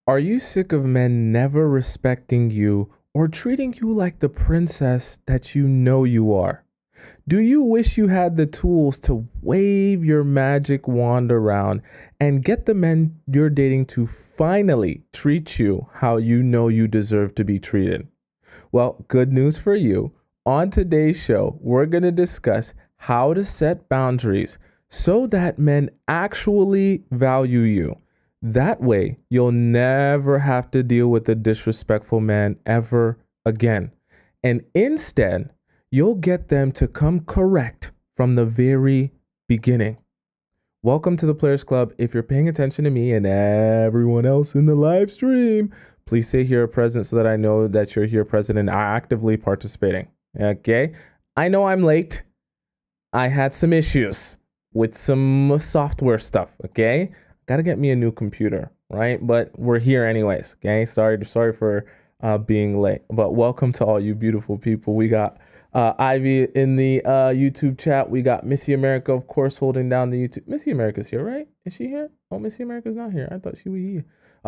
Are you sick of men never respecting you or treating you like the princess that you know you are? Do you wish you had the tools to wave your magic wand around and get the men you're dating to finally treat you how you know you deserve to be treated? Well, good news for you. On today's show, we're going to discuss how to set boundaries so that men actually value you. That way, you'll never have to deal with a disrespectful man ever again. And instead, you'll get them to come correct from the very beginning. Welcome to the Players Club. If you're paying attention to me and everyone else in the live stream, please say here present so that I know that you're here present and actively participating. Okay? I know I'm late. I had some issues with some software stuff. Okay? Got to get me a new computer, right? But we're here anyways. Okay? Sorry for being late. But welcome to all you beautiful people. We got Ivy in the YouTube chat. We got Missy America, of course, holding down the YouTube. Missy America's here, right? Is she here? Oh, Missy America's not here. I thought she was here.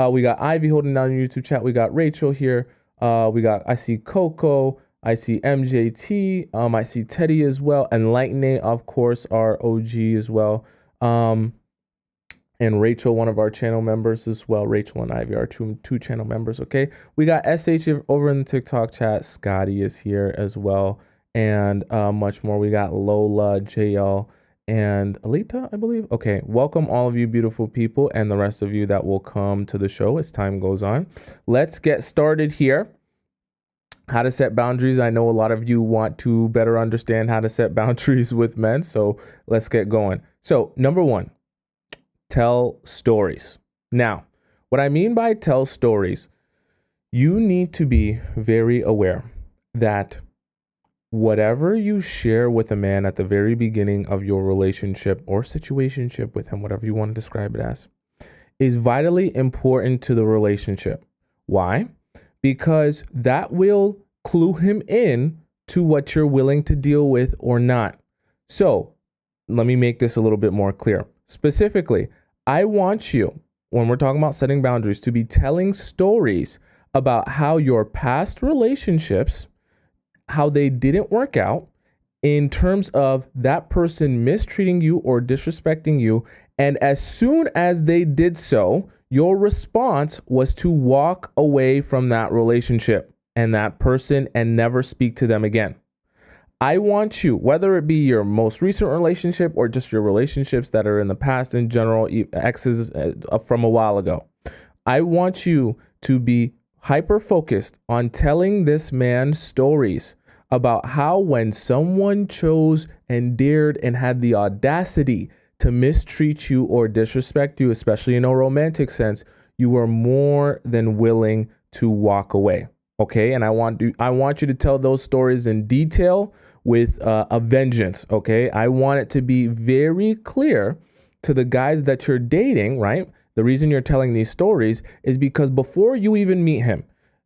We got Ivy holding down the YouTube chat. We got Rachel here. I see Coco. I see MJT. I see Teddy as well. And Lightning, of course, our OG as well. And Rachel, one of our channel members as well. Rachel and Ivy are two channel members, okay? We got SH over in the TikTok chat. Scotty is here as well. And much more. We got Lola, JL, and Alita, I believe. Okay, welcome all of you beautiful people and the rest of you that will come to the show as time goes on. Let's get started here. How to set boundaries. I know a lot of you want to better understand how to set boundaries with men, so let's get going. So, number one, tell stories. Now, what I mean by tell stories, you need to be very aware that whatever you share with a man at the very beginning of your relationship or situationship with him, whatever you want to describe it as, is vitally important to the relationship. Why? Because that will clue him in to what you're willing to deal with or not. So let me make this a little bit more clear. Specifically, I want you, when we're talking about setting boundaries, to be telling stories about how your past relationships, how they didn't work out in terms of that person mistreating you or disrespecting you. And as soon as they did so, your response was to walk away from that relationship and that person and never speak to them again. I want you, whether it be your most recent relationship or just your relationships that are in the past in general, exes from a while ago, I want you to be hyper focused on telling this man stories about how when someone chose and dared and had the audacity to mistreat you or disrespect you, especially in a romantic sense, you were more than willing to walk away. Okay. And I want you to tell those stories in detail with a vengeance. Okay. I want it to be very clear to the guys that you're dating, right? The reason you're telling these stories is because before you even meet him,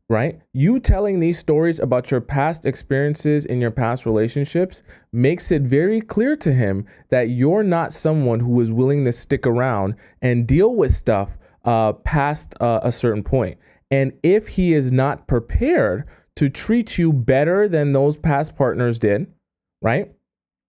right? You telling these stories about your past experiences in your past relationships makes it very clear to him that you're not someone who is willing to stick around and deal with stuff past a certain point. And if he is not prepared to treat you better than those past partners did, right?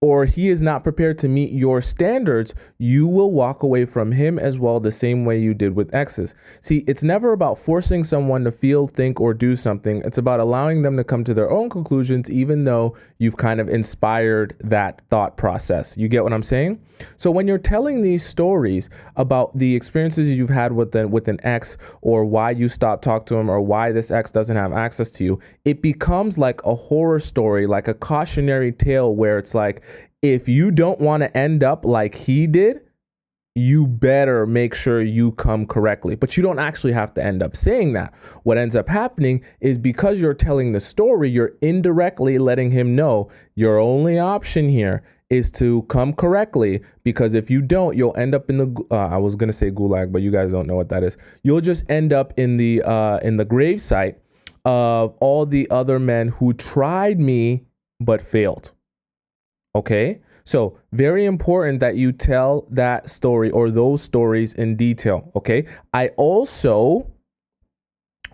Or he is not prepared to meet your standards, you will walk away from him as well, the same way you did with exes. See, it's never about forcing someone to feel, think, or do something. It's about allowing them to come to their own conclusions, even though you've kind of inspired that thought process. You get what I'm saying? So when you're telling these stories about the experiences you've had with an ex, or why you stopped talking to him, or why this ex doesn't have access to you, it becomes like a horror story, like a cautionary tale where it's like, if you don't want to end up like he did, you better make sure you come correctly. But you don't actually have to end up saying that. What ends up happening is because you're telling the story, you're indirectly letting him know your only option here is to come correctly, because if you don't, you'll end up in the I was gonna say gulag, but you guys don't know what that is. You'll just end up in the gravesite of all the other men who tried me but failed. Okay, so very important that you tell that story or those stories in detail. Okay, I also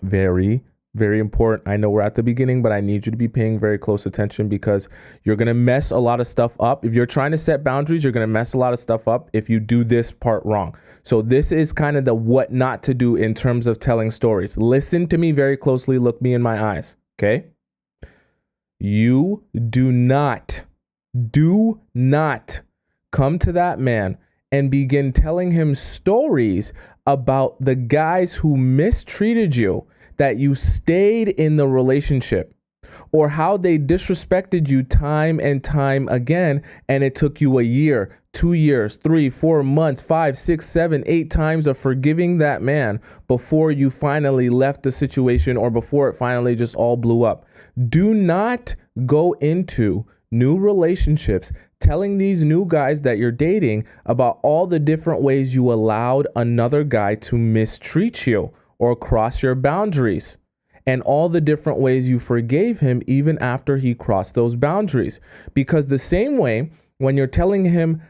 Very, very important. I know we're at the beginning, but I need you to be paying very close attention because you're going to mess a lot of stuff up. If you're trying to set boundaries, you're going to mess a lot of stuff up if you do this part wrong. So this is kind of the what not to do in terms of telling stories. Listen to me very closely. Look me in my eyes. Okay. You do not come to that man and begin telling him stories about the guys who mistreated you, that you stayed in the relationship, or how they disrespected you time and time again, and it took you a year, 2 years, 3, 4 months, 5, 6, 7, 8 times of forgiving that man before you finally left the situation or before it finally just all blew up. Do not go into new relationships telling these new guys that you're dating about all the different ways you allowed another guy to mistreat you or cross your boundaries, and all the different ways you forgave him even after he crossed those boundaries. Because the same way, when you're telling him,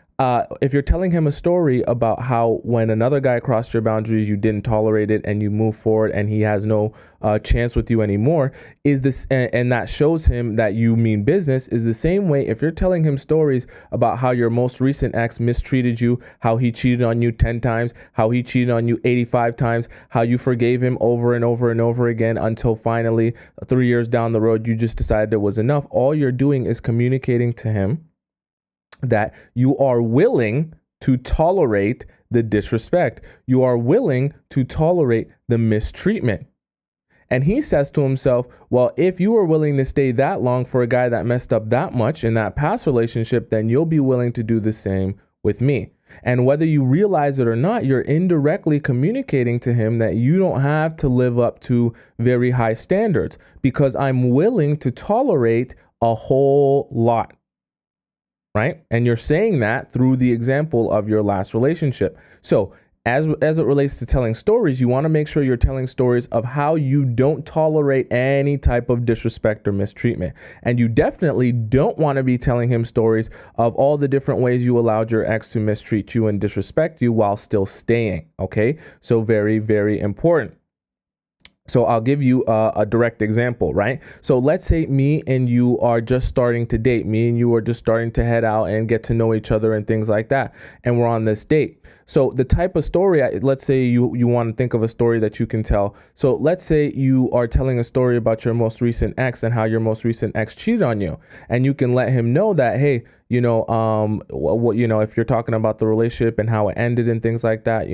if you're telling him a story about how when another guy crossed your boundaries, you didn't tolerate it and you move forward and he has no chance with you anymore, is this, and that shows him that you mean business, is the same way if you're telling him stories about how your most recent ex mistreated you, how he cheated on you 10 times, how he cheated on you 85 times, how you forgave him over and over and over again until finally 3 years down the road, you just decided it was enough. All you're doing is communicating to him that you are willing to tolerate the disrespect. You are willing to tolerate the mistreatment. And he says to himself, well, if you were willing to stay that long for a guy that messed up that much in that past relationship, then you'll be willing to do the same with me. And whether you realize it or not, you're indirectly communicating to him that you don't have to live up to very high standards because I'm willing to tolerate a whole lot. Right? And you're saying that through the example of your last relationship. So as it relates to telling stories, you want to make sure you're telling stories of how you don't tolerate any type of disrespect or mistreatment. And you definitely don't want to be telling him stories of all the different ways you allowed your ex to mistreat you and disrespect you while still staying. Okay? So very, very important. So I'll give you a direct example, right? So let's say me and you are just starting to date. Me and you are just starting to head out and get to know each other and things like that. And we're on this date. So the type of story, let's say you want to think of a story that you can tell. So let's say you are telling a story about your most recent ex and how your most recent ex cheated on you. And you can let him know that, hey, if you're talking about the relationship and how it ended and things like that,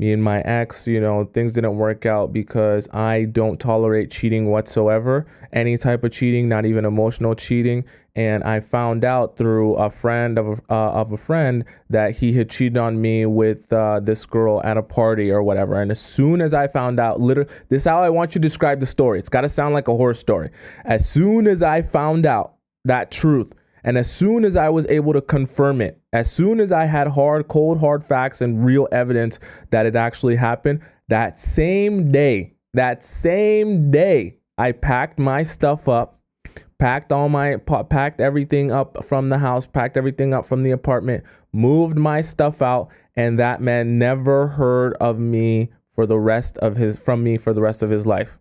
me and my ex, things didn't work out because I don't tolerate cheating whatsoever. Any type of cheating, not even emotional cheating. And I found out through a friend of a friend that he had cheated on me with this girl at a party or whatever. And as soon as I found out, this is how I want you to describe the story. It's got to sound like a horror story. As soon as I found out that truth, and as soon as I was able to confirm it, as soon as I had cold hard facts and real evidence that it actually happened, that same day, I packed my stuff up, packed everything up from the house, packed everything up from the apartment, moved my stuff out, and that man never heard of me for the rest of his life.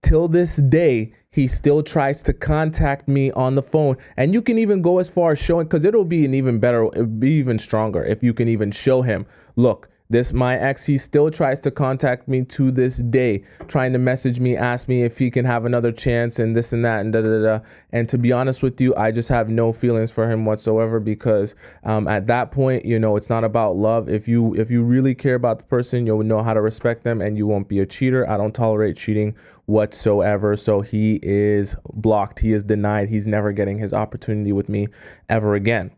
Till this day, he still tries to contact me on the phone. And you can even go as far as showing, because it'll be even stronger if you can even show him, look, my ex, he still tries to contact me to this day, trying to message me, ask me if he can have another chance and this and that and da da da. And to be honest with you, I just have no feelings for him whatsoever because at that point, it's not about love. If you really care about the person, you'll know how to respect them and you won't be a cheater. I don't tolerate cheating whatsoever. So he is blocked. He is denied. He's never getting his opportunity with me ever again.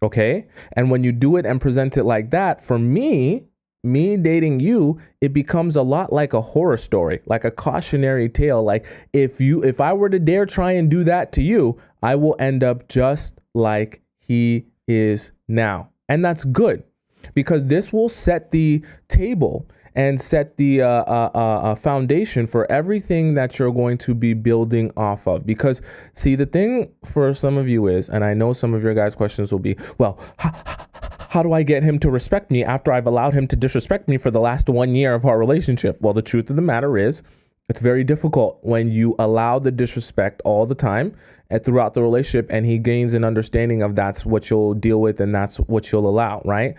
Okay. And when you do it and present it like that, for me dating you, it becomes a lot like a horror story, like a cautionary tale. Like if I were to dare try and do that to you, I will end up just like he is now. And that's good because this will set the table and set the foundation for everything that you're going to be building off of. Because see, the thing for some of you is, and I know some of your guys' questions will be, well, how do I get him to respect me after I've allowed him to disrespect me for the last 1 year of our relationship? Well, the truth of the matter is, It's very difficult when you allow the disrespect all the time and throughout the relationship, and he gains an understanding of that's what you'll deal with and that's what you'll allow, right?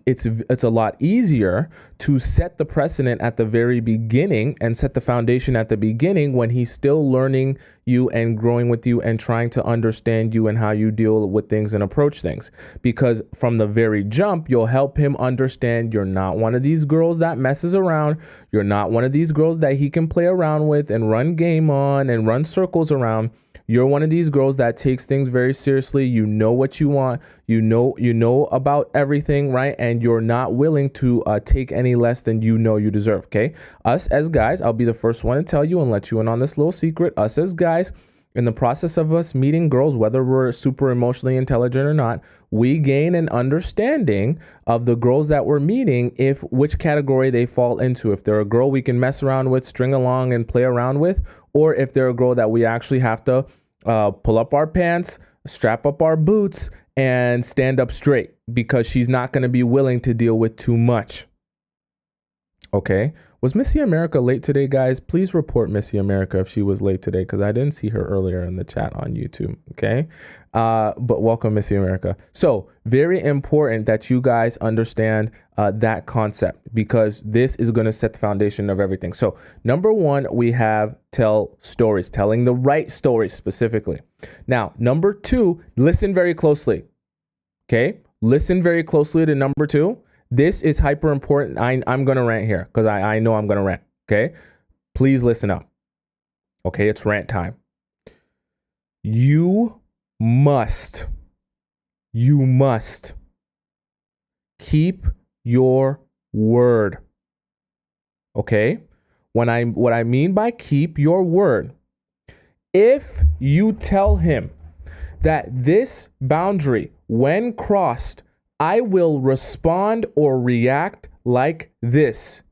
It's a lot easier to set the precedent at the very beginning and set the foundation at the beginning when he's still learning you and growing with you and trying to understand you and how you deal with things and approach things. Because from the very jump, you'll help him understand you're not one of these girls that messes around. You're not one of these girls that he can play around with and run game on and run circles around. You're one of these girls that takes things very seriously. You know what you want. You know about everything, right? And you're not willing to take any less than you know you deserve, okay? Us as guys, I'll be the first one to tell you and let you in on this little secret. Us as guys, in the process of us meeting girls, whether we're super emotionally intelligent or not, we gain an understanding of the girls that we're meeting, which category they fall into. If they're a girl we can mess around with, string along and play around with, or if they're a girl that we actually have to pull up our pants, strap up our boots, and stand up straight because she's not going to be willing to deal with too much. Okay. Was Missy America late today, guys? Please report Missy America if she was late today, because I didn't see her earlier in the chat on YouTube. Okay. But welcome, Missy America. So very important that you guys understand that concept, because this is going to set the foundation of everything. So number one, we have tell stories, telling the right stories specifically. Now, number two, listen very closely. Okay. Listen very closely to number two. This is hyper important. I'm going to rant here because I know I'm going to rant. Okay. Please listen up. Okay. It's rant time. You must keep your word. Okay. What I mean by keep your word, if you tell him that this boundary, when crossed, I will respond or react like this,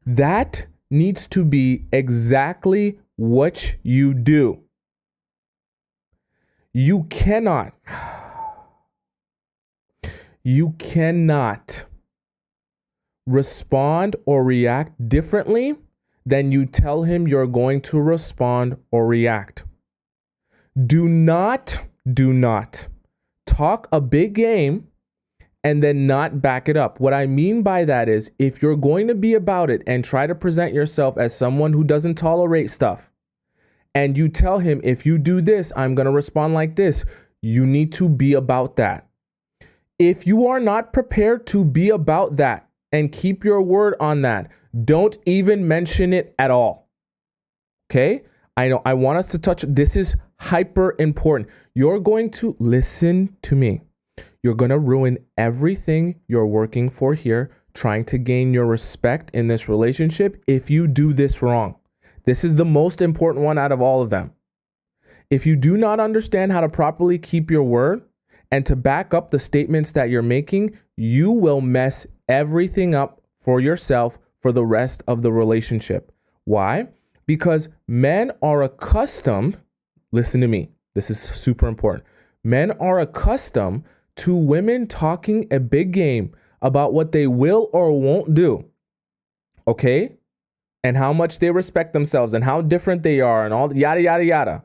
that needs to be exactly what you do. You cannot respond or react differently than you tell him you're going to respond or react. Do not talk a big game and then not back it up. What I mean by that is, if you're going to be about it and try to present yourself as someone who doesn't tolerate stuff, and you tell him, if you do this, I'm going to respond like this, you need to be about that. If you are not prepared to be about that and keep your word on that, don't even mention it at all. Okay? I know I want us to touch, this is hyper important. You're going to listen to me. You're going to ruin everything you're working for here, trying to gain your respect in this relationship if you do this wrong. This is the most important one out of all of them. If you do not understand how to properly keep your word and to back up the statements that you're making, you will mess everything up for yourself for the rest of the relationship. Why? Because men are accustomed, listen to me, this is super important. Men are accustomed to women talking a big game about what they will or won't do. Okay? And how much they respect themselves and how different they are and all yada, yada, yada.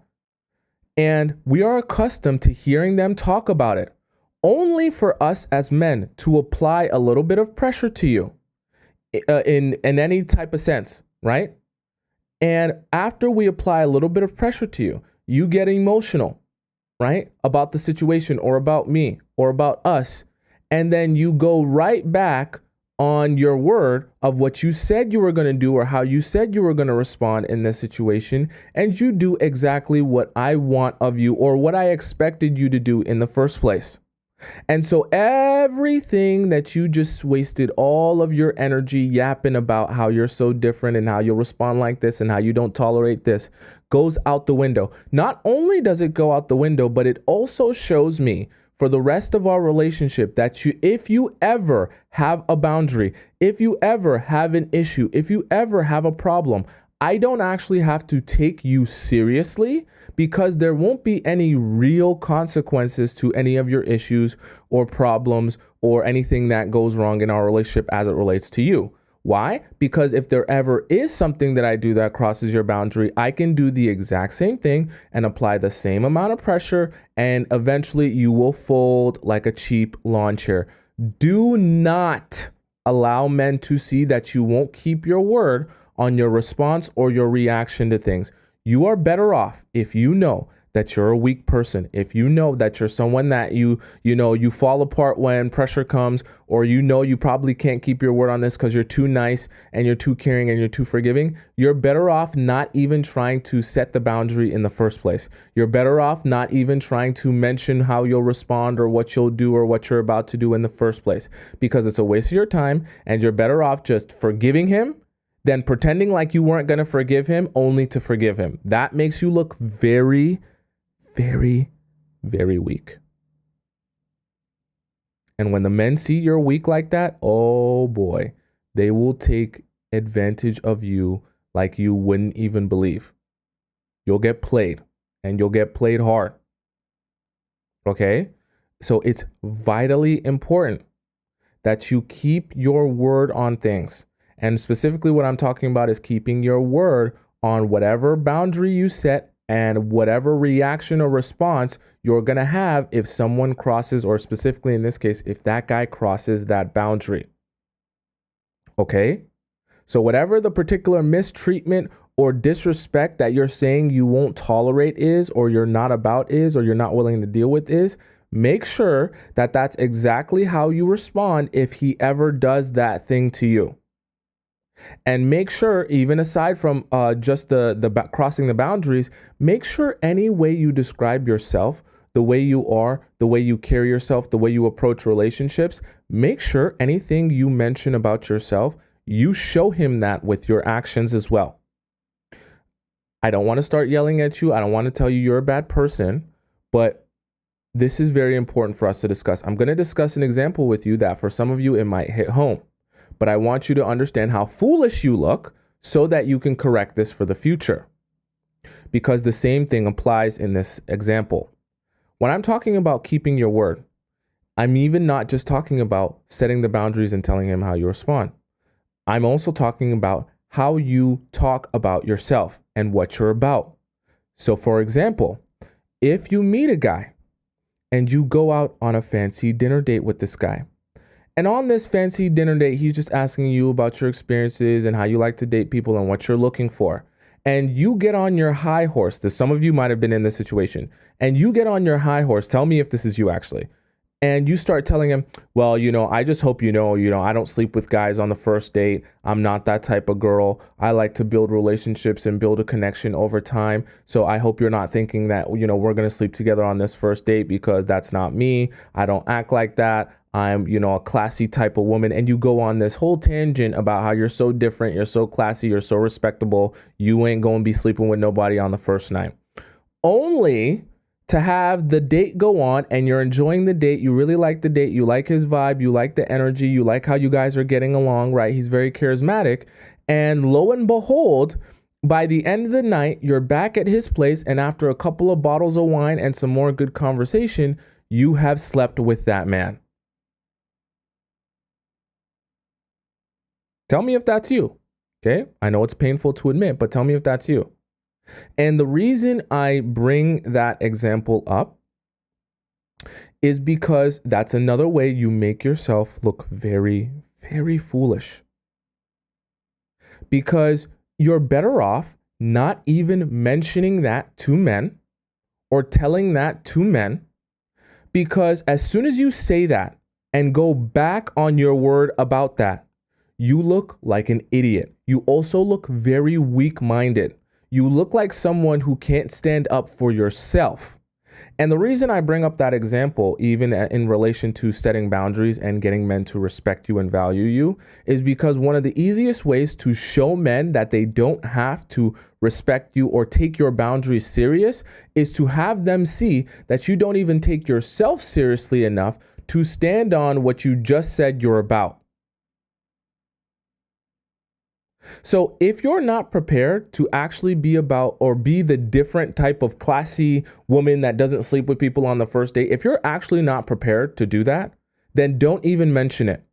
And we are accustomed to hearing them talk about it, only for us as men to apply a little bit of pressure to you in any type of sense, right? And after we apply a little bit of pressure to you, you get emotional, right? About the situation or about me or about us. And then you go right back on your word of what you said you were going to do or how you said you were going to respond in this situation. And you do exactly what I want of you or what I expected you to do in the first place. And so everything that you just wasted all of your energy yapping about how you're so different and how you'll respond like this and how you don't tolerate this goes out the window. Not only does it go out the window, but it also shows me for the rest of our relationship that if you ever have a boundary, if you ever have an issue, if you ever have a problem, I don't actually have to take you seriously because there won't be any real consequences to any of your issues or problems or anything that goes wrong in our relationship as it relates to you. Why? Because if there ever is something that I do that crosses your boundary, I can do the exact same thing and apply the same amount of pressure, and eventually you will fold like a cheap lawn chair. Do not allow men to see that you won't keep your word on your response or your reaction to things. You are better off if you know that you're a weak person, if you know that you're someone that you fall apart when pressure comes, or you probably can't keep your word on this because you're too nice and you're too caring and you're too forgiving, you're better off not even trying to set the boundary in the first place. You're better off not even trying to mention how you'll respond or what you'll do or what you're about to do in the first place, because it's a waste of your time, and you're better off just forgiving him than pretending like you weren't going to forgive him only to forgive him. That makes you look very, very, very weak. And when the men see you're weak like that, oh boy, they will take advantage of you like you wouldn't even believe. You'll get played, and you'll get played hard. Okay? So it's vitally important that you keep your word on things. And specifically what I'm talking about is keeping your word on whatever boundary you set and whatever reaction or response you're going to have if someone crosses, or specifically in this case, if that guy crosses that boundary. Okay? So whatever the particular mistreatment or disrespect that you're saying you won't tolerate is, or you're not about is, or you're not willing to deal with is, make sure that that's exactly how you respond if he ever does that thing to you. And make sure, even aside from just the crossing the boundaries, make sure any way you describe yourself, the way you are, the way you carry yourself, the way you approach relationships, make sure anything you mention about yourself, you show him that with your actions as well. I don't want to start yelling at you. I don't want to tell you you're a bad person, but this is very important for us to discuss. I'm going to discuss an example with you that for some of you, it might hit home. But I want you to understand how foolish you look so that you can correct this for the future. Because the same thing applies in this example. When I'm talking about keeping your word, I'm even not just talking about setting the boundaries and telling him how you respond. I'm also talking about how you talk about yourself and what you're about. So for example, if you meet a guy and you go out on a fancy dinner date with this guy, and on this fancy dinner date, he's just asking you about your experiences and how you like to date people and what you're looking for. And you get on your high horse. Some of you might have been in this situation. And you get on your high horse. Tell me if this is you actually. And you start telling him, well, I just hope you know, I don't sleep with guys on the first date. I'm not that type of girl. I like to build relationships and build a connection over time. So I hope you're not thinking that, we're going to sleep together on this first date, because that's not me. I don't act like that. I'm, a classy type of woman. And you go on this whole tangent about how you're so different. You're so classy. You're so respectable. You ain't going to be sleeping with nobody on the first night. Only to have the date go on, and you're enjoying the date. You really like the date. You like his vibe. You like the energy. You like how you guys are getting along, right? He's very charismatic. And lo and behold, by the end of the night, you're back at his place. And after a couple of bottles of wine and some more good conversation, you have slept with that man. Tell me if that's you. Okay? I know it's painful to admit, but tell me if that's you. And the reason I bring that example up is because that's another way you make yourself look very, very foolish. Because you're better off not even mentioning that to men or telling that to men, because as soon as you say that and go back on your word about that, you look like an idiot. You also look very weak-minded. You look like someone who can't stand up for yourself. And the reason I bring up that example, even in relation to setting boundaries and getting men to respect you and value you, is because one of the easiest ways to show men that they don't have to respect you or take your boundaries serious is to have them see that you don't even take yourself seriously enough to stand on what you just said you're about. So if you're not prepared to actually be about or be the different type of classy woman that doesn't sleep with people on the first date, if you're actually not prepared to do that, then don't even mention it.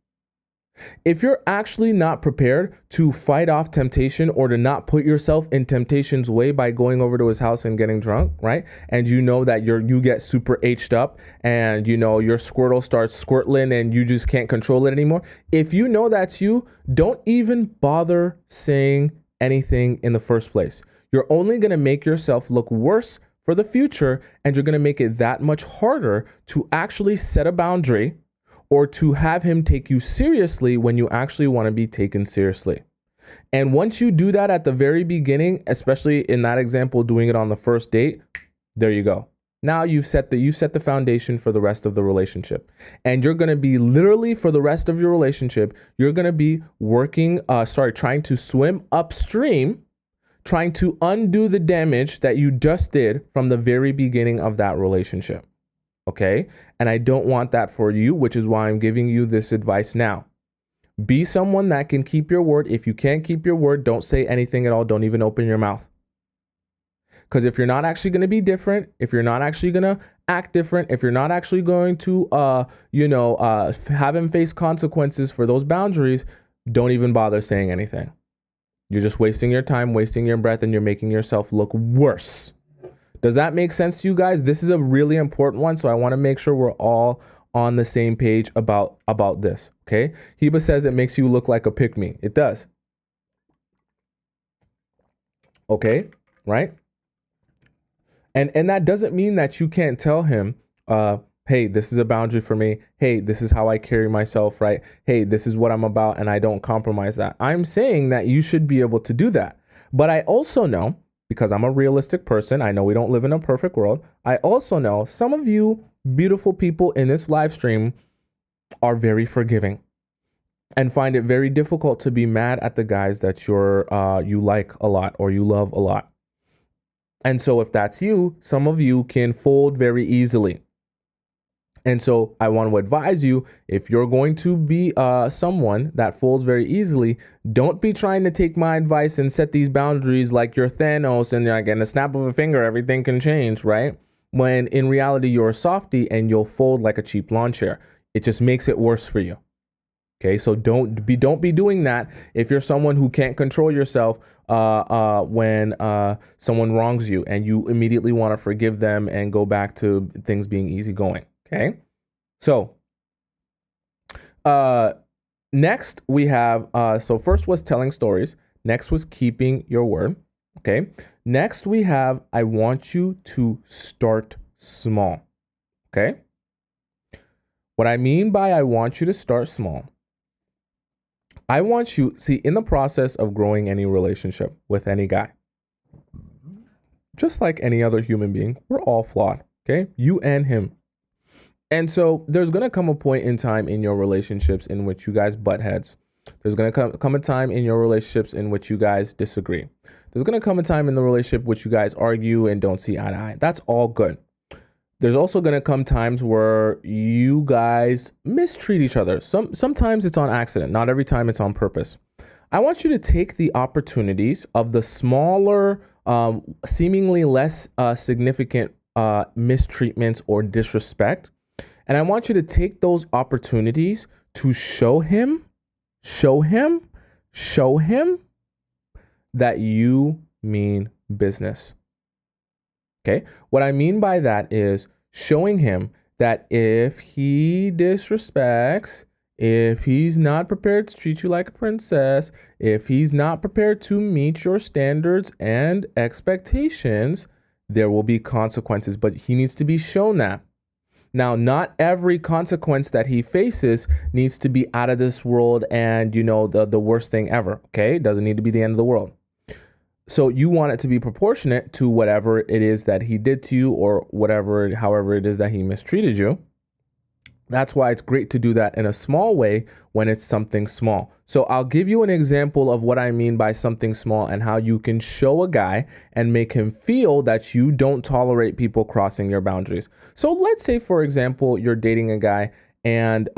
If you're actually not prepared to fight off temptation or to not put yourself in temptation's way by going over to his house and getting drunk, right? And you know that you get super H'd up and you know your squirtle starts squirtling and you just can't control it anymore. If you know that's you, don't even bother saying anything in the first place. You're only going to make yourself look worse for the future, and you're going to make it that much harder to actually set a boundary or to have him take you seriously when you actually want to be taken seriously. And once you do that at the very beginning, especially in that example, doing it on the first date, there you go. Now you've set the foundation for the rest of the relationship. And you're going to be literally for the rest of your relationship, you're going to be trying to swim upstream, trying to undo the damage that you just did from the very beginning of that relationship. Okay. And I don't want that for you, which is why I'm giving you this advice now. Be someone that can keep your word. If you can't keep your word, don't say anything at all. Don't even open your mouth. Because if you're not actually going to be different, if you're not actually going to act different, if you're not actually going to, have him face consequences for those boundaries, don't even bother saying anything. You're just wasting your time, wasting your breath, and you're making yourself look worse. Does that make sense to you guys? This is a really important one, so I want to make sure we're all on the same page about this, okay? Heba says it makes you look like a pick-me. It does. Okay, right? And that doesn't mean that you can't tell him, hey, this is a boundary for me. Hey, this is how I carry myself, right? Hey, this is what I'm about, and I don't compromise that. I'm saying that you should be able to do that. But I also know, because I'm a realistic person, I know we don't live in a perfect world. I also know some of you beautiful people in this live stream are very forgiving and find it very difficult to be mad at the guys that you like a lot or you love a lot. And so if that's you, some of you can fold very easily. And so I want to advise you, if you're going to be someone that folds very easily, don't be trying to take my advice and set these boundaries like you're Thanos and like in a snap of a finger, everything can change, right? When in reality, you're a softie and you'll fold like a cheap lawn chair. It just makes it worse for you. Okay, so don't be doing that if you're someone who can't control yourself when someone wrongs you and you immediately want to forgive them and go back to things being easygoing. Okay, so next we have, so first was telling stories. Next was keeping your word. Okay, next we have, I want you to start small. Okay, what I mean by I want you to start small, I want you, see, in the process of growing any relationship with any guy, just like any other human being, we're all flawed. Okay, you and him. And so there's going to come a point in time in your relationships in which you guys butt heads. There's going to come a time in your relationships in which you guys disagree. There's going to come a time in the relationship which you guys argue and don't see eye to eye. That's all good. There's also going to come times where you guys mistreat each other. Sometimes it's on accident. Not every time it's on purpose. I want you to take the opportunities of the smaller, seemingly less significant mistreatments or disrespect. And I want you to take those opportunities to show him that you mean business. Okay. What I mean by that is showing him that if he disrespects, if he's not prepared to treat you like a princess, if he's not prepared to meet your standards and expectations, there will be consequences, but he needs to be shown that. Now, not every consequence that he faces needs to be out of this world and, the worst thing ever. Okay. It doesn't need to be the end of the world. So you want it to be proportionate to whatever it is that he did to you or however it is that he mistreated you. That's why it's great to do that in a small way when it's something small. So I'll give you an example of what I mean by something small and how you can show a guy and make him feel that you don't tolerate people crossing your boundaries. So let's say, for example, you're dating a guy and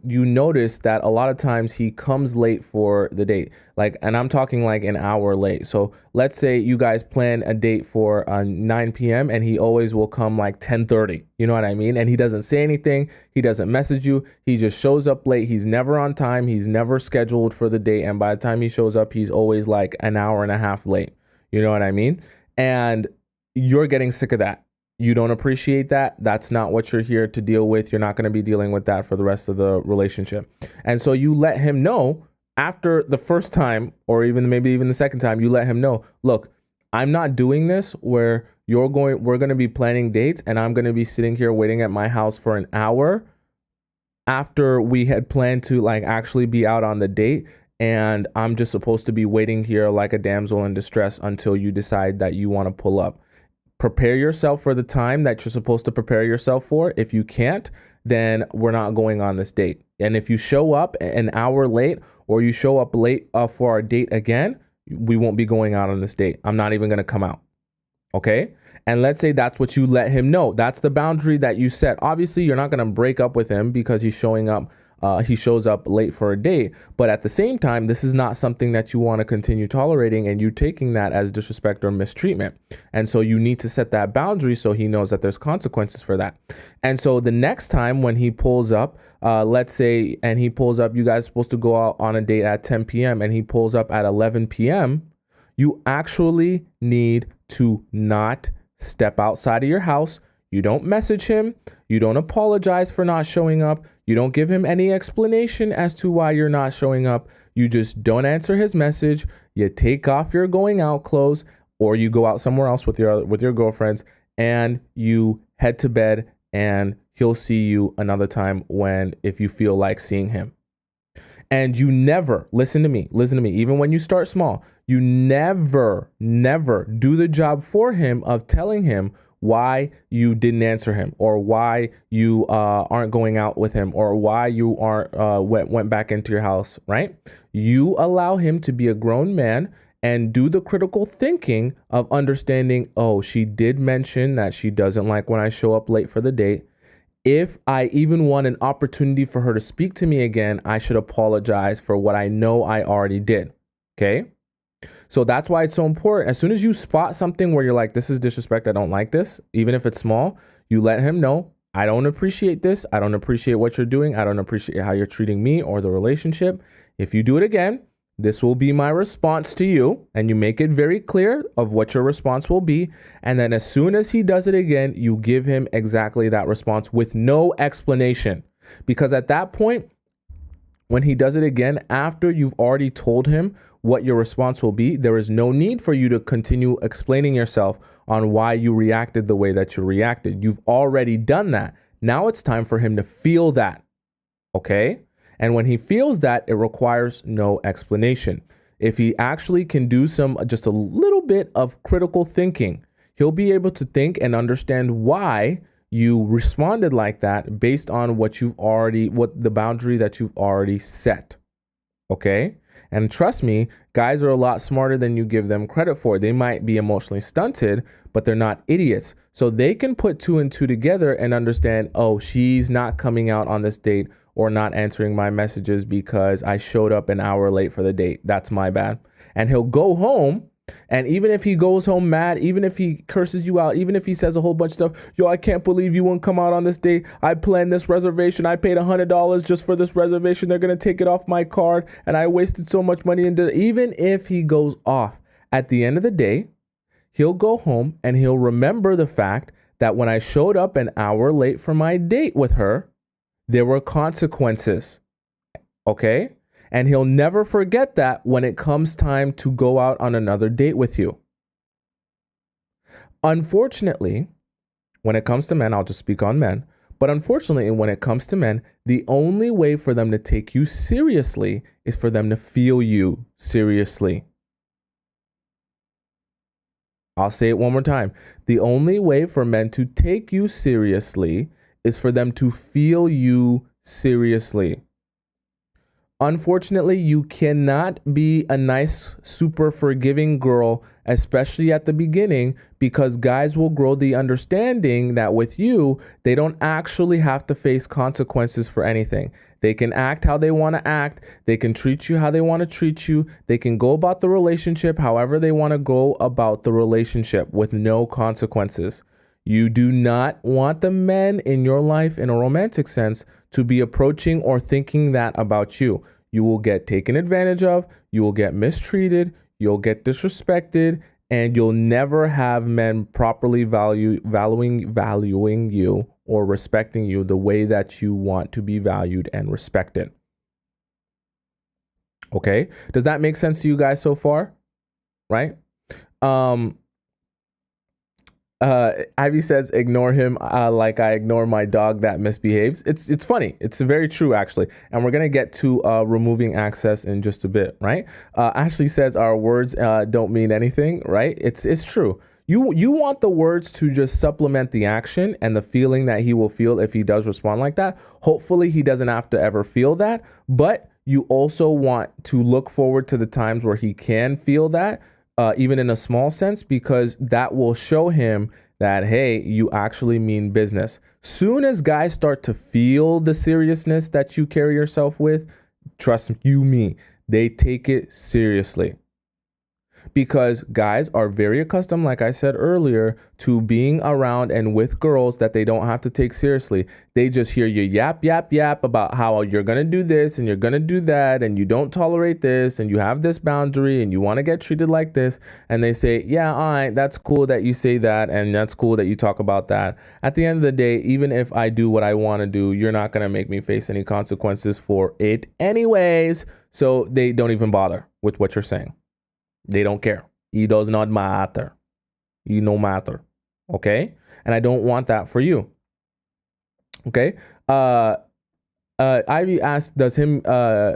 you notice that a lot of times he comes late for the date, like, and I'm talking like an hour late. So let's say you guys plan a date for 9 p.m. and he always will come like 10:30. You know what I mean? And he doesn't say anything. He doesn't message you. He just shows up late. He's never on time. He's never scheduled for the date. And by the time he shows up, he's always like an hour and a half late. You know what I mean? And you're getting sick of that. You don't appreciate that. That's not what you're here to deal with. You're not going to be dealing with that for the rest of the relationship. And so you let him know after the first time, or even maybe even the second time, you let him know, look, I'm not doing this where we're going to be planning dates and I'm going to be sitting here waiting at my house for an hour after we had planned to like actually be out on the date. And I'm just supposed to be waiting here like a damsel in distress until you decide that you want to pull up. Prepare yourself for the time that you're supposed to prepare yourself for. If you can't, then we're not going on this date. And if you show up an hour late or you show up late for our date again, we won't be going out on this date. I'm not even going to come out. Okay. And let's say that's what you let him know. That's the boundary that you set. Obviously, you're not going to break up with him because he's showing up. He shows up late for a date, but at the same time, this is not something that you want to continue tolerating, and you taking that as disrespect or mistreatment. And so you need to set that boundary so he knows that there's consequences for that. And so the next time when he pulls up, let's say, and he pulls up, you guys are supposed to go out on a date at 10 p.m. and he pulls up at 11 p.m. You actually need to not step outside of your house. You don't message him. You don't apologize for not showing up. You don't give him any explanation as to why you're not showing up. You just don't answer his message. You take off your going out clothes, or you go out somewhere else with your girlfriends, and you head to bed, and he'll see you another time if you feel like seeing him. And you never, listen to me, even when you start small, you never do the job for him of telling him why you didn't answer him, or why you aren't going out with him, or why you aren't went back into your house, right? You allow him to be a grown man and do the critical thinking of understanding, oh, she did mention that she doesn't like when I show up late for the date. If I even want an opportunity for her to speak to me again, I should apologize for what I know I already did. Okay? So that's why it's so important. As soon as you spot something where you're like, this is disrespect, I don't like this, even if it's small, you let him know, I don't appreciate this. I don't appreciate what you're doing. I don't appreciate how you're treating me or the relationship. If you do it again, this will be my response to you. And you make it very clear of what your response will be. And then as soon as he does it again, you give him exactly that response with no explanation. Because at that point, when he does it again, after you've already told him what your response will be, there is no need for you to continue explaining yourself on why you reacted the way that you reacted. You've already done that. Now it's time for him to feel that. Okay? And when he feels that, it requires no explanation. If he actually can do just a little bit of critical thinking, he'll be able to think and understand why you responded like that based on what the boundary that you've already set. Okay? And trust me, guys are a lot smarter than you give them credit for. They might be emotionally stunted, but they're not idiots. So they can put two and two together and understand, oh, she's not coming out on this date or not answering my messages because I showed up an hour late for the date. That's my bad. And he'll go home. And even if he goes home mad, even if he curses you out, even if he says a whole bunch of stuff, yo, I can't believe you won't come out on this date. I planned this reservation. I paid $100 just for this reservation. They're going to take it off my card. And I wasted so much money. Even if he goes off, at the end of the day, he'll go home and he'll remember the fact that when I showed up an hour late for my date with her, there were consequences. Okay? And he'll never forget that when it comes time to go out on another date with you. Unfortunately, when it comes to men, I'll just speak on men, but unfortunately, when it comes to men, the only way for them to take you seriously is for them to feel you seriously. I'll say it one more time. The only way for men to take you seriously is for them to feel you seriously. Unfortunately, you cannot be a nice, super forgiving girl, especially at the beginning, because guys will grow the understanding that with you, they don't actually have to face consequences for anything. They can act how they want to act. They can treat you how they want to treat you. They can go about the relationship however they want to go about the relationship with no consequences. You do not want the men in your life in a romantic sense to be approaching or thinking that about you. You will get taken advantage of, you will get mistreated, you'll get disrespected, and you'll never have men properly valuing you or respecting you the way that you want to be valued and respected. Okay? Does that make sense to you guys so far? Right? Ivy says, ignore him like I ignore my dog that misbehaves. It's funny. It's very true, actually. And we're going to get to removing access in just a bit, right? Ashley says our words don't mean anything, right? It's true. You want the words to just supplement the action and the feeling that he will feel if he does respond like that. Hopefully he doesn't have to ever feel that, but you also want to look forward to the times where he can feel that. Even in a small sense, because that will show him that, hey, you actually mean business. Soon as guys start to feel the seriousness that you carry yourself with, trust me, they take it seriously. Because guys are very accustomed, like I said earlier, to being around and with girls that they don't have to take seriously. They just hear you yap about how you're going to do this and you're going to do that and you don't tolerate this and you have this boundary and you want to get treated like this. And they say, yeah, all right, that's cool that you say that and that's cool that you talk about that. At the end of the day, even if I do what I want to do, you're not going to make me face any consequences for it anyways. So they don't even bother with what you're saying. They don't care. It does not matter. You no matter. Okay? And I don't want that for you. Okay? Ivy asked, does him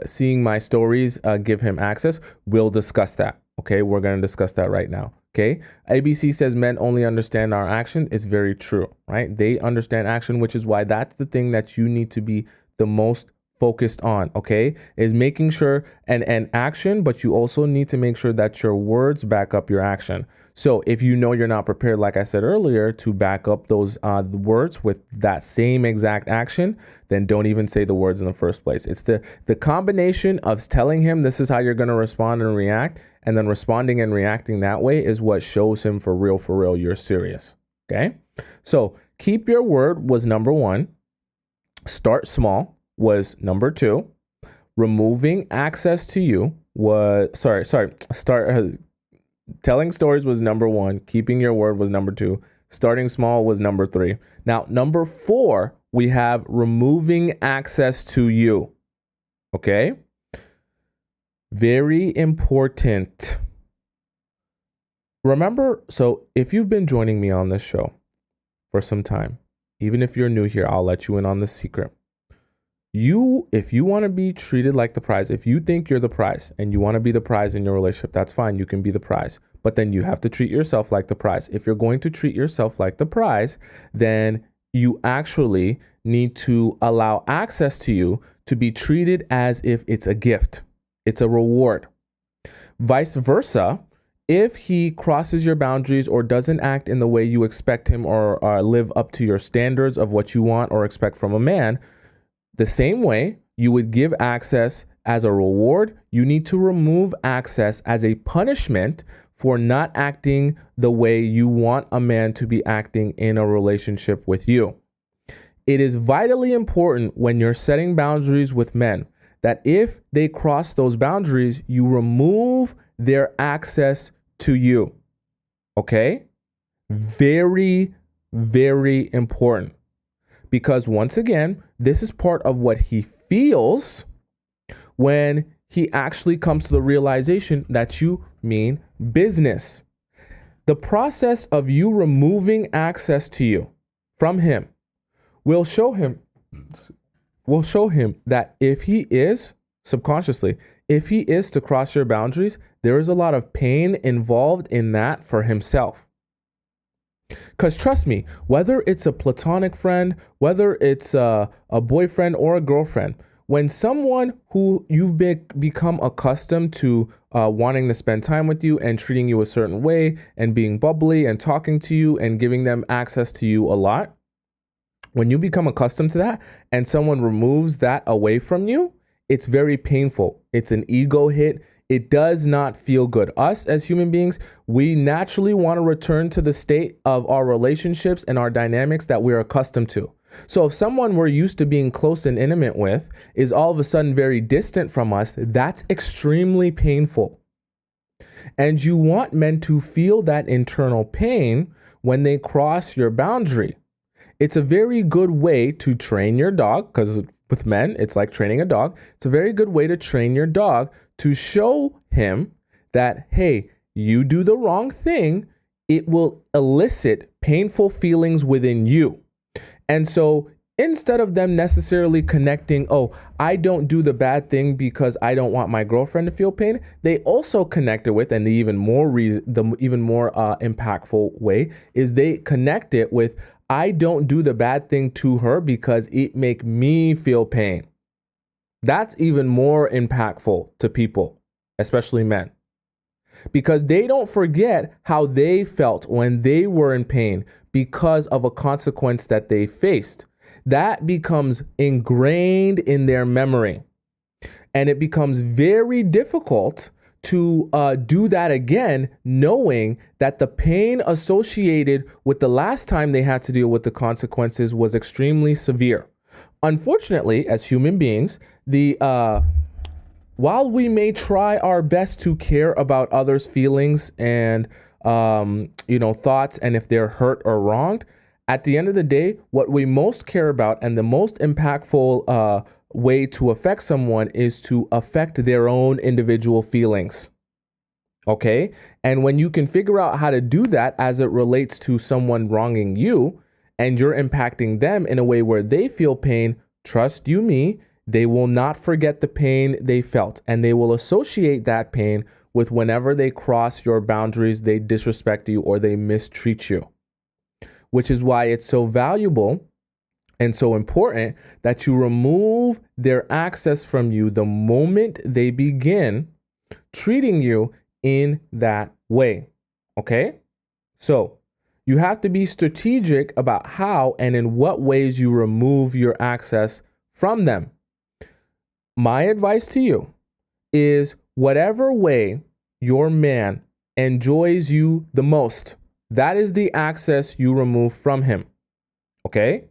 seeing my stories give him access? We'll discuss that. Okay? We're going to discuss that right now. Okay? ABC says men only understand our action. It's very true, right? They understand action, which is why that's the thing that you need to be the most focused on, okay, is making sure and action, but you also need to make sure that your words back up your action. So if you know you're not prepared, like I said earlier, to back up those words with that same exact action, then don't even say the words in the first place. It's the combination of telling him this is how you're going to respond and react, and then responding and reacting that way is what shows him for real, you're serious, okay? So keep your word was number one. Start small was number two. Removing access to you was, telling stories was number one. Keeping your word was number two. Starting small was number three. Now, number four, we have removing access to you. Okay? Very important. Remember, so if you've been joining me on this show for some time, even if you're new here, I'll let you in on the secret. If you want to be treated like the prize, if you think you're the prize and you want to be the prize in your relationship, that's fine. You can be the prize, but then you have to treat yourself like the prize. If you're going to treat yourself like the prize, then you actually need to allow access to you to be treated as if it's a gift. It's a reward. Vice versa, if he crosses your boundaries or doesn't act in the way you expect him or live up to your standards of what you want or expect from a man, the same way you would give access as a reward, you need to remove access as a punishment for not acting the way you want a man to be acting in a relationship with you. It is vitally important when you're setting boundaries with men that if they cross those boundaries, you remove their access to you. Okay? Very, very important. Because once again, this is part of what he feels when he actually comes to the realization that you mean business. The process of you removing access to you from him will show him that if he is subconsciously, if he is to cross your boundaries, there is a lot of pain involved in that for himself. Because trust me, whether it's a platonic friend, whether it's a boyfriend or a girlfriend, when someone who you've become accustomed to wanting to spend time with you and treating you a certain way and being bubbly and talking to you and giving them access to you a lot, when you become accustomed to that and someone removes that away from you, it's very painful. It's an ego hit. It does not feel good. Us as human beings, we naturally want to return to the state of our relationships and our dynamics that we're accustomed to. So if someone we're used to being close and intimate with is all of a sudden very distant from us, that's extremely painful. And you want men to feel that internal pain when they cross your boundary. It's a very good way to train your dog, because with men, it's like training a dog. It's a very good way to train your dog to show him that, hey, you do the wrong thing, it will elicit painful feelings within you. And so instead of them necessarily connecting, oh, I don't do the bad thing because I don't want my girlfriend to feel pain, they also connect it with, and the even more impactful way is they connect it with, I don't do the bad thing to her because it make me feel pain. That's even more impactful to people, especially men, because they don't forget how they felt when they were in pain because of a consequence that they faced. That becomes ingrained in their memory, and it becomes very difficult to do that again, knowing that the pain associated with the last time they had to deal with the consequences was extremely severe. Unfortunately, as human beings, while we may try our best to care about others' feelings and thoughts, and if they're hurt or wronged, at the end of the day, what we most care about and the most impactful way to affect someone is to affect their own individual feelings. Okay? And when you can figure out how to do that as it relates to someone wronging you, and you're impacting them in a way where they feel pain, trust you me, they will not forget the pain they felt, and they will associate that pain with whenever they cross your boundaries, they disrespect you, or they mistreat you. Which is why it's so valuable and so important that you remove their access from you the moment they begin treating you in that way. Okay? So you have to be strategic about how and in what ways you remove your access from them. My advice to you is whatever way your man enjoys you the most, that is the access you remove from him. Okay?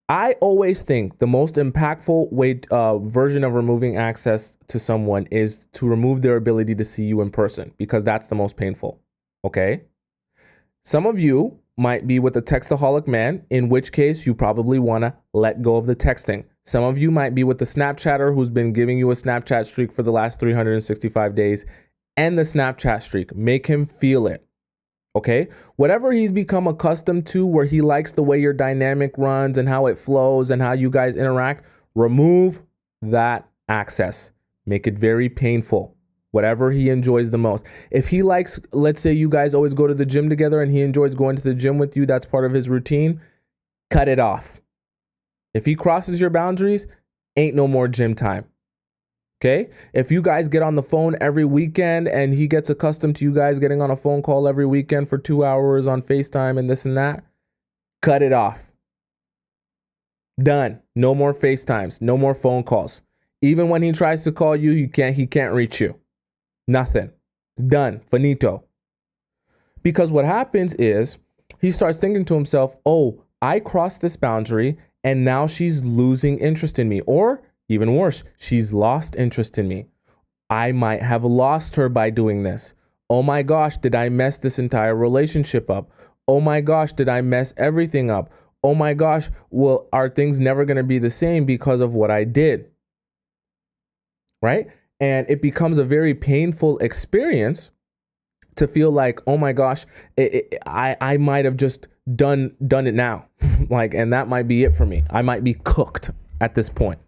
I always think the most impactful way, version of removing access to someone is to remove their ability to see you in person, because that's the most painful. Okay? Some of you might be with a textaholic man, in which case you probably want to let go of the texting. Some of you might be with the Snapchatter who's been giving you a Snapchat streak for the last 365 days, and the Snapchat streak. Make him feel it. Okay? Whatever he's become accustomed to, where he likes the way your dynamic runs and how it flows and how you guys interact, remove that access. Make it very painful. Whatever he enjoys the most. If he likes, let's say you guys always go to the gym together and he enjoys going to the gym with you, that's part of his routine, cut it off. If he crosses your boundaries, ain't no more gym time. Okay? If you guys get on the phone every weekend and he gets accustomed to you guys getting on a phone call every weekend for 2 hours on FaceTime and this and that, cut it off. Done. No more FaceTimes. No more phone calls. Even when he tries to call you, he can't reach you. Nothing. Done. Finito. Because what happens is he starts thinking to himself, oh, I crossed this boundary and now she's losing interest in me. Or even worse, she's lost interest in me. I might have lost her by doing this. Oh my gosh, did I mess this entire relationship up? Oh my gosh, did I mess everything up? Oh my gosh, well, are things never going to be the same because of what I did? Right? And it becomes a very painful experience to feel like, oh my gosh, I might have just done it now. And that might be it for me. I might be cooked at this point.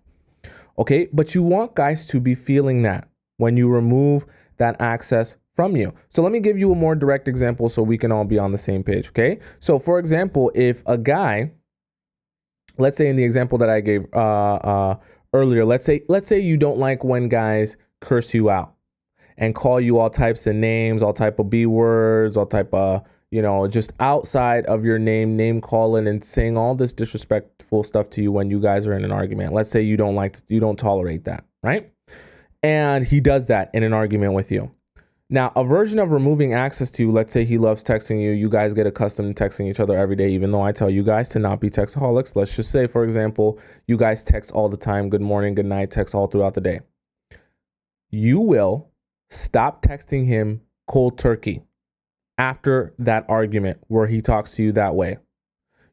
Okay, but you want guys to be feeling that when you remove that access from you. So let me give you a more direct example so we can all be on the same page, okay? So for example, if a guy, let's say in the example that I gave earlier, let's say you don't like when guys curse you out and call you all types of names, all type of B words, all type of, just outside of your name calling and saying all this disrespectful stuff to you when you guys are in an argument. Let's say you don't tolerate that, right? And he does that in an argument with you. Now, a version of removing access to you, let's say he loves texting you. You guys get accustomed to texting each other every day, even though I tell you guys to not be textaholics. Let's just say, for example, you guys text all the time, good morning, good night, text all throughout the day. You will stop texting him cold turkey after that argument where he talks to you that way.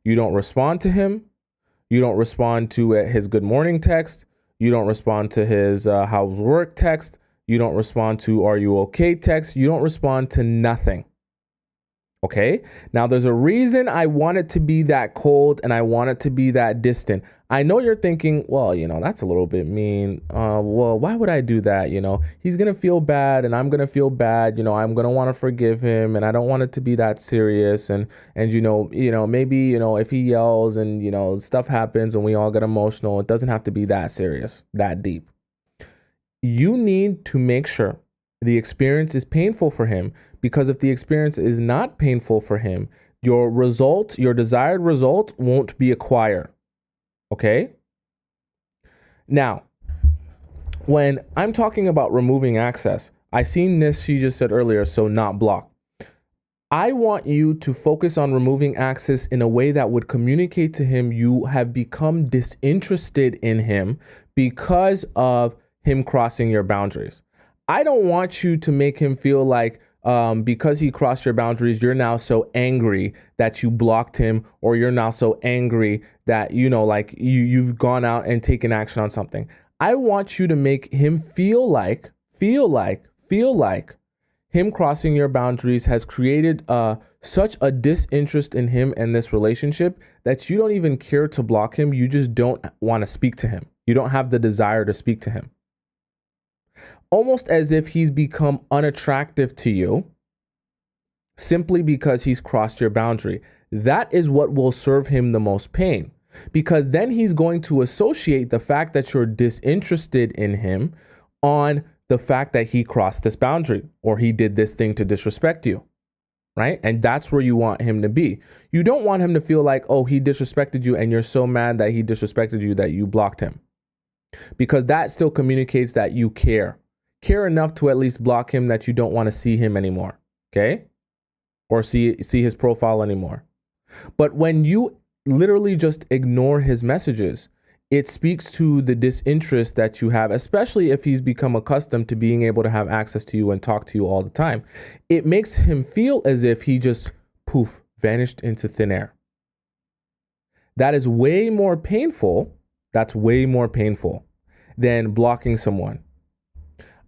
You don't respond to him. You don't respond to his good morning text. You don't respond to his how's work text. You don't respond to are you okay text. You don't respond to nothing. Okay? Now, there's a reason I want it to be that cold and I want it to be that distant. I know you're thinking, well, that's a little bit mean. Well, why would I do that? He's going to feel bad and I'm going to feel bad. I'm going to want to forgive him and I don't want it to be that serious. And maybe, if he yells and, stuff happens and we all get emotional, it doesn't have to be that serious, that deep. You need to make sure the experience is painful for him, because if the experience is not painful for him, your desired result won't be acquired. Okay? Now, when I'm talking about removing access, I seen this, she just said earlier, so not block. I want you to focus on removing access in a way that would communicate to him you have become disinterested in him because of him crossing your boundaries. I don't want you to make him feel like because he crossed your boundaries, you're now so angry that you blocked him, or you're now so angry that, you've gone out and taken action on something. I want you to make him feel like him crossing your boundaries has created such a disinterest in him and this relationship that you don't even care to block him. You just don't want to speak to him. You don't have the desire to speak to him. Almost as if he's become unattractive to you simply because he's crossed your boundary. That is what will serve him the most pain, because then he's going to associate the fact that you're disinterested in him on the fact that he crossed this boundary or he did this thing to disrespect you, right? And that's where you want him to be. You don't want him to feel like, oh, he disrespected you and you're so mad that he disrespected you that you blocked him, because that still communicates that you care enough to at least block him that you don't want to see him anymore, okay? Or see his profile anymore. But when you literally just ignore his messages, it speaks to the disinterest that you have, especially if he's become accustomed to being able to have access to you and talk to you all the time. It makes him feel as if he just poof, vanished into thin air. That is way more painful. That's way more painful than blocking someone.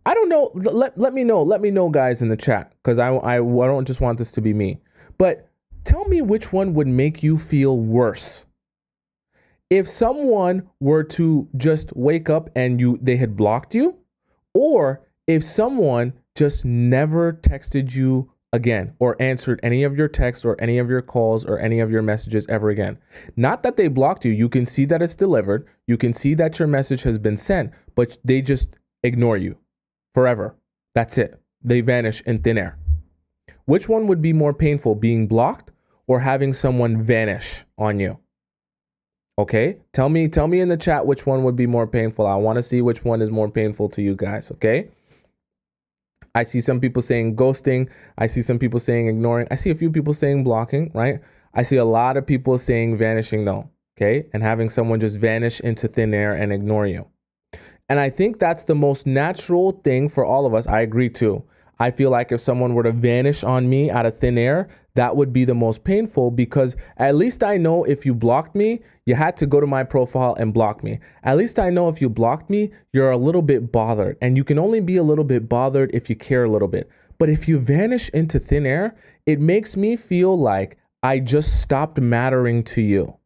I don't know. Let me know, guys, in the chat, because I don't just want this to be me. But tell me which one would make you feel worse. If someone were to just wake up and they had blocked you, or if someone just never texted you again or answered any of your texts or any of your calls or any of your messages ever again. Not that they blocked you. You can see that it's delivered. You can see that your message has been sent, but they just ignore you forever. That's it. They vanish in thin air. Which one would be more painful, being blocked or having someone vanish on you? Okay, tell me in the chat which one would be more painful. I want to see which one is more painful to you guys, okay? I see some people saying ghosting. I see some people saying ignoring. I see a few people saying blocking, right? I see a lot of people saying vanishing though, okay? And having someone just vanish into thin air and ignore you. And I think that's the most natural thing for all of us. I agree too. I feel like if someone were to vanish on me out of thin air, that would be the most painful, because at least I know if you blocked me, you had to go to my profile and block me. At least I know if you blocked me, you're a little bit bothered, and you can only be a little bit bothered if you care a little bit. But if you vanish into thin air, it makes me feel like I just stopped mattering to you,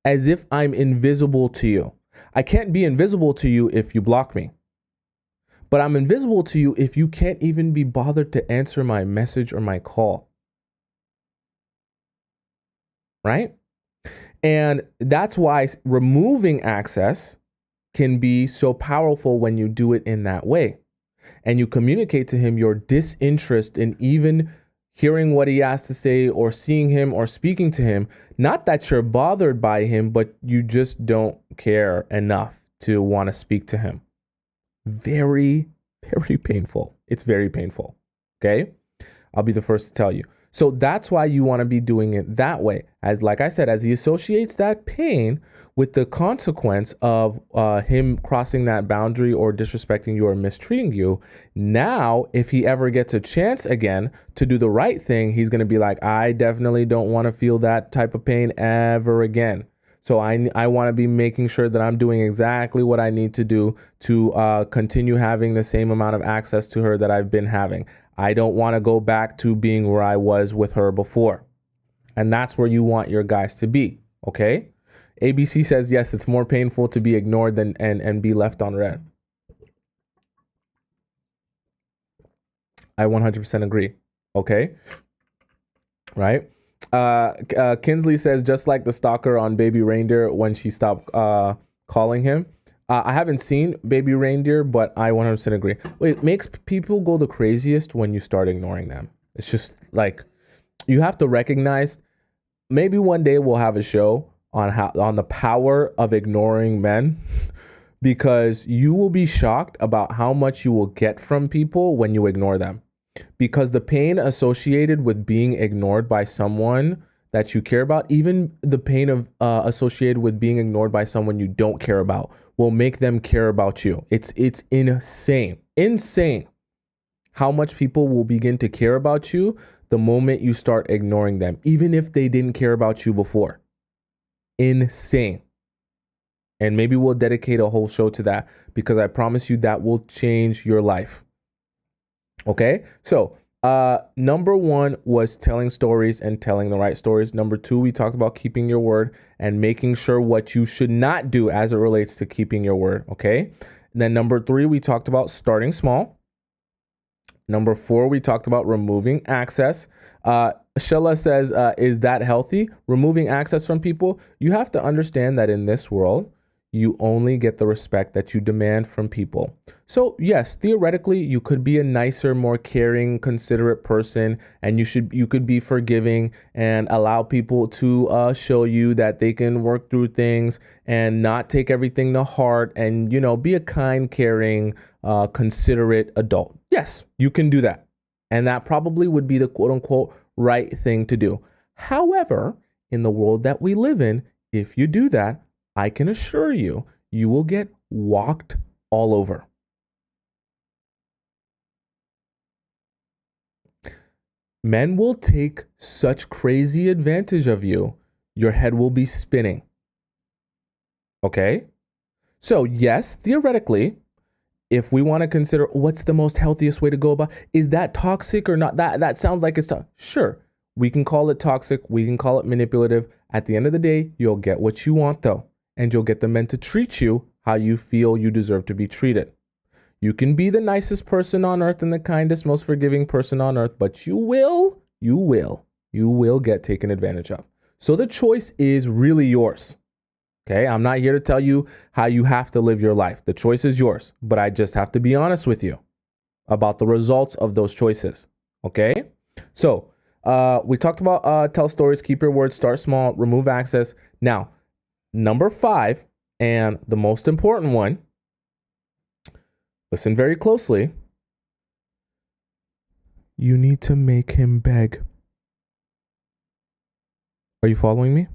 as if I'm invisible to you. I can't be invisible to you if you block me. But I'm invisible to you if you can't even be bothered to answer my message or my call. Right? And that's why removing access can be so powerful when you do it in that way. And you communicate to him your disinterest in even hearing what he has to say or seeing him or speaking to him. Not that you're bothered by him, but you just don't care enough to want to speak to him. Very, very painful. It's very painful. Okay? I'll be the first to tell you. So that's why you want to be doing it that way. As like I said, as he associates that pain with the consequence of him crossing that boundary or disrespecting you or mistreating you. Now, if he ever gets a chance again to do the right thing, he's going to be like, I definitely don't want to feel that type of pain ever again. So I want to be making sure that I'm doing exactly what I need to do to continue having the same amount of access to her that I've been having. I don't want to go back to being where I was with her before. And that's where you want your guys to be. Okay? ABC says, yes, it's more painful to be ignored than and be left on red. I 100% agree. Okay? Right? Kinsley says, just like the stalker on Baby Reindeer when she stopped calling him. I haven't seen Baby Reindeer, but I 100% agree. It makes people go the craziest when you start ignoring them. It's just like, you have to recognize, maybe one day we'll have a show on the power of ignoring men, because you will be shocked about how much you will get from people when you ignore them. Because the pain associated with being ignored by someone that you care about, even the pain of associated with being ignored by someone you don't care about, will make them care about you. It's insane how much people will begin to care about you the moment you start ignoring them, even if they didn't care about you before. Insane. And maybe we'll dedicate a whole show to that, because I promise you that will change your life. Okay, so number one was telling stories and telling the right stories. Number two, we talked about keeping your word and making sure what you should not do as it relates to keeping your word. Okay, and then number three, we talked about starting small. Number four, we talked about removing access. Shella says, is that healthy? Removing access from people? You have to understand that in this world, you only get the respect that you demand from people. So yes, theoretically, you could be a nicer, more caring, considerate person, and you could be forgiving and allow people to show you that they can work through things and not take everything to heart, and be a kind, caring, considerate adult. Yes, you can do that. And that probably would be the quote unquote right thing to do. However, in the world that we live in, if you do that, I can assure you, you will get walked all over. Men will take such crazy advantage of you, your head will be spinning. Okay? So yes, theoretically, if we want to consider what's the most healthiest way to go about, is that toxic or not? That sounds like it's toxic. Sure, we can call it toxic. We can call it manipulative. At the end of the day, you'll get what you want though. And you'll get the men to treat you how you feel you deserve to be treated. You can be the nicest person on earth and the kindest, most forgiving person on earth, but you will get taken advantage of. So the choice is really yours. Okay, I'm not here to tell you how you have to live your life. The choice is yours, but I just have to be honest with you about the results of those choices. Okay, so we talked about tell stories, keep your word, start small, remove access. Now, number 5, and the most important one, listen very closely. You need to make him beg. Are you following me?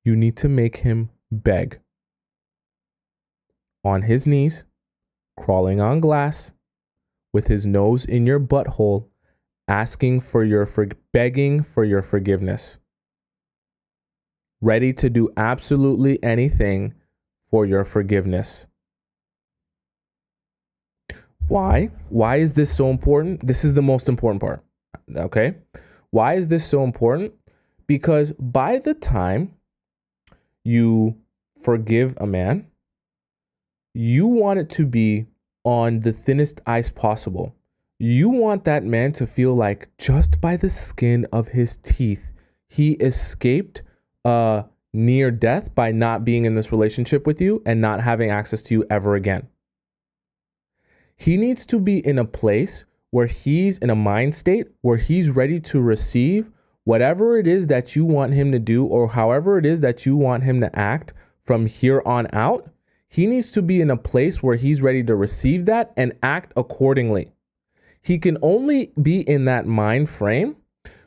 You need to make him beg. On his knees, crawling on glass, with his nose in your butthole, asking for begging for your forgiveness. Ready to do absolutely anything for your forgiveness. Why? Why is this so important? This is the most important part. Okay? Why is this so important? Because by the time you forgive a man, you want it to be on the thinnest ice possible. You want that man to feel like just by the skin of his teeth, he escaped near death by not being in this relationship with you and not having access to you ever again. He needs to be in a place where he's in a mind state where he's ready to receive whatever it is that you want him to do, or however it is that you want him to act from here on out. He needs to be in a place where he's ready to receive that and act accordingly. He can only be in that mind frame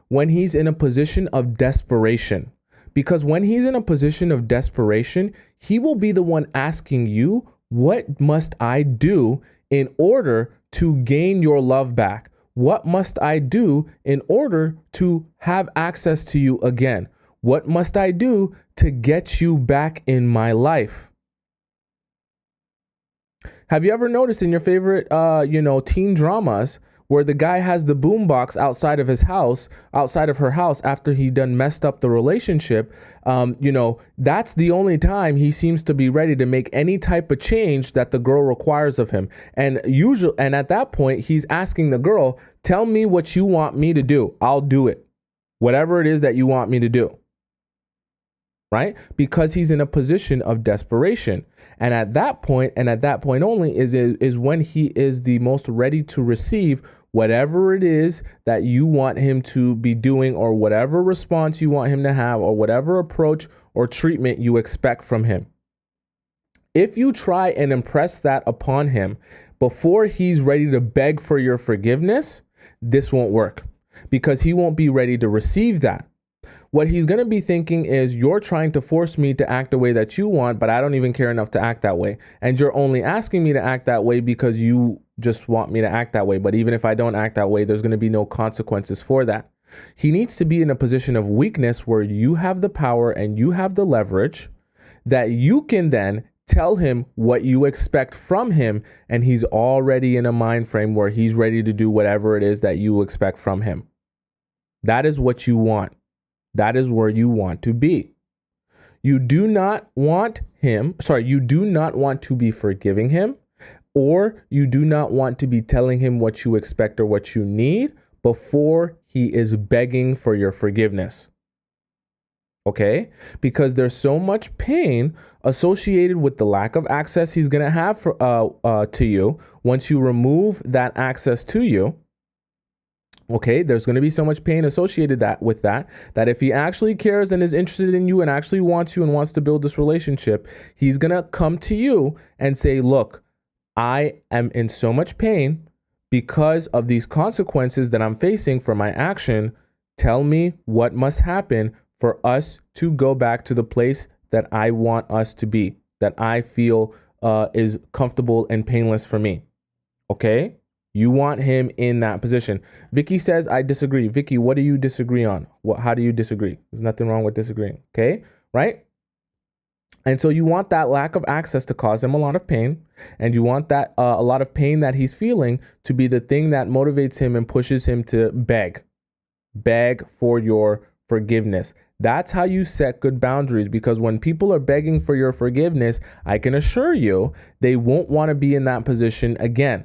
when he's in a position of desperation. Because when he's in a position of desperation, he will be the one asking you, what must I do in order to gain your love back? What must I do in order to have access to you again? What must I do to get you back in my life? Have you ever noticed in your favorite, teen dramas where the guy has the boombox outside of his house, outside of her house after he done messed up the relationship? That's the only time he seems to be ready to make any type of change that the girl requires of him. And at that point, he's asking the girl, tell me what you want me to do. I'll do it. Whatever it is that you want me to do. Right? Because he's in a position of desperation. And at that point only is when he is the most ready to receive whatever it is that you want him to be doing, or whatever response you want him to have, or whatever approach or treatment you expect from him. If you try and impress that upon him before he's ready to beg for your forgiveness, this won't work, because he won't be ready to receive that. What he's going to be thinking is, you're trying to force me to act the way that you want, but I don't even care enough to act that way. And you're only asking me to act that way because you just want me to act that way. But even if I don't act that way, there's going to be no consequences for that. He needs to be in a position of weakness where you have the power and you have the leverage that you can then tell him what you expect from him. And he's already in a mind frame where he's ready to do whatever it is that you expect from him. That is what you want. That is where you want to be. You do not want to be forgiving him, or you do not want to be telling him what you expect or what you need before he is begging for your forgiveness. Okay? Because there's so much pain associated with the lack of access he's going to have to you. Once you remove that access to you, okay, there's going to be so much pain associated with that if he actually cares and is interested in you and actually wants you and wants to build this relationship, he's going to come to you and say, look, I am in so much pain because of these consequences that I'm facing for my action. Tell me what must happen for us to go back to the place that I want us to be, that I feel is comfortable and painless for me. Okay? You want him in that position. Vicky says, I disagree. Vicky, what do you disagree on? How do you disagree? There's nothing wrong with disagreeing. Okay. Right. And so you want that lack of access to cause him a lot of pain. And you want that a lot of pain that he's feeling to be the thing that motivates him and pushes him to beg for your forgiveness. That's how you set good boundaries, because when people are begging for your forgiveness, I can assure you they won't want to be in that position again.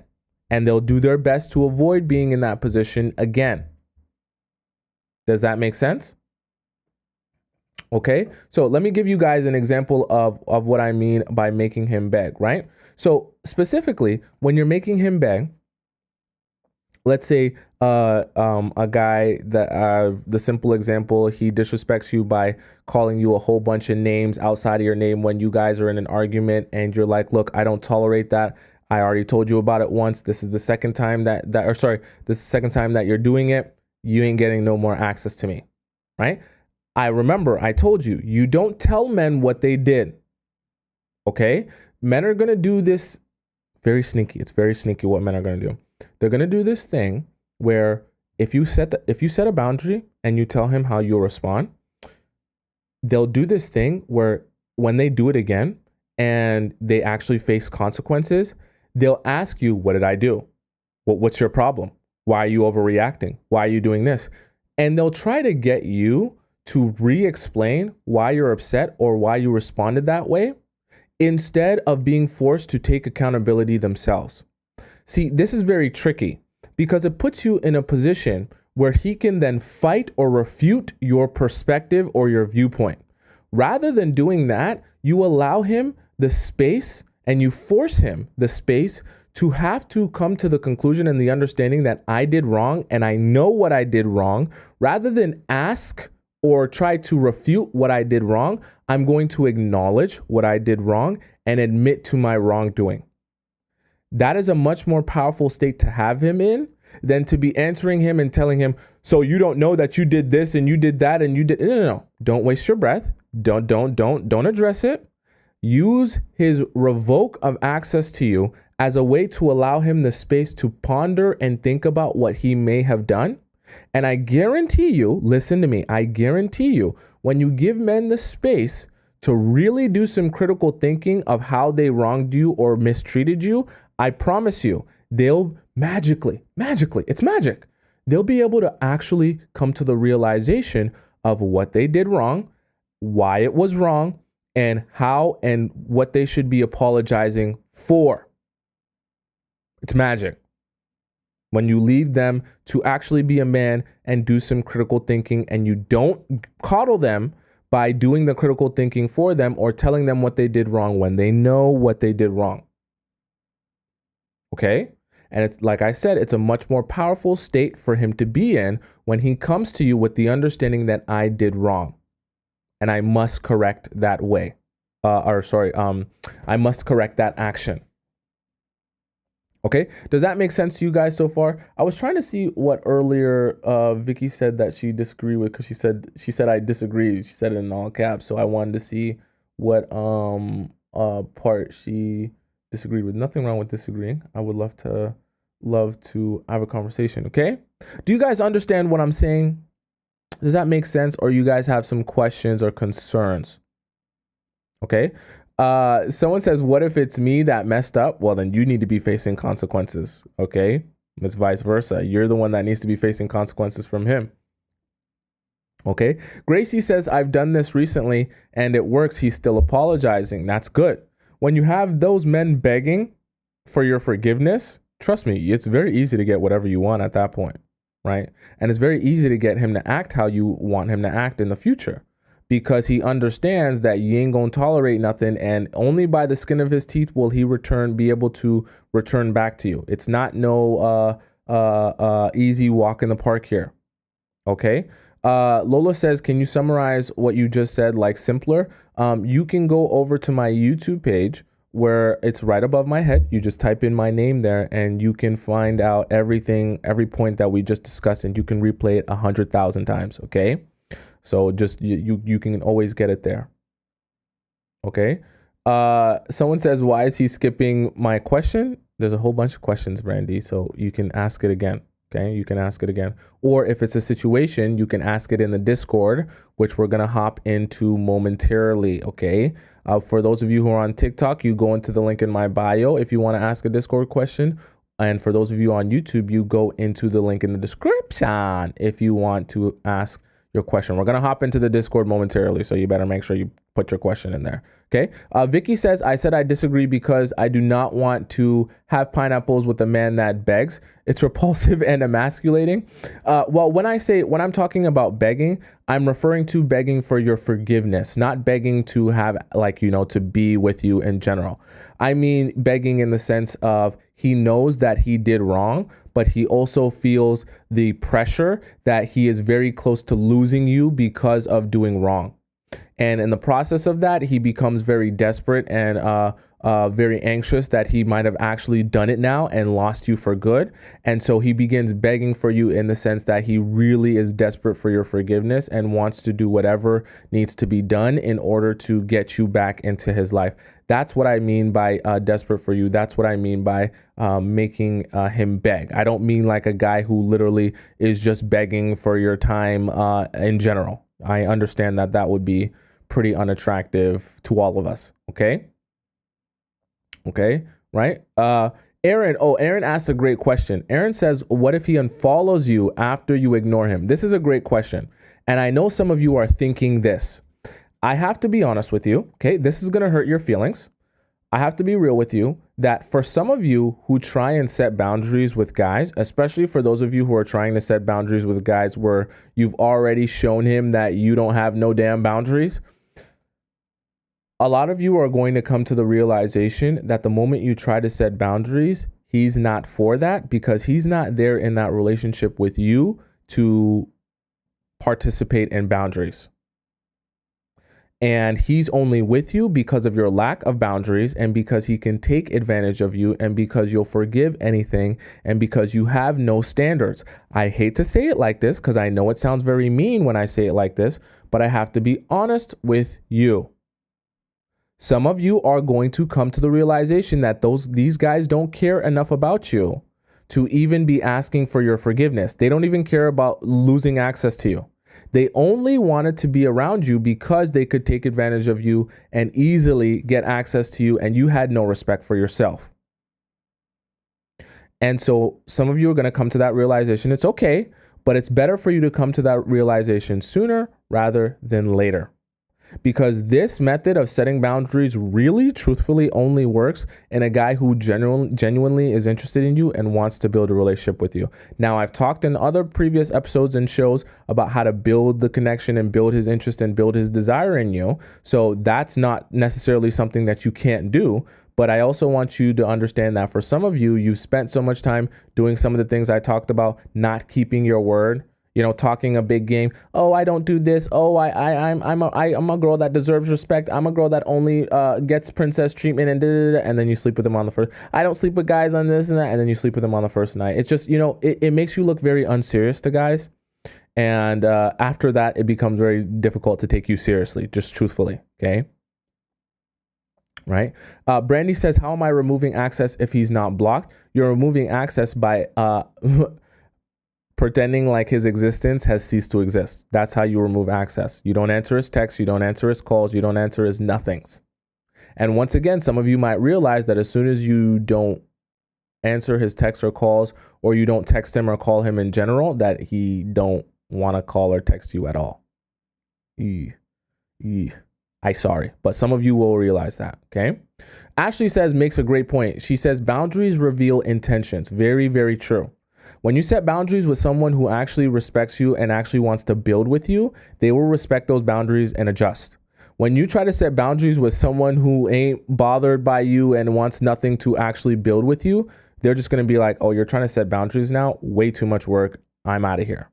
And they'll do their best to avoid being in that position again. Does that make sense? Okay, so let me give you guys an example of what I mean by making him beg, right? So specifically, when you're making him beg, let's say a guy that the simple example, he disrespects you by calling you a whole bunch of names outside of your name when you guys are in an argument, and you're like, look, I don't tolerate that. I already told you about it once. This is the second time this is the second time that you're doing it. You ain't getting no more access to me, right? I told you, you don't tell men what they did. Okay? Men are going to do this very sneaky. It's very sneaky what men are going to do. They're going to do this thing where if you set a boundary and you tell him how you'll respond, they'll do this thing where when they do it again and they actually face consequences, they'll ask you, what did I do? What's your problem? Why are you overreacting? Why are you doing this? And they'll try to get you to re-explain why you're upset or why you responded that way, instead of being forced to take accountability themselves. See, this is very tricky because it puts you in a position where he can then fight or refute your perspective or your viewpoint. Rather than doing that, you allow him the space and you force him the space to have to come to the conclusion and the understanding that I did wrong and I know what I did wrong. Rather than ask or try to refute what I did wrong, I'm going to acknowledge what I did wrong and admit to my wrongdoing. That is a much more powerful state to have him in than to be answering him and telling him, so you don't know that you did this and you did that and you did, no. Don't waste your breath. Don't address it. Use his revoke of access to you as a way to allow him the space to ponder and think about what he may have done. And I guarantee you, listen to me, I guarantee you, when you give men the space to really do some critical thinking of how they wronged you or mistreated you, I promise you, they'll magically, it's magic. They'll be able to actually come to the realization of what they did wrong, why it was wrong, and how and what they should be apologizing for. It's magic. When you leave them to actually be a man and do some critical thinking, and you don't coddle them by doing the critical thinking for them or telling them what they did wrong when they know what they did wrong. Okay? And it's like I said, it's a much more powerful state for him to be in when he comes to you with the understanding that I did wrong and I must correct that way. I must correct that action. Okay, does that make sense to you guys so far? I was trying to see what earlier Vicky said that she disagreed with, because she said I disagree. She said it in all caps, so I wanted to see what part she disagreed with. Nothing wrong with disagreeing. I would love to have a conversation. Okay, do you guys understand what I'm saying? Does that make sense, or you guys have some questions or concerns? Okay. Someone says, what if it's me that messed up? Well, then you need to be facing consequences. Okay. It's vice versa. You're the one that needs to be facing consequences from him. Okay. Gracie says, I've done this recently and it works. He's still apologizing. That's good. When you have those men begging for your forgiveness, trust me, it's very easy to get whatever you want at that point. Right. And it's very easy to get him to act how you want him to act in the future, because he understands that you ain't gonna tolerate nothing, and only by the skin of his teeth will he be able to return back to you. It's not no easy walk in the park here. Okay. Lola says, can you summarize what you just said like simpler? You can go over to my YouTube page where it's right above my head. You just type in my name there and you can find out everything, every point that we just discussed, and you can replay it 100,000 times. Okay. So just you can always get it there. Okay. Someone says, why is he skipping my question? There's a whole bunch of questions, Brandy. So you can ask it again. Okay. You can ask it again. Or if it's a situation, you can ask it in the Discord, which we're going to hop into momentarily. Okay. For those of you who are on TikTok, you go into the link in my bio if you want to ask a Discord question. And for those of you on YouTube, you go into the link in the description if you want to ask your question. We're going to hop into the Discord momentarily, so you better make sure you put your question in there. Okay. Vicky says, I said I disagree because I do not want to have pineapples with a man that begs. It's repulsive and emasculating. Well, when I'm talking about begging, I'm referring to begging for your forgiveness, not begging to have to be with you in general. I mean, begging in the sense of he knows that he did wrong, but he also feels the pressure that he is very close to losing you because of doing wrong. And in the process of that, he becomes very desperate and very anxious that he might have actually done it now and lost you for good. And so he begins begging for you in the sense that he really is desperate for your forgiveness and wants to do whatever needs to be done in order to get you back into his life. That's what I mean by desperate for you. That's what I mean by making him beg. I don't mean like a guy who literally is just begging for your time in general. I understand that that would be pretty unattractive to all of us. Okay. Okay. Right. Aaron asked a great question. Aaron says, what if he unfollows you after you ignore him? This is a great question. And I know some of you are thinking this. I have to be honest with you. Okay. This is going to hurt your feelings. I have to be real with you that for some of you who try and set boundaries with guys, especially for those of you who are trying to set boundaries with guys where you've already shown him that you don't have no damn boundaries, A lot of you are going to come to the realization that the moment you try to set boundaries, he's not for that, because he's not there in that relationship with you to participate in boundaries. And he's only with you because of your lack of boundaries, and because he can take advantage of you, and because you'll forgive anything, and because you have no standards. I hate to say it like this because I know it sounds very mean when I say it like this, but I have to be honest with you. Some of you are going to come to the realization that these guys don't care enough about you to even be asking for your forgiveness. They don't even care about losing access to you. They only wanted to be around you because they could take advantage of you and easily get access to you, and you had no respect for yourself. And so some of you are going to come to that realization. It's okay, but it's better for you to come to that realization sooner rather than later. Because this method of setting boundaries really, truthfully, only works in a guy who genuinely is interested in you and wants to build a relationship with you. Now, I've talked in other previous episodes and shows about how to build the connection and build his interest and build his desire in you. So that's not necessarily something that you can't do. But I also want you to understand that for some of you, you've spent so much time doing some of the things I talked about, not keeping your word. You know, talking a big game. Oh, I don't do this. Oh, I'm a girl that deserves respect. I'm a girl that only gets princess treatment, and then you sleep with them on the first. I don't sleep with guys on this and that, and then you sleep with them on the first night. It's just, you know, it makes you look very unserious to guys, and after that, it becomes very difficult to take you seriously. Just truthfully, okay? Right? Brandy says, "How am I removing access if he's not blocked?" You're removing access by pretending like his existence has ceased to exist. That's how you remove access. You don't answer his texts, you don't answer his calls, you don't answer his nothings. And once again, some of you might realize that as soon as you don't answer his texts or calls, or you don't text him or call him in general, that he don't want to call or text you at all. I sorry, but some of you will realize that, okay? Ashley says, makes a great point. She says, boundaries reveal intentions. Very, very true. When you set boundaries with someone who actually respects you and actually wants to build with you, they will respect those boundaries and adjust. When you try to set boundaries with someone who ain't bothered by you and wants nothing to actually build with you, they're just going to be like, oh, you're trying to set boundaries now? Way too much work. I'm out of here.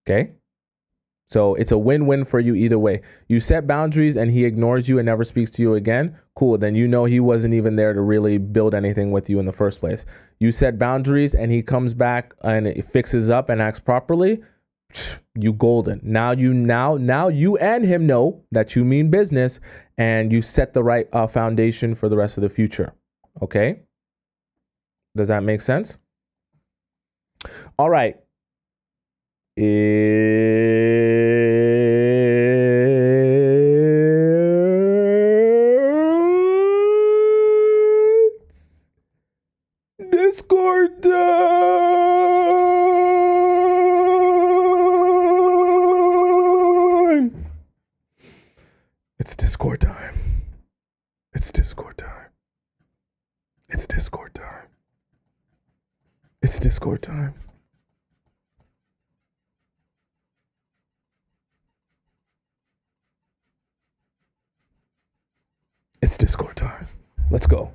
Okay? So it's a win-win for you either way. You set boundaries and he ignores you and never speaks to you again. Cool. Then you know he wasn't even there to really build anything with you in the first place. You set boundaries and he comes back and it fixes up and acts properly. You golden. Now you and him know that you mean business, and you set the right foundation for the rest of the future. Okay? Does that make sense? All right. It's Discord time. It's Discord time. It's Discord time. It's Discord time. It's Discord time. It's Discord time. Let's go.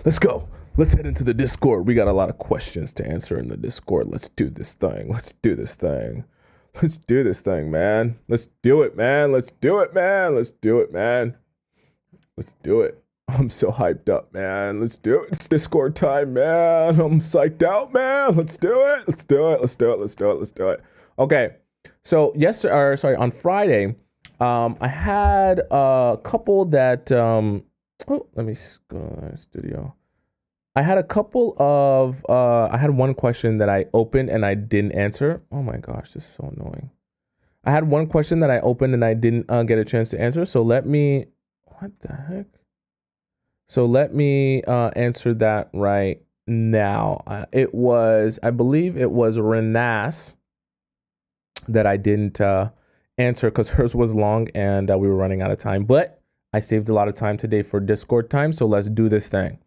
Let's go. Let's head into the Discord. We got a lot of questions to answer in the Discord. Let's do this thing. Let's do this thing. Let's do this thing, man. Let's do it, man. Let's do it, man. Let's do it, man. Let's do it. I'm so hyped up, man. Let's do it. It's Discord time, man. I'm psyched out, man. Let's do it. Let's do it. Let's do it. Let's do it. Let's do it. Okay. So on Friday, I had a couple that, let me go to the studio. I had a couple of, I had one question that I opened and I didn't answer. Oh my gosh, this is so annoying. I had one question that I opened and I didn't get a chance to answer. So let me, what the heck? So let me answer that right now. It was, I believe it was Renas that I didn't answer because hers was long and we were running out of time. But I saved a lot of time today for Discord time, so let's do this thing.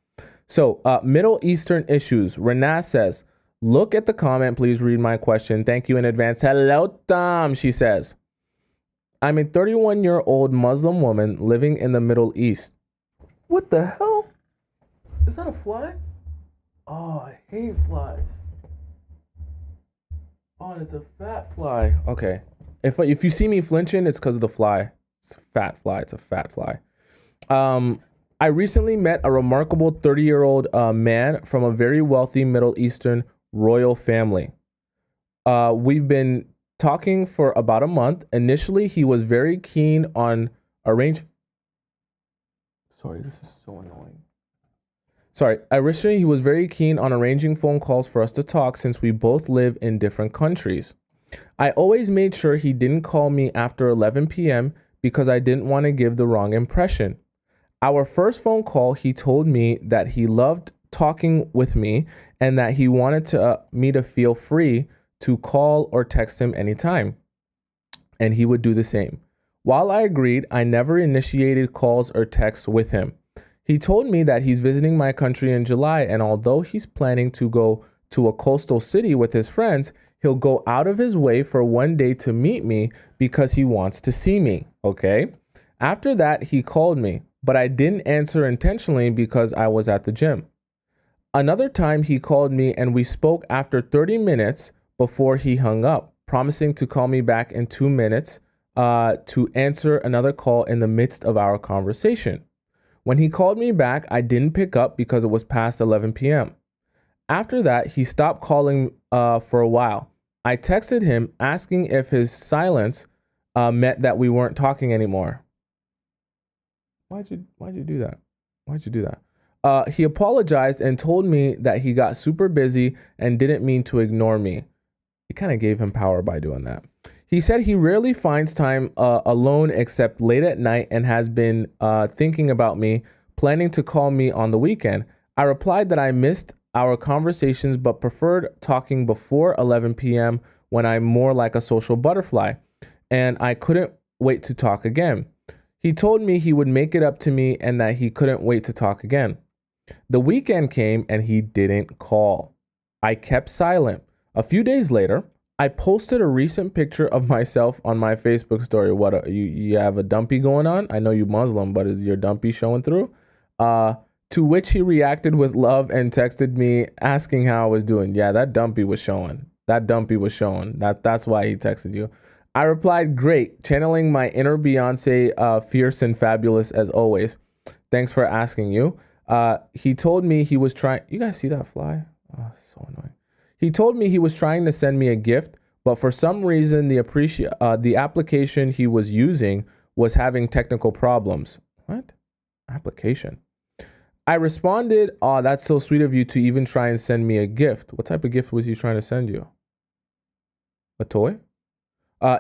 So Middle Eastern issues. Renas says, look at the comment. Please read my question. Thank you in advance. Hello, Tom, she says. I'm a 31-year-old Muslim woman living in the Middle East. What the hell? Is that a fly? Oh, I hate flies. Oh, it's a fat fly. Okay. If you see me flinching, it's because of the fly. It's a fat fly. It's a fat fly. I recently met a remarkable 30-year-old man from a very wealthy Middle Eastern royal family. We've been talking for about a month. Initially, he was very keen on arrange. Sorry, this is so annoying. Originally, he was very keen on arranging phone calls for us to talk since we both live in different countries. I always made sure he didn't call me after 11 p.m. because I didn't want to give the wrong impression. Our first phone call, he told me that he loved talking with me and that he wanted me to feel free to call or text him anytime, and he would do the same. While I agreed, I never initiated calls or texts with him. He told me that he's visiting my country in July, and although he's planning to go to a coastal city with his friends, he'll go out of his way for one day to meet me because he wants to see me, okay? After that, he called me, but I didn't answer intentionally because I was at the gym. Another time, he called me and we spoke after 30 minutes before he hung up, promising to call me back in 2 minutes to answer another call in the midst of our conversation. When he called me back, I didn't pick up because it was past 11 p.m. After that, he stopped calling for a while. I texted him asking if his silence meant that we weren't talking anymore. Why'd you do that? Why'd you do that? He apologized and told me that he got super busy and didn't mean to ignore me. It kind of gave him power by doing that. He said he rarely finds time alone except late at night and has been thinking about me, planning to call me on the weekend. I replied that I missed our conversations but preferred talking before 11 p.m. when I'm more like a social butterfly, and I couldn't wait to talk again. He told me he would make it up to me and that he couldn't wait to talk again. The weekend came and he didn't call. I kept silent. A few days later, I posted a recent picture of myself on my Facebook story. What, you have a dumpy going on? I know you Muslim, but is your dumpy showing through? To which he reacted with love and texted me asking how I was doing. Yeah, that dumpy was showing. That's why he texted you. I replied, great, channeling my inner Beyonce, fierce and fabulous as always. Thanks for asking you. He told me he was trying. You guys see that fly? Oh, so annoying. He told me he was trying to send me a gift, but for some reason, the application he was using was having technical problems. What? Application? I responded, oh, that's so sweet of you to even try and send me a gift. What type of gift was he trying to send you? A toy?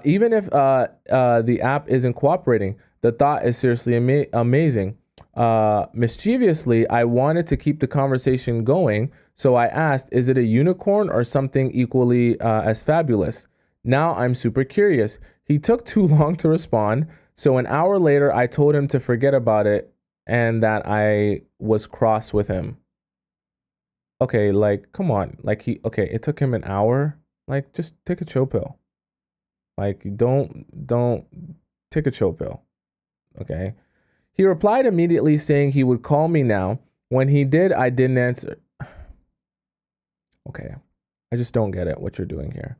Even if the app isn't cooperating, the thought is seriously amazing. Mischievously, I wanted to keep the conversation going, so I asked, is it a unicorn or something equally as fabulous? Now I'm super curious. He took too long to respond, so an hour later, I told him to forget about it and that I was cross with him. Okay, like, come on. Like, it took him an hour. Like, just take a chill pill. Like, don't take a chill pill. Okay. He replied immediately saying he would call me now. When he did, I didn't answer. Okay. I just don't get it, what you're doing here.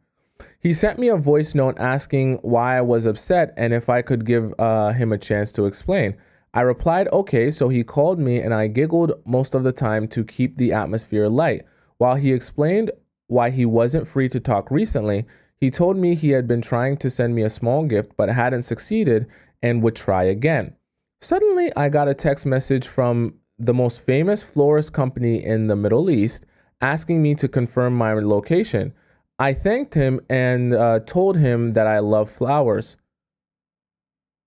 He sent me a voice note asking why I was upset and if I could give him a chance to explain. I replied, okay, so he called me and I giggled most of the time to keep the atmosphere light. While he explained why he wasn't free to talk recently, he told me he had been trying to send me a small gift but hadn't succeeded and would try again. Suddenly, I got a text message from the most famous florist company in the Middle East asking me to confirm my location. I thanked him and told him that I love flowers,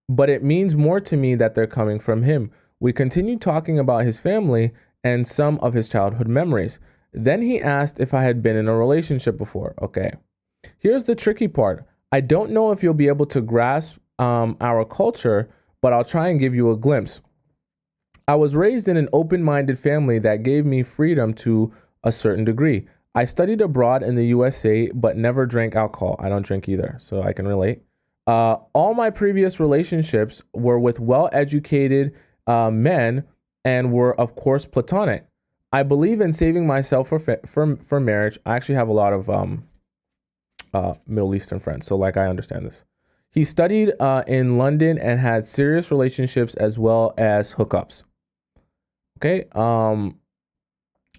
but it means more to me that they're coming from him. We continued talking about his family and some of his childhood memories. Then he asked if I had been in a relationship before. Okay. Here's the tricky part. I don't know if you'll be able to grasp our culture, but I'll try and give you a glimpse. I was raised in an open-minded family that gave me freedom to a certain degree. I studied abroad in the USA, but never drank alcohol. I don't drink either, so I can relate. All my previous relationships were with well-educated men and were, of course, platonic. I believe in saving myself for marriage. I actually have a lot of Middle Eastern friends, so like I understand this. He studied in London and had serious relationships as well as hookups. Okay.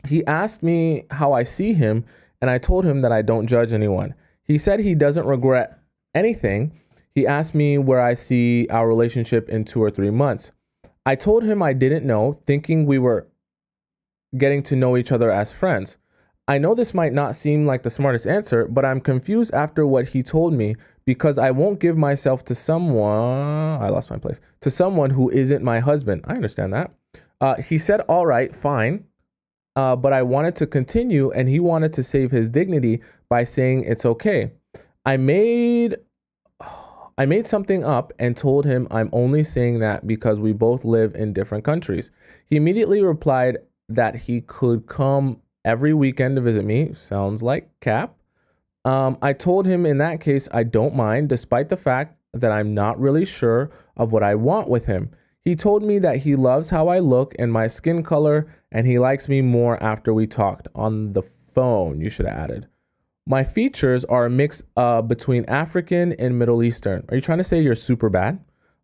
He asked me how I see him, and I told him that I don't judge anyone. He said he doesn't regret anything. He asked me where I see our relationship in 2 or 3 months. I told him I didn't know, thinking we were getting to know each other as friends. I know this might not seem like the smartest answer, but I'm confused after what he told me because I won't give myself to someone. I lost my place. To someone who isn't my husband. I understand that. He said, all right, fine. But I wanted to continue, and he wanted to save his dignity by saying it's okay. I made something up and told him I'm only saying that because we both live in different countries. He immediately replied that he could come every weekend to visit me. Sounds like cap. I told him in that case I don't mind, despite the fact that I'm not really sure of what I want with him. He told me that he loves how I look and my skin color, and he likes me more after we talked on the phone. You should have added. My features are a mix between African and Middle Eastern. Are you trying to say you're super bad?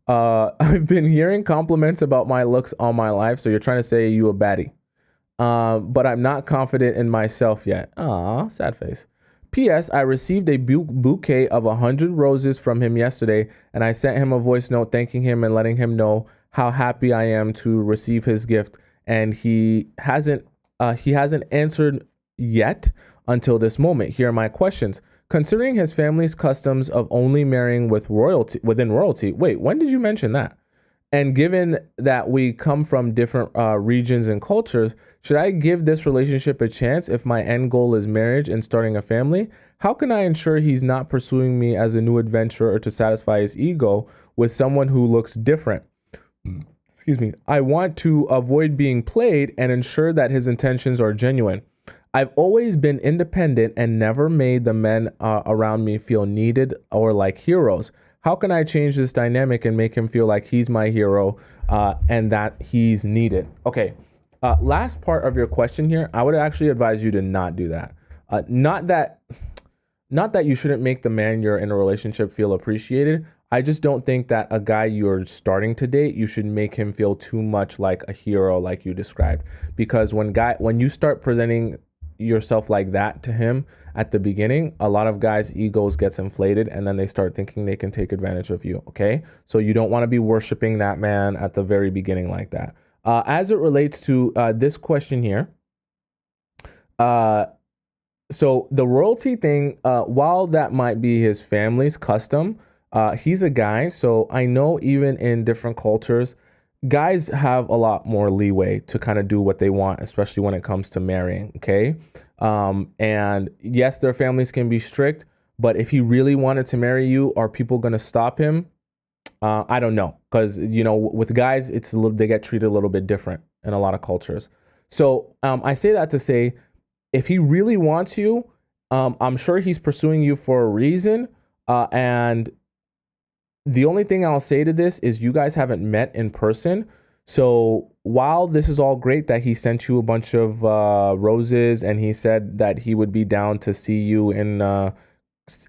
I've been hearing compliments about my looks all my life, so you're trying to say you a baddie. But I'm not confident in myself yet. Aw, sad face. P.S. I received a bouquet of 100 roses from him yesterday, and I sent him a voice note thanking him and letting him know how happy I am to receive his gift. And he hasn't answered yet until this moment. Here are my questions. Considering his family's customs of only marrying within royalty. Wait, when did you mention that? And given that we come from different regions and cultures, should I give this relationship a chance if my end goal is marriage and starting a family? How can I ensure he's not pursuing me as a new adventure or to satisfy his ego with someone who looks different? Excuse me. I want to avoid being played and ensure that his intentions are genuine. I've always been independent and never made the men around me feel needed or like heroes. How can I change this dynamic and make him feel like he's my hero and that he's needed? Okay, last part of your question here, I would actually advise you to not do that. Not that you shouldn't make the man you're in a relationship feel appreciated. I just don't think that a guy you're starting to date, you should make him feel too much like a hero like you described. Because when you start presenting yourself like that to him at the beginning, a lot of guys' egos gets inflated and then they start thinking they can take advantage of you. Okay, so you don't want to be worshiping that man at the very beginning like that. As it relates to this question here, so the royalty thing, while that might be his family's custom, he's a guy, so I know even in different cultures, guys have a lot more leeway to kind of do what they want, especially when it comes to marrying. Okay. And yes, their families can be strict, but if he really wanted to marry you, are people going to stop him? I don't know. Cause with guys, they get treated a little bit different in a lot of cultures. So, I say that to say, if he really wants you, I'm sure he's pursuing you for a reason. And the only thing I'll say to this is you guys haven't met in person. So while this is all great that he sent you a bunch of roses and he said that he would be down to see you in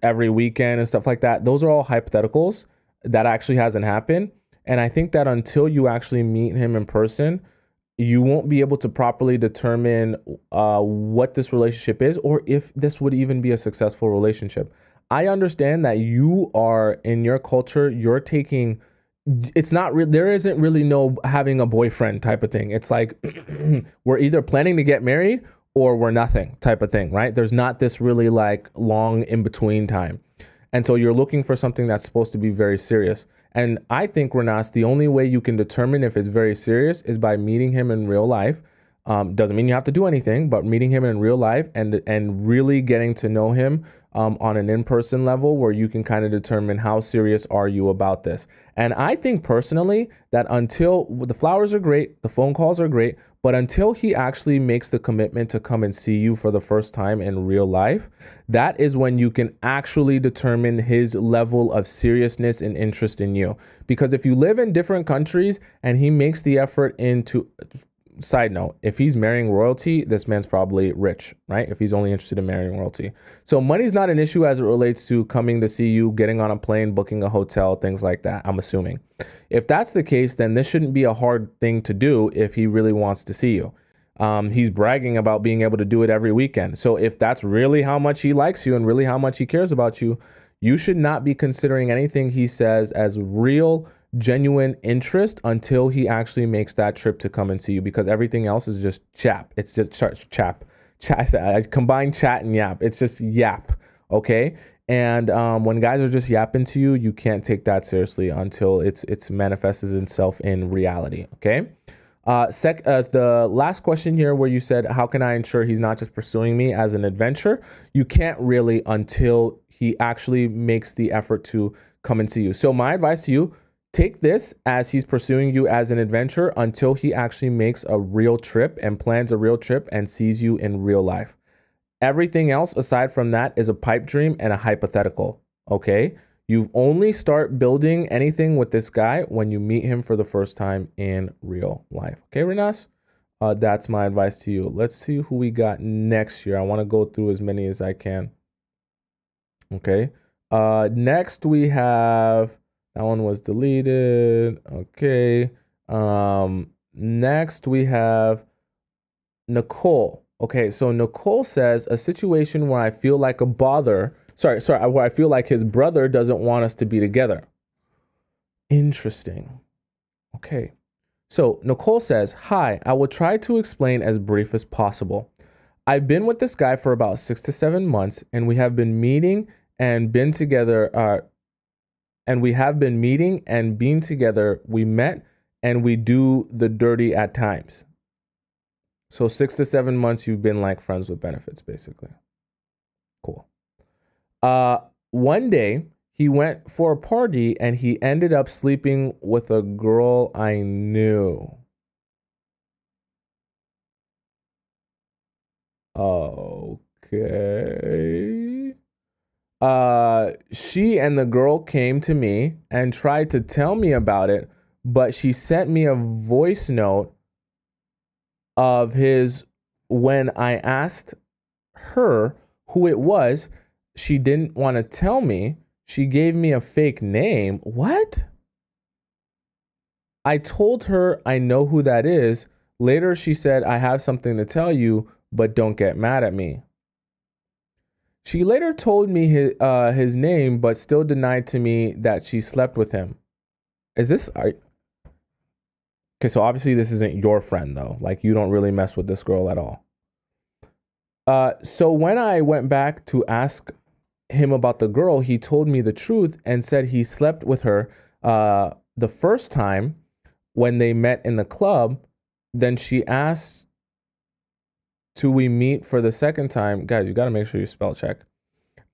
every weekend and stuff like that, those are all hypotheticals. That actually hasn't happened. And I think that until you actually meet him in person, you won't be able to properly determine what this relationship is or if this would even be a successful relationship. I understand that you are, in your culture, you're taking, it's not, there isn't really no having a boyfriend type of thing. It's like, we're either planning to get married or we're nothing type of thing, right? There's not this really like long in between time. And so you're looking for something that's supposed to be very serious. And I think, Renas, the only way you can determine if it's very serious is by meeting him in real life, Doesn't mean you have to do anything, but meeting him in real life and really getting to know him on an in-person level where you can kind of determine how serious are you about this. And I think personally that until the flowers are great, the phone calls are great, but until he actually makes the commitment to come and see you for the first time in real life, that is when you can actually determine his level of seriousness and interest in you. Because if you live in different countries and he makes the effort into, side note, if he's marrying royalty, this man's probably rich, right? If he's only interested in marrying royalty. So money's not an issue as it relates to coming to see you, getting on a plane, booking a hotel, things like that, I'm assuming. If that's the case, then this shouldn't be a hard thing to do if he really wants to see you. He's bragging about being able to do it every weekend. So if that's really how much he likes you and really how much he cares about you, you should not be considering anything he says as real, genuine interest until he actually makes that trip to come and see you, because everything else is just chap. It's just chap. I combine chat and yap. It's just yap. Okay. And when guys are just yapping to you, you can't take that seriously until it's manifests itself in reality. Okay. The last question here where you said, how can I ensure he's not just pursuing me as an adventure? You can't really until he actually makes the effort to come and see you. So my advice to you, take this as he's pursuing you as an adventure until he actually makes a real trip and plans a real trip and sees you in real life. Everything else aside from that is a pipe dream and a hypothetical, okay? You only start building anything with this guy when you meet him for the first time in real life. Okay, Renas? That's my advice to you. Let's see who we got next here. I want to go through as many as I can. Okay. Next we have, that one was deleted. Okay. Next we have Nicole. Okay, so Nicole says, a situation where I feel like a bother. Where I feel like his brother doesn't want us to be together. Interesting. Okay. So Nicole says, hi, I will try to explain as brief as possible. I've been with this guy for about 6 to 7 months, and we have been meeting and been together. Being together. We met and we do the dirty at times. So 6 to 7 months, you've been like friends with benefits, basically. Cool. One day he went for a party and he ended up sleeping with a girl I knew. Okay. She and the girl came to me and tried to tell me about it, but she sent me a voice note of his. When I asked her who it was, she didn't want to tell me. She gave me a fake name. What? I told her I know who that is. Later, she said, I have something to tell you, but don't get mad at me. She later told me his name, but still denied to me that she slept with him. Okay, so obviously this isn't your friend, though. Like, you don't really mess with this girl at all. So when I went back to ask him about the girl, he told me the truth and said he slept with her the first time when they met in the club. Then she asked to we meet for the second time. Guys, you got to make sure you spell check.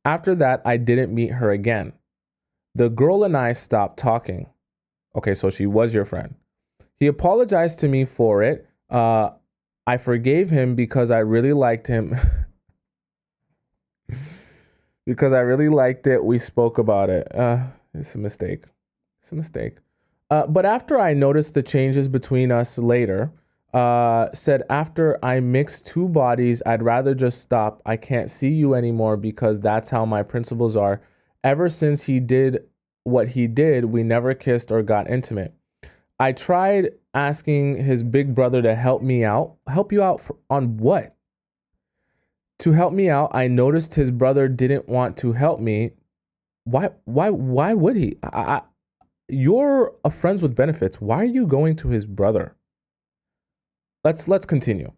After that, I didn't meet her again. The girl and I stopped talking. Okay, so she was your friend. He apologized to me for it. I forgave him because I really liked him. Because I really liked it. We spoke about it. It's a mistake. But after I noticed the changes between us later, said after I mixed two bodies, I'd rather just stop. I can't see you anymore because that's how my principles are. Ever since he did what he did, we never kissed or got intimate. I tried asking his big brother to help me out. Help you out on what? To help me out, I noticed his brother didn't want to help me. Why would he? You're a friends with benefits. Why are you going to his brother? Let's continue.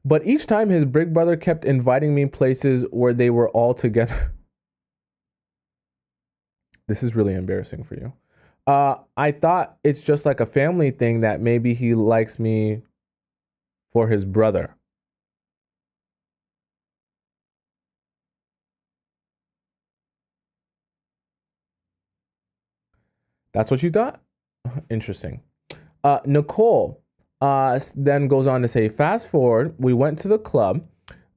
But each time his big brother kept inviting me places where they were all together. This is really embarrassing for you. I thought it's just like a family thing that maybe he likes me for his brother. That's what you thought? Interesting. Nicole then goes on to say, fast forward, we went to the club,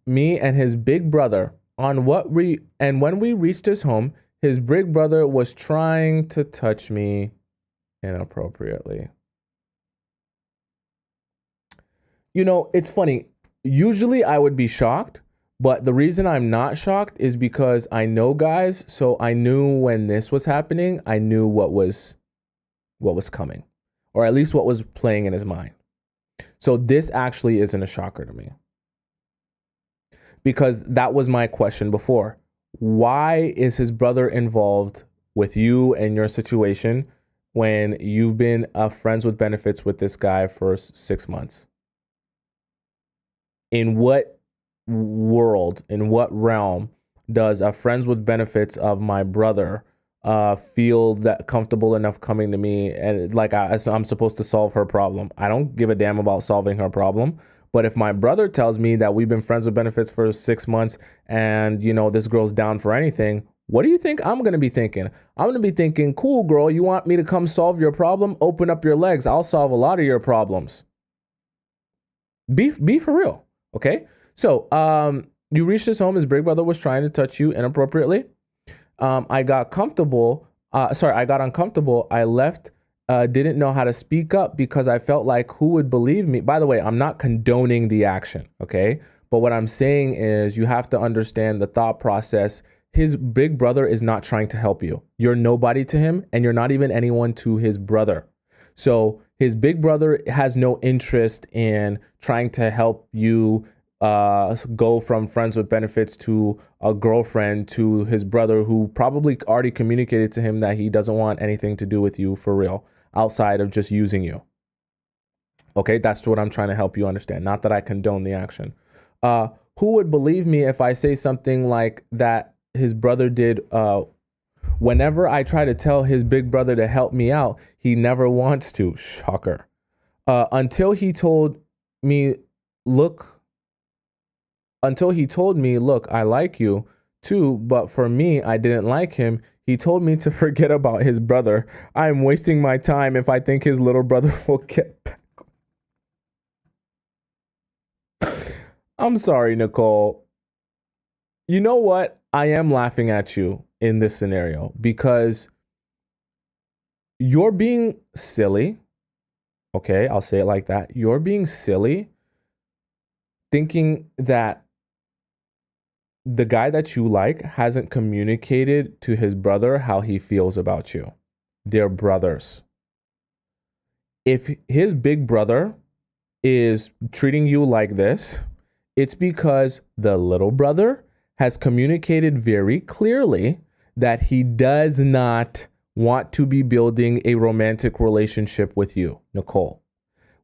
me and his big brother. And when we reached his home, his big brother was trying to touch me inappropriately. You know, it's funny. Usually I would be shocked, but the reason I'm not shocked is because I know guys, so I knew when this was happening, I knew what was coming, or at least what was playing in his mind. So this actually isn't a shocker to me, because that was my question before. Why is his brother involved with you and your situation when you've been friends with benefits with this guy for 6 months? In what world, in what realm does a friends with benefits of my brother feel that comfortable enough coming to me and like I'm supposed to solve her problem? I don't give a damn about solving her problem. But if my brother tells me that we've been friends with benefits for 6 months and, you know, this girl's down for anything, what do you think I'm going to be thinking? I'm going to be thinking, cool, girl, you want me to come solve your problem? Open up your legs. I'll solve a lot of your problems. Be for real. Okay. So, you reached his home. His big brother was trying to touch you inappropriately. I got uncomfortable. I left, didn't know how to speak up because I felt like who would believe me? By the way, I'm not condoning the action. Okay. But what I'm saying is you have to understand the thought process. His big brother is not trying to help you. You're nobody to him, and you're not even anyone to his brother. So his big brother has no interest in trying to help you go from friends with benefits to a girlfriend to his brother, who probably already communicated to him that he doesn't want anything to do with you for real outside of just using you. Okay, that's what I'm trying to help you understand. Not that I condone the action. Who would believe me if I say something like that his brother did? Whenever I try to tell his big brother to help me out, he never wants to. Shocker. Until he told me, look, I like you too, but for me, I didn't like him. He told me to forget about his brother. I'm wasting my time if I think his little brother will get back. I'm sorry, Nicole. You know what? I am laughing at you in this scenario because you're being silly. Okay, I'll say it like that. You're being silly thinking that the guy that you like hasn't communicated to his brother how he feels about you. They're brothers. If his big brother is treating you like this, it's because the little brother has communicated very clearly that he does not want to be building a romantic relationship with you, Nicole.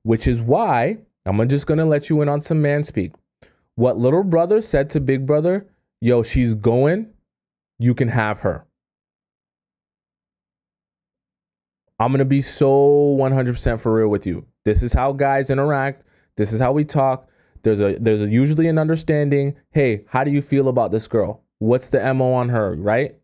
Which is why I'm just going to let you in on some man speak. What little brother said to big brother, yo, she's going, you can have her. I'm going to be so 100% for real with you. This is how guys interact. This is how we talk. There's usually an understanding. Hey, how do you feel about this girl? What's the MO on her, right?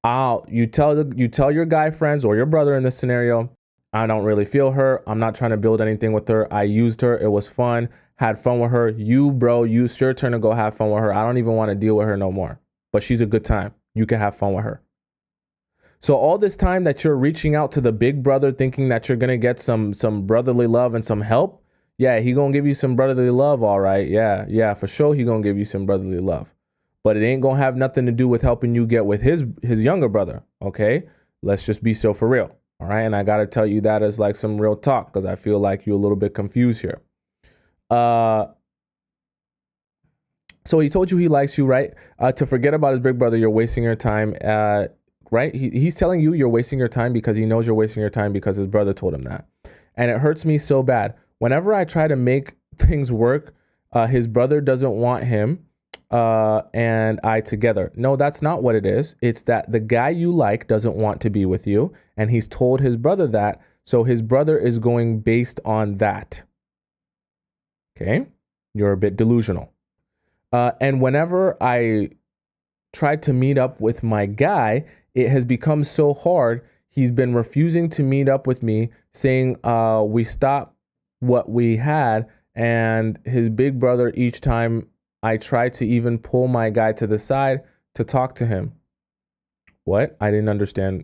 You tell your guy friends or your brother in this scenario, I don't really feel her. I'm not trying to build anything with her. I used her. It was fun. Had fun with her. It's your turn to go have fun with her. I don't even want to deal with her no more. But she's a good time. You can have fun with her. So all this time that you're reaching out to the big brother thinking that you're going to get some brotherly love and some help, yeah, he going to give you some brotherly love, all right. Yeah, for sure he going to give you some brotherly love. But it ain't going to have nothing to do with helping you get with his younger brother, okay? Let's just be so for real, all right? And I got to tell you that as like some real talk because I feel like you're a little bit confused here. So he told you he likes you, right? To forget about his big brother, you're wasting your time, right? He's telling you you're wasting your time because he knows you're wasting your time because his brother told him that. And it hurts me so bad. Whenever I try to make things work, his brother doesn't want him and I together. No, that's not what it is. It's that the guy you like doesn't want to be with you. And he's told his brother that. So his brother is going based on that. Okay. You're a bit delusional. And whenever I tried to meet up with my guy, it has become so hard. He's been refusing to meet up with me, saying we stopped what we had. And his big brother, each time I try to even pull my guy to the side to talk to him. What? I didn't understand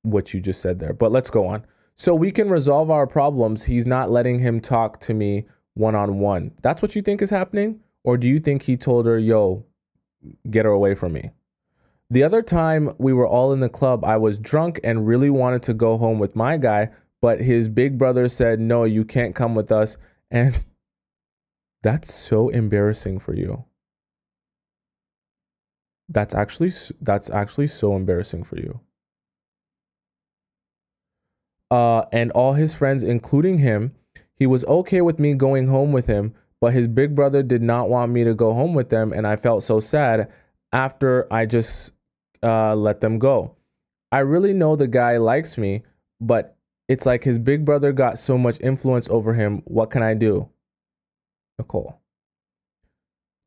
what you just said there, but let's go on. So we can resolve our problems. He's not letting him talk to me one-on-one. That's what you think is happening? Or do you think he told her, yo, get her away from me? The other time we were all in the club, I was drunk and really wanted to go home with my guy, but his big brother said, no, you can't come with us. And that's so embarrassing for you. That's actually so embarrassing for you. And all his friends, including him, he was okay with me going home with him, but his big brother did not want me to go home with them, and I felt so sad after I just let them go. I really know the guy likes me, but it's like his big brother got so much influence over him. What can I do? Nicole.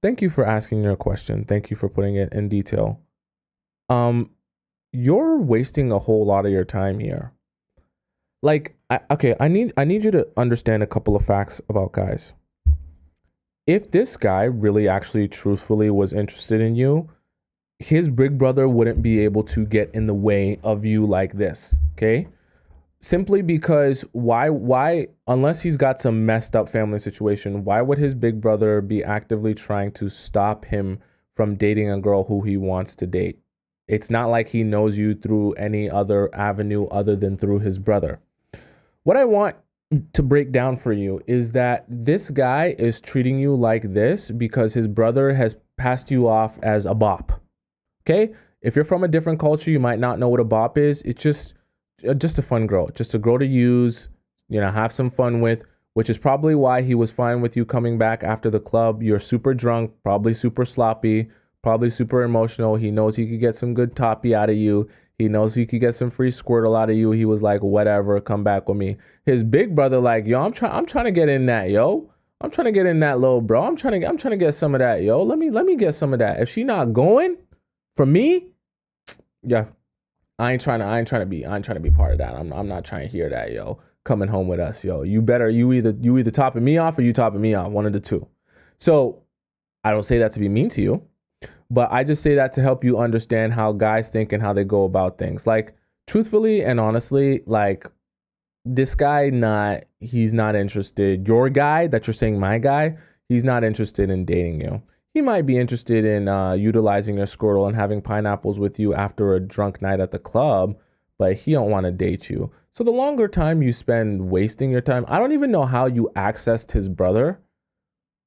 Thank you for asking your question. Thank you for putting it in detail. You're wasting a whole lot of your time here. Like, I need you to understand a couple of facts about guys. If this guy really actually truthfully was interested in you, his big brother wouldn't be able to get in the way of you like this, okay? Simply because why, unless he's got some messed up family situation, why would his big brother be actively trying to stop him from dating a girl who he wants to date? It's not like he knows you through any other avenue other than through his brother. What I want to break down for you is that this guy is treating you like this because his brother has passed you off as a bop. Okay? If you're from a different culture, you might not know what a bop is. It's just a fun girl, just a girl to use, have some fun with, which is probably why he was fine with you coming back after the club. You're super drunk, probably super sloppy, probably super emotional. He knows he could get some good toppy out of you. He knows he could get some free squirtle out of you. He was like, whatever, come back with me. His big brother, like, yo, I'm trying to get in that, yo. I'm trying to get in that, little bro. I'm trying to get some of that, yo. Let me get some of that. If she not going for me, yeah, I ain't trying to be part of that. I'm not trying to hear that, yo. Coming home with us, yo. You either topping me off or you topping me off, one of the two. So I don't say that to be mean to you, but I just say that to help you understand how guys think and how they go about things. Like, truthfully and honestly, like, this guy, he's not interested. Your guy that you're saying, my guy, he's not interested in dating you. He might be interested in utilizing your squirtle and having pineapples with you after a drunk night at the club, but he don't want to date you. So the longer time you spend wasting your time, I don't even know how you accessed his brother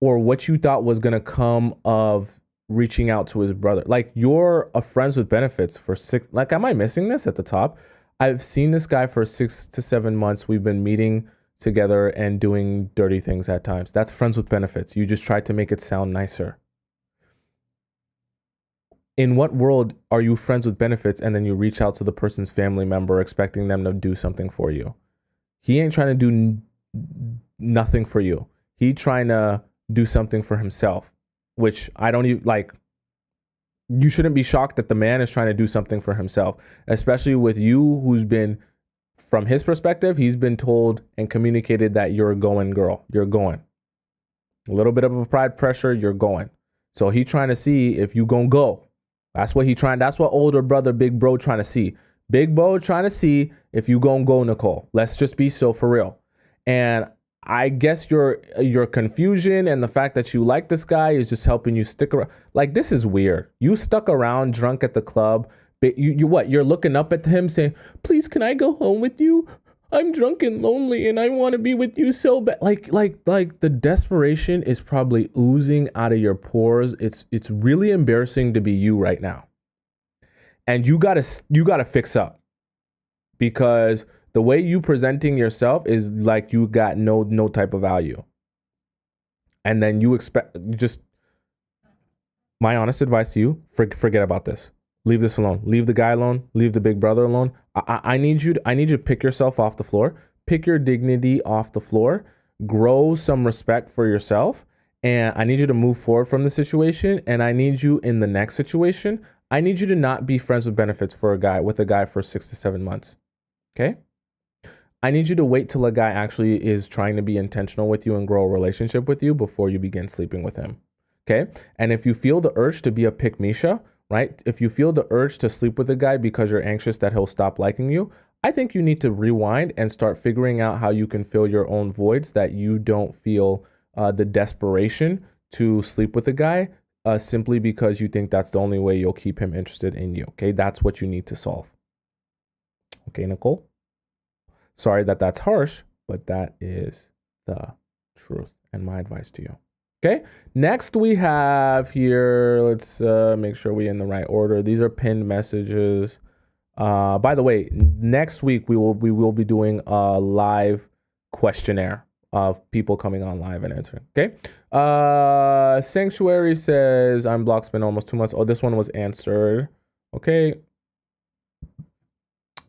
or what you thought was going to come of reaching out to his brother. Like, you're a friends with benefits for am I missing this at the top? I've seen this guy for 6 to 7 months. We've been meeting together and doing dirty things at times. That's friends with benefits. You just tried to make it sound nicer. In what world are you friends with benefits and then you reach out to the person's family member expecting them to do something for you? He ain't trying to do nothing for you. He trying to do something for himself, which I don't even like. You shouldn't be shocked that the man is trying to do something for himself, especially with you, who's been, from his perspective, he's been told and communicated that you're a going girl. You're going. A little bit of a pride pressure, you're going. So he trying to see if you gonna go. That's what older brother, big bro trying to see. Big bro trying to see if you gonna go, Nicole. Let's just be so for real. And I guess your confusion and the fact that you like this guy is just helping you stick around. Like, this is weird. You stuck around drunk at the club. But you're looking up at him saying, please, can I go home with you? I'm drunk and lonely and I want to be with you so bad. Like the desperation is probably oozing out of your pores. It's really embarrassing to be you right now. And you gotta fix up, because the way you presenting yourself is like you got no type of value. And then you expect, my honest advice to you, forget about this. Leave this alone. Leave the guy alone. Leave the big brother alone. I need you to pick yourself off the floor. Pick your dignity off the floor. grow some respect for yourself, and I need you to move forward from the situation. And I need you in the next situation, I need you to not be friends with benefits with a guy for 6 to 7 months. Okay? I need you to wait till a guy actually is trying to be intentional with you and grow a relationship with you before you begin sleeping with him. Okay? And if you feel the urge to be a pick-misha, right? If you feel the urge to sleep with a guy because you're anxious that he'll stop liking you, I think you need to rewind and start figuring out how you can fill your own voids that you don't feel the desperation to sleep with a guy simply because you think that's the only way you'll keep him interested in you. Okay? That's what you need to solve. Okay, Nicole? Sorry that that's harsh, but that is the truth and my advice to you. Okay, next we have here, let's make sure we're in the right order. These are pinned messages. By the way, next week we will be doing a live questionnaire of people coming on live and answering. Okay. Sanctuary says I'm blocked, spent almost 2 months. Oh, this one was answered. Okay.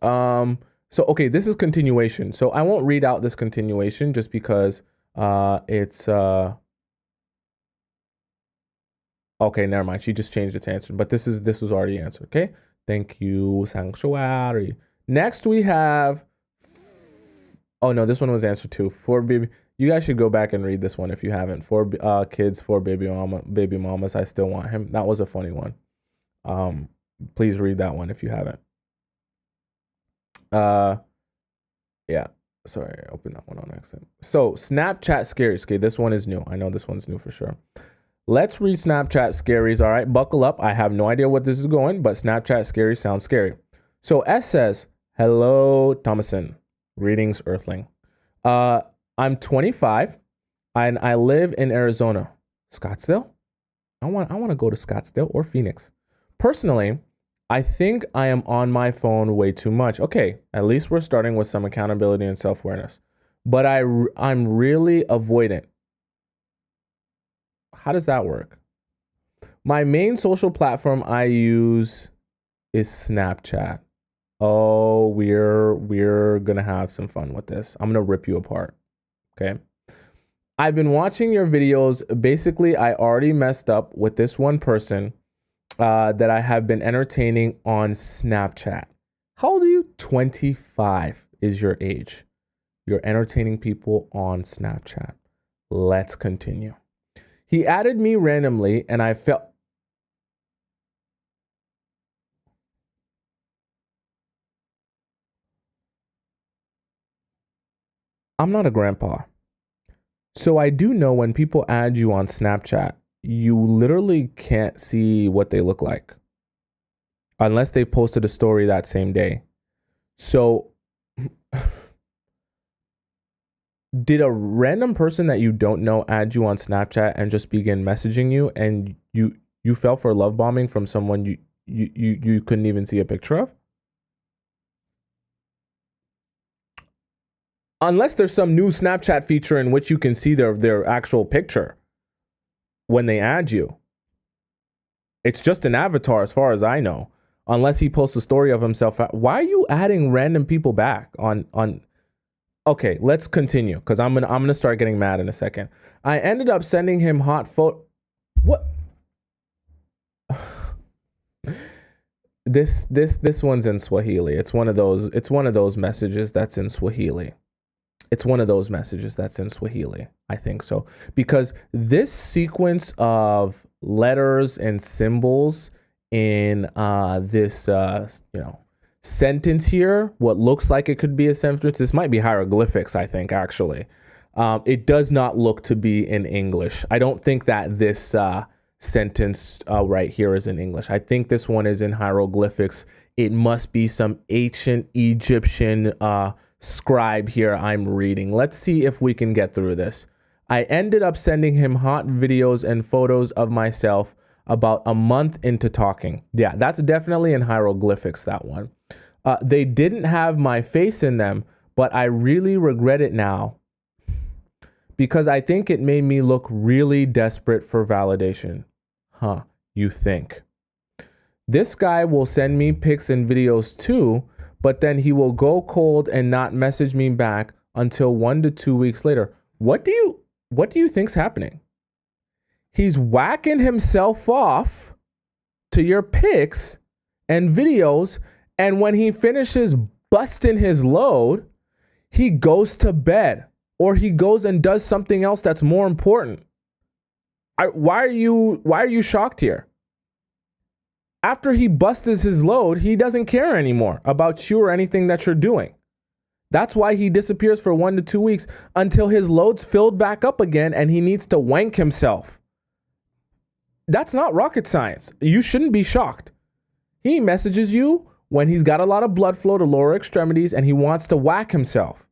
So okay, this is continuation. So I won't read out this continuation just because it's okay, never mind. She just changed its answer, but this was already answered. Okay. Thank you, Sanctuary. Next we have, oh no, this one was answered too. For baby, you guys should go back and read this one if you haven't. For kids, for baby mamas, I still want him. That was a funny one. Please read that one if you haven't. Yeah. Sorry, I opened that one on accident. So Snapchat scaries. Okay, this one is new. I know this one's new for sure. Let's read Snapchat scaries. All right, buckle up. I have no idea what this is going, but Snapchat scary sounds scary. So S says, hello, Tomisin. Greetings, Earthling. I'm 25 and I live in Arizona. Scottsdale? I want to go to Scottsdale or Phoenix. Personally, I think I am on my phone way too much. Okay, at least we're starting with some accountability and self-awareness. But I'm really avoidant. How does that work? My main social platform I use is Snapchat. Oh, we're gonna have some fun with this. I'm gonna rip you apart. Okay. I've been watching your videos. Basically, I already messed up with this one person that I have been entertaining on Snapchat. How old are you? 25 is your age. You're entertaining people on Snapchat. Let's continue. He added me randomly and I felt... I'm not a grandpa. So I do know when people add you on Snapchat, you literally can't see what they look like unless they posted a story that same day. So did a random person that you don't know add you on Snapchat and just begin messaging you, and you fell for love bombing from someone you couldn't even see a picture of? Unless there's some new Snapchat feature in which you can see their actual picture when they add you. It's just an avatar as far as I know. Unless he posts a story of himself. Why are you adding random people back on Okay, let's continue because I'm gonna start getting mad in a second. I ended up sending him hot photo. What? This one's in Swahili. It's one of those messages that's in Swahili. It's one of those messages that's in Swahili. I think so. Because this sequence of letters and symbols in this sentence here, what looks like it could be a sentence, this might be hieroglyphics, I think, actually. It does not look to be in English. I don't think that this sentence right here is in English. I think this one is in hieroglyphics. It must be some ancient Egyptian scribe here I'm reading. Let's see if we can get through this. I ended up sending him hot videos and photos of myself about a month into talking. Yeah, that's definitely in hieroglyphics, that one. They didn't have my face in them, but I really regret it now because I think it made me look really desperate for validation. Huh, you think? This guy will send me pics and videos too, but then he will go cold and not message me back until 1 to 2 weeks later. What do you think's happening? He's whacking himself off to your pics and videos, and when he finishes busting his load, he goes to bed or he goes and does something else that's more important. Why are you shocked here? After he busts his load, he doesn't care anymore about you or anything that you're doing. That's why he disappears for 1 to 2 weeks until his load's filled back up again and he needs to wank himself. That's not rocket science. You shouldn't be shocked. He messages you when he's got a lot of blood flow to lower extremities and he wants to whack himself.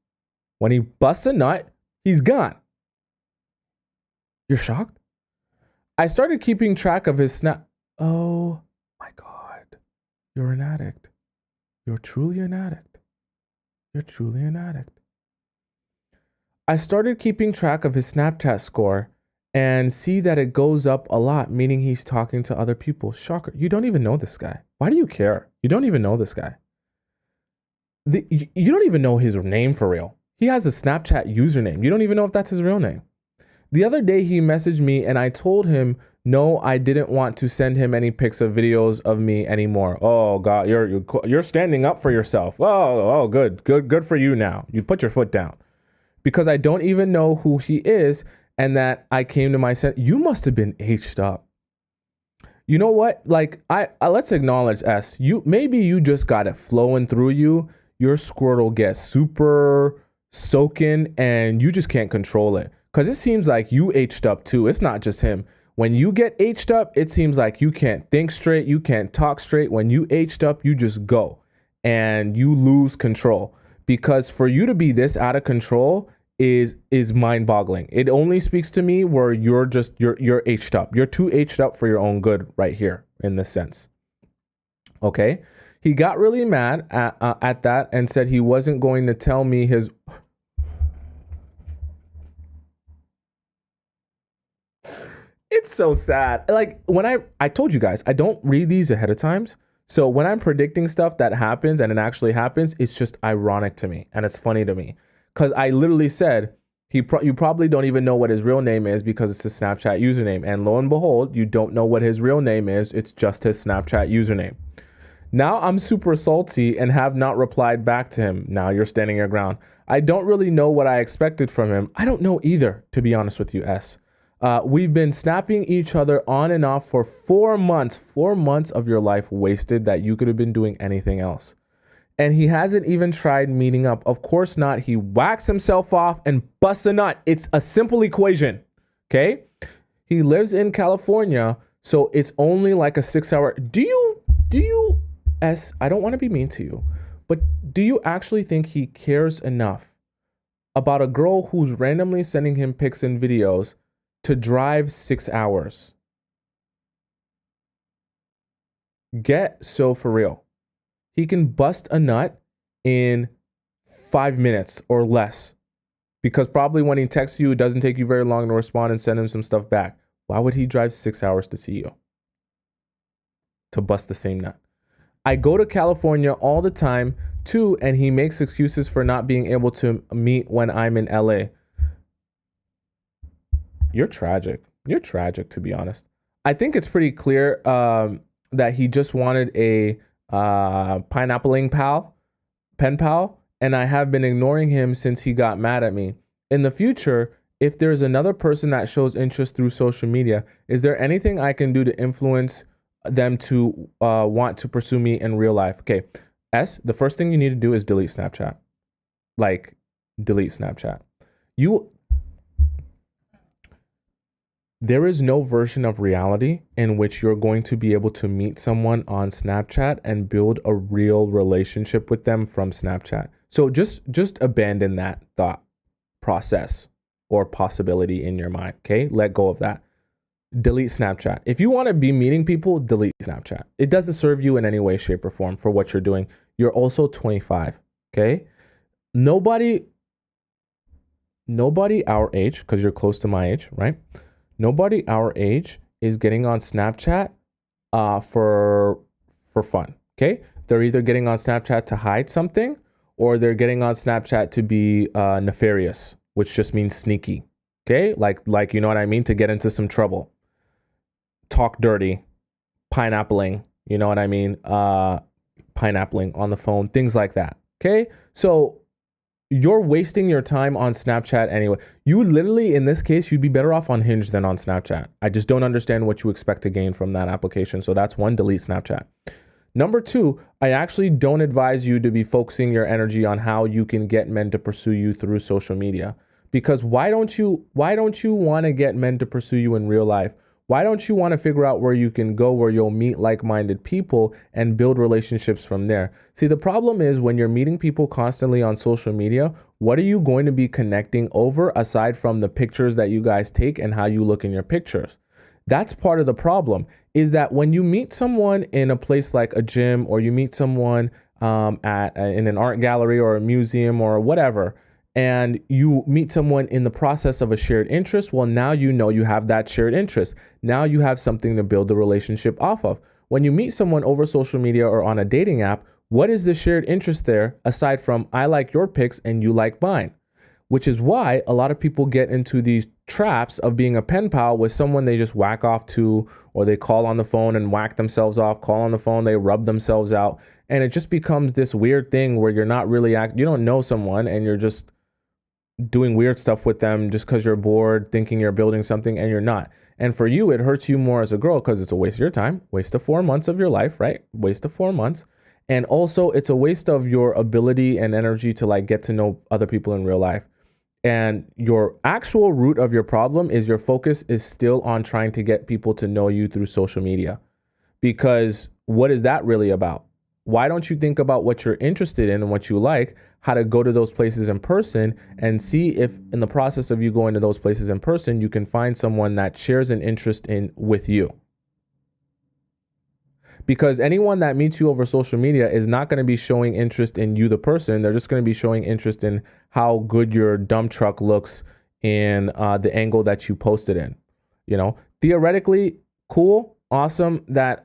When he busts a nut, he's gone. You're shocked? I started keeping track of his snap. Oh my God. You're an addict. You're truly an addict. You're truly an addict. I started keeping track of his Snapchat score and see that it goes up a lot, meaning he's talking to other people. Shocker. You don't even know this guy. Why do you care? You don't even know this guy. You don't even know his name for real. He has a Snapchat username. You don't even know if that's his real name. The other day he messaged me and I told him, no, I didn't want to send him any pics of videos of me anymore. Oh God, you're standing up for yourself. Oh, good for you now. You put your foot down. Because I don't even know who he is and that I came to my sense. You must have been H'd up. You know what? Like I let's acknowledge S. Maybe you just got it flowing through you. Your squirtle gets super soaking and you just can't control it. Because it seems like you H'd up too. It's not just him. When you get H'd up, it seems like you can't think straight. You can't talk straight. When you H'd up, you just go and you lose control. Because for you to be this out of control is mind boggling. It only speaks to me where you're H'd up. You're too H'd up for your own good right here in this sense. Okay. He got really mad at that and said he wasn't going to tell me his... It's so sad. Like when I told you guys, I don't read these ahead of times. So when I'm predicting stuff that happens and it actually happens, it's just ironic to me. And it's funny to me because I literally said, you probably don't even know what his real name is because it's his Snapchat username. And lo and behold, you don't know what his real name is. It's just his Snapchat username. Now I'm super salty and have not replied back to him. Now you're standing your ground. I don't really know what I expected from him. I don't know either, to be honest with you, S. We've been snapping each other on and off for 4 months. 4 months of your life wasted that you could have been doing anything else. And he hasn't even tried meeting up. Of course not. He whacks himself off and busts a nut. It's a simple equation. Okay. He lives in California, so it's only like a 6-hour. Do you, S, I don't want to be mean to you, but do you actually think he cares enough about a girl who's randomly sending him pics and videos to drive 6 hours? Get so for real. He can bust a nut in 5 minutes or less because probably when he texts you, it doesn't take you very long to respond and send him some stuff back. Why would he drive 6 hours to see you? To bust the same nut. I go to California all the time too, and he makes excuses for not being able to meet when I'm in LA. You're tragic. You're tragic, to be honest. I think it's pretty clear that he just wanted a pineappling pen pal, and I have been ignoring him since he got mad at me. In the future, if there's another person that shows interest through social media, is there anything I can do to influence them to want to pursue me in real life? Okay, S, the first thing you need to do is delete Snapchat. Like, delete Snapchat. There is no version of reality in which you're going to be able to meet someone on Snapchat and build a real relationship with them from Snapchat. So just abandon that thought process or possibility in your mind, okay? Let go of that. Delete Snapchat. If you want to be meeting people, delete Snapchat. It doesn't serve you in any way, shape, or form for what you're doing. You're also 25, okay? Nobody our age, because you're close to my age, right? Nobody our age is getting on Snapchat for fun, okay? They're either getting on Snapchat to hide something or they're getting on Snapchat to be nefarious, which just means sneaky. Okay, like you know what I mean, to get into some trouble. Talk dirty, pineappling, you know what I mean? Pineappling on the phone, things like that. Okay, so you're wasting your time on Snapchat anyway. You literally, in this case, you'd be better off on Hinge than on Snapchat. I just don't understand what you expect to gain from that application. So that's one, delete Snapchat. Number two, I actually don't advise you to be focusing your energy on how you can get men to pursue you through social media. Because why don't you want to get men to pursue you in real life? Why don't you want to figure out where you can go, where you'll meet like-minded people and build relationships from there? See, the problem is when you're meeting people constantly on social media, what are you going to be connecting over aside from the pictures that you guys take and how you look in your pictures? That's part of the problem, is that when you meet someone in a place like a gym, or you meet someone in an art gallery or a museum or whatever, and you meet someone in the process of a shared interest, well, now you know you have that shared interest. Now you have something to build the relationship off of. When you meet someone over social media or on a dating app, what is the shared interest there aside from I like your pics and you like mine? Which is why a lot of people get into these traps of being a pen pal with someone they just whack off to, or they call on the phone and whack themselves off, call on the phone, they rub themselves out. And it just becomes this weird thing where you're not really you don't know someone and you're just doing weird stuff with them just because you're bored, thinking you're building something, and you're not. And for you, it hurts you more as a girl because it's a waste of your time, waste of 4 months of your life, right? Waste of 4 months. And also it's a waste of your ability and energy to like get to know other people in real life. And your actual root of your problem is your focus is still on trying to get people to know you through social media. Because what is that really about? Why don't you think about what you're interested in and what you like, how to go to those places in person, and see if in the process of you going to those places in person, you can find someone that shares an interest in with you. Because anyone that meets you over social media is not going to be showing interest in you, the person. They're just going to be showing interest in how good your dump truck looks in the angle that you posted in. You know, theoretically, cool, awesome that,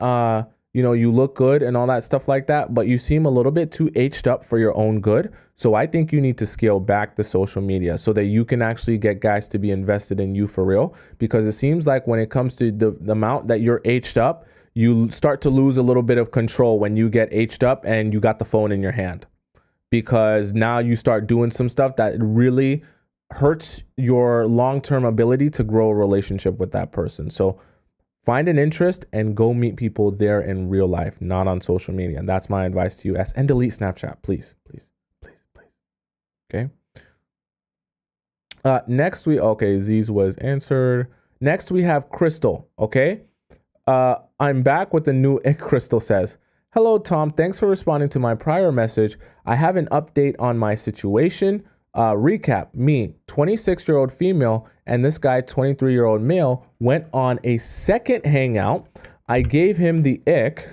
you know, you look good and all that stuff like that, but you seem a little bit too H'd up for your own good. So I think you need to scale back the social media so that you can actually get guys to be invested in you for real. Because it seems like when it comes to the amount that you're H'd up, you start to lose a little bit of control when you get H'd up and you got the phone in your hand. Because now you start doing some stuff that really hurts your long-term ability to grow a relationship with that person. So find an interest and go meet people there in real life, not on social media. And that's my advice to you. And delete Snapchat, please, please, please, please. Okay. Next Z's was answered. Next we have Crystal. Okay. I'm back with the new Crystal says, hello, Tom. Thanks for responding to my prior message. I have an update on my situation. Recap, me, 26-year-old female, and this guy, 23-year-old male, went on a second hangout. I gave him the ick.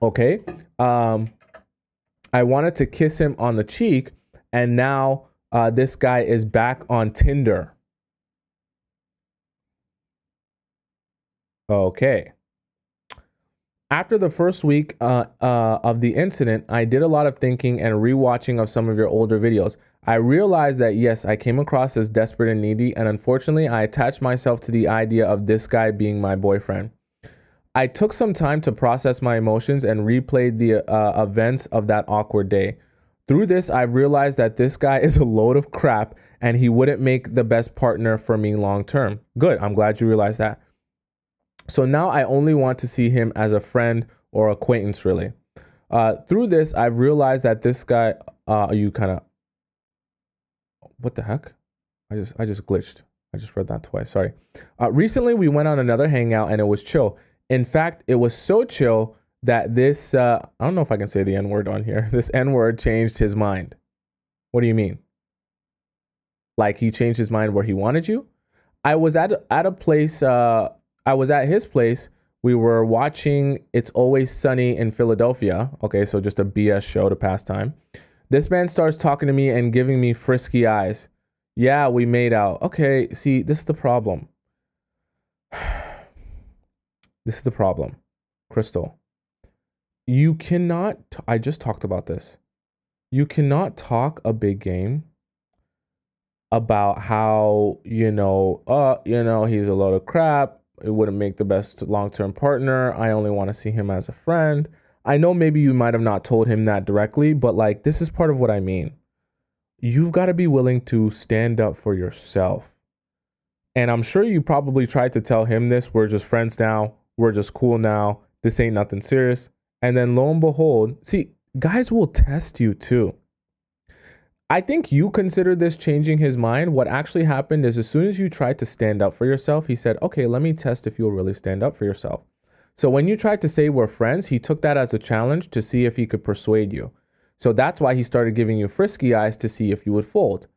Okay. I wanted to kiss him on the cheek, and now this guy is back on Tinder. Okay. After the first week of the incident, I did a lot of thinking and rewatching of some of your older videos. I realized that, yes, I came across as desperate and needy, and unfortunately, I attached myself to the idea of this guy being my boyfriend. I took some time to process my emotions and replayed the events of that awkward day. Through this, I realized that this guy is a load of crap, and he wouldn't make the best partner for me long term. Good, I'm glad you realized that. So now I only want to see him as a friend or acquaintance, really. Through this, I've realized that this guy, what the heck? I just glitched. I just read that twice, sorry. Recently, we went on another hangout and it was chill. In fact, it was so chill that this, I don't know if I can say the N-word on here. This N-word changed his mind. What do you mean? Like he changed his mind where he wanted you? I was at a place, I was at his place. We were watching It's Always Sunny in Philadelphia. Okay, so just a BS show to pass time. This man starts talking to me and giving me frisky eyes. Yeah, we made out. Okay, see, this is the problem. This is the problem. Crystal, you cannot, I just talked about this. You cannot talk a big game about how, he's a load of crap. It wouldn't make the best long-term partner. I only want to see him as a friend. I know maybe you might have not told him that directly, but like, this is part of what I mean. You've got to be willing to stand up for yourself. And I'm sure you probably tried to tell him this. We're just friends now. We're just cool now. This ain't nothing serious. And then lo and behold, see, guys will test you too. I think you considered this changing his mind. What actually happened is as soon as you tried to stand up for yourself, he said, okay, let me test if you'll really stand up for yourself. So when you tried to say we're friends, he took that as a challenge to see if he could persuade you. So that's why he started giving you frisky eyes to see if you would fold.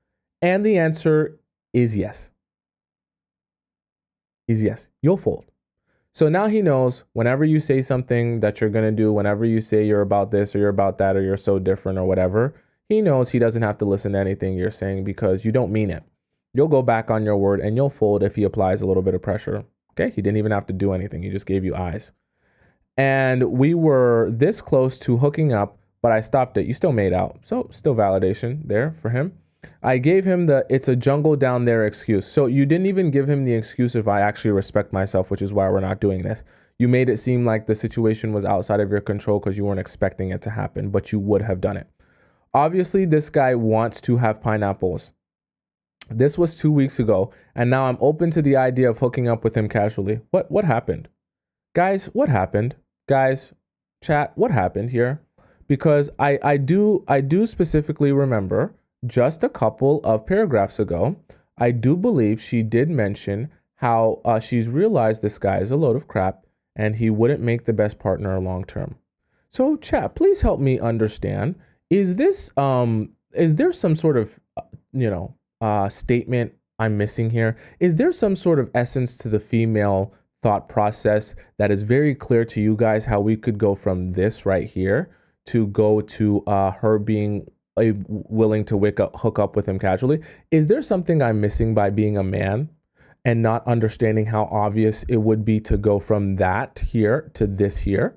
And the answer is yes. Is yes, you'll fold. So now he knows whenever you say something that you're going to do, whenever you say you're about this or you're about that or you're so different or whatever, he knows he doesn't have to listen to anything you're saying because you don't mean it. You'll go back on your word and you'll fold if he applies a little bit of pressure. Okay, he didn't even have to do anything. He just gave you eyes. And we were this close to hooking up, but I stopped it. You still made out. So still validation there for him. I gave him the it's a jungle down there excuse. So you didn't even give him the excuse if I actually respect myself, which is why we're not doing this. You made it seem like the situation was outside of your control because you weren't expecting it to happen, but you would have done it. Obviously, this guy wants to have pineapples. This was 2 weeks ago, and now I'm open to the idea of hooking up with him casually. What happened? Guys, what happened? Guys, chat, what happened here? Because I do specifically remember just a couple of paragraphs ago, I do believe she did mention how she's realized this guy is a load of crap and he wouldn't make the best partner long term. So chat, please help me understand. Is there some sort of, statement I'm missing here? Is there some sort of essence to the female thought process that is very clear to you guys how we could go from this right here to go to her being willing to hook up with him casually? Is there something I'm missing by being a man and not understanding how obvious it would be to go from that here to this here?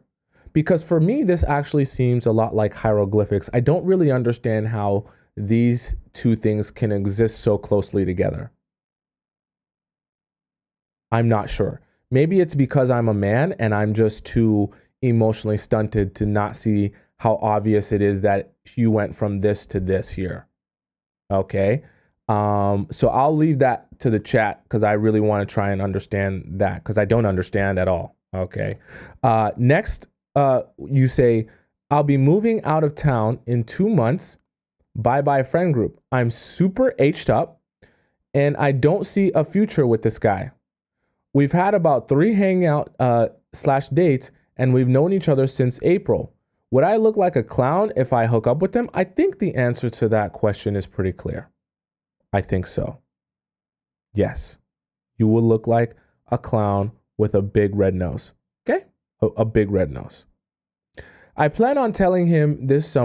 Because for me, this actually seems a lot like hieroglyphics. I don't really understand how these two things can exist so closely together. I'm not sure. Maybe it's because I'm a man and I'm just too emotionally stunted to not see how obvious it is that you went from this to this here. Okay. So I'll leave that to the chat because I really want to try and understand that because I don't understand at all. Okay. Next, you say, I'll be moving out of town in 2 months. Bye-bye friend group. I'm super H'd up and I don't see a future with this guy. We've had about 3 hangout / dates and we've known each other since April. Would I look like a clown if I hook up with him? I think the answer to that question is pretty clear. I think so. Yes, you will look like a clown with a big red nose. Okay? A big red nose. I plan on telling him this is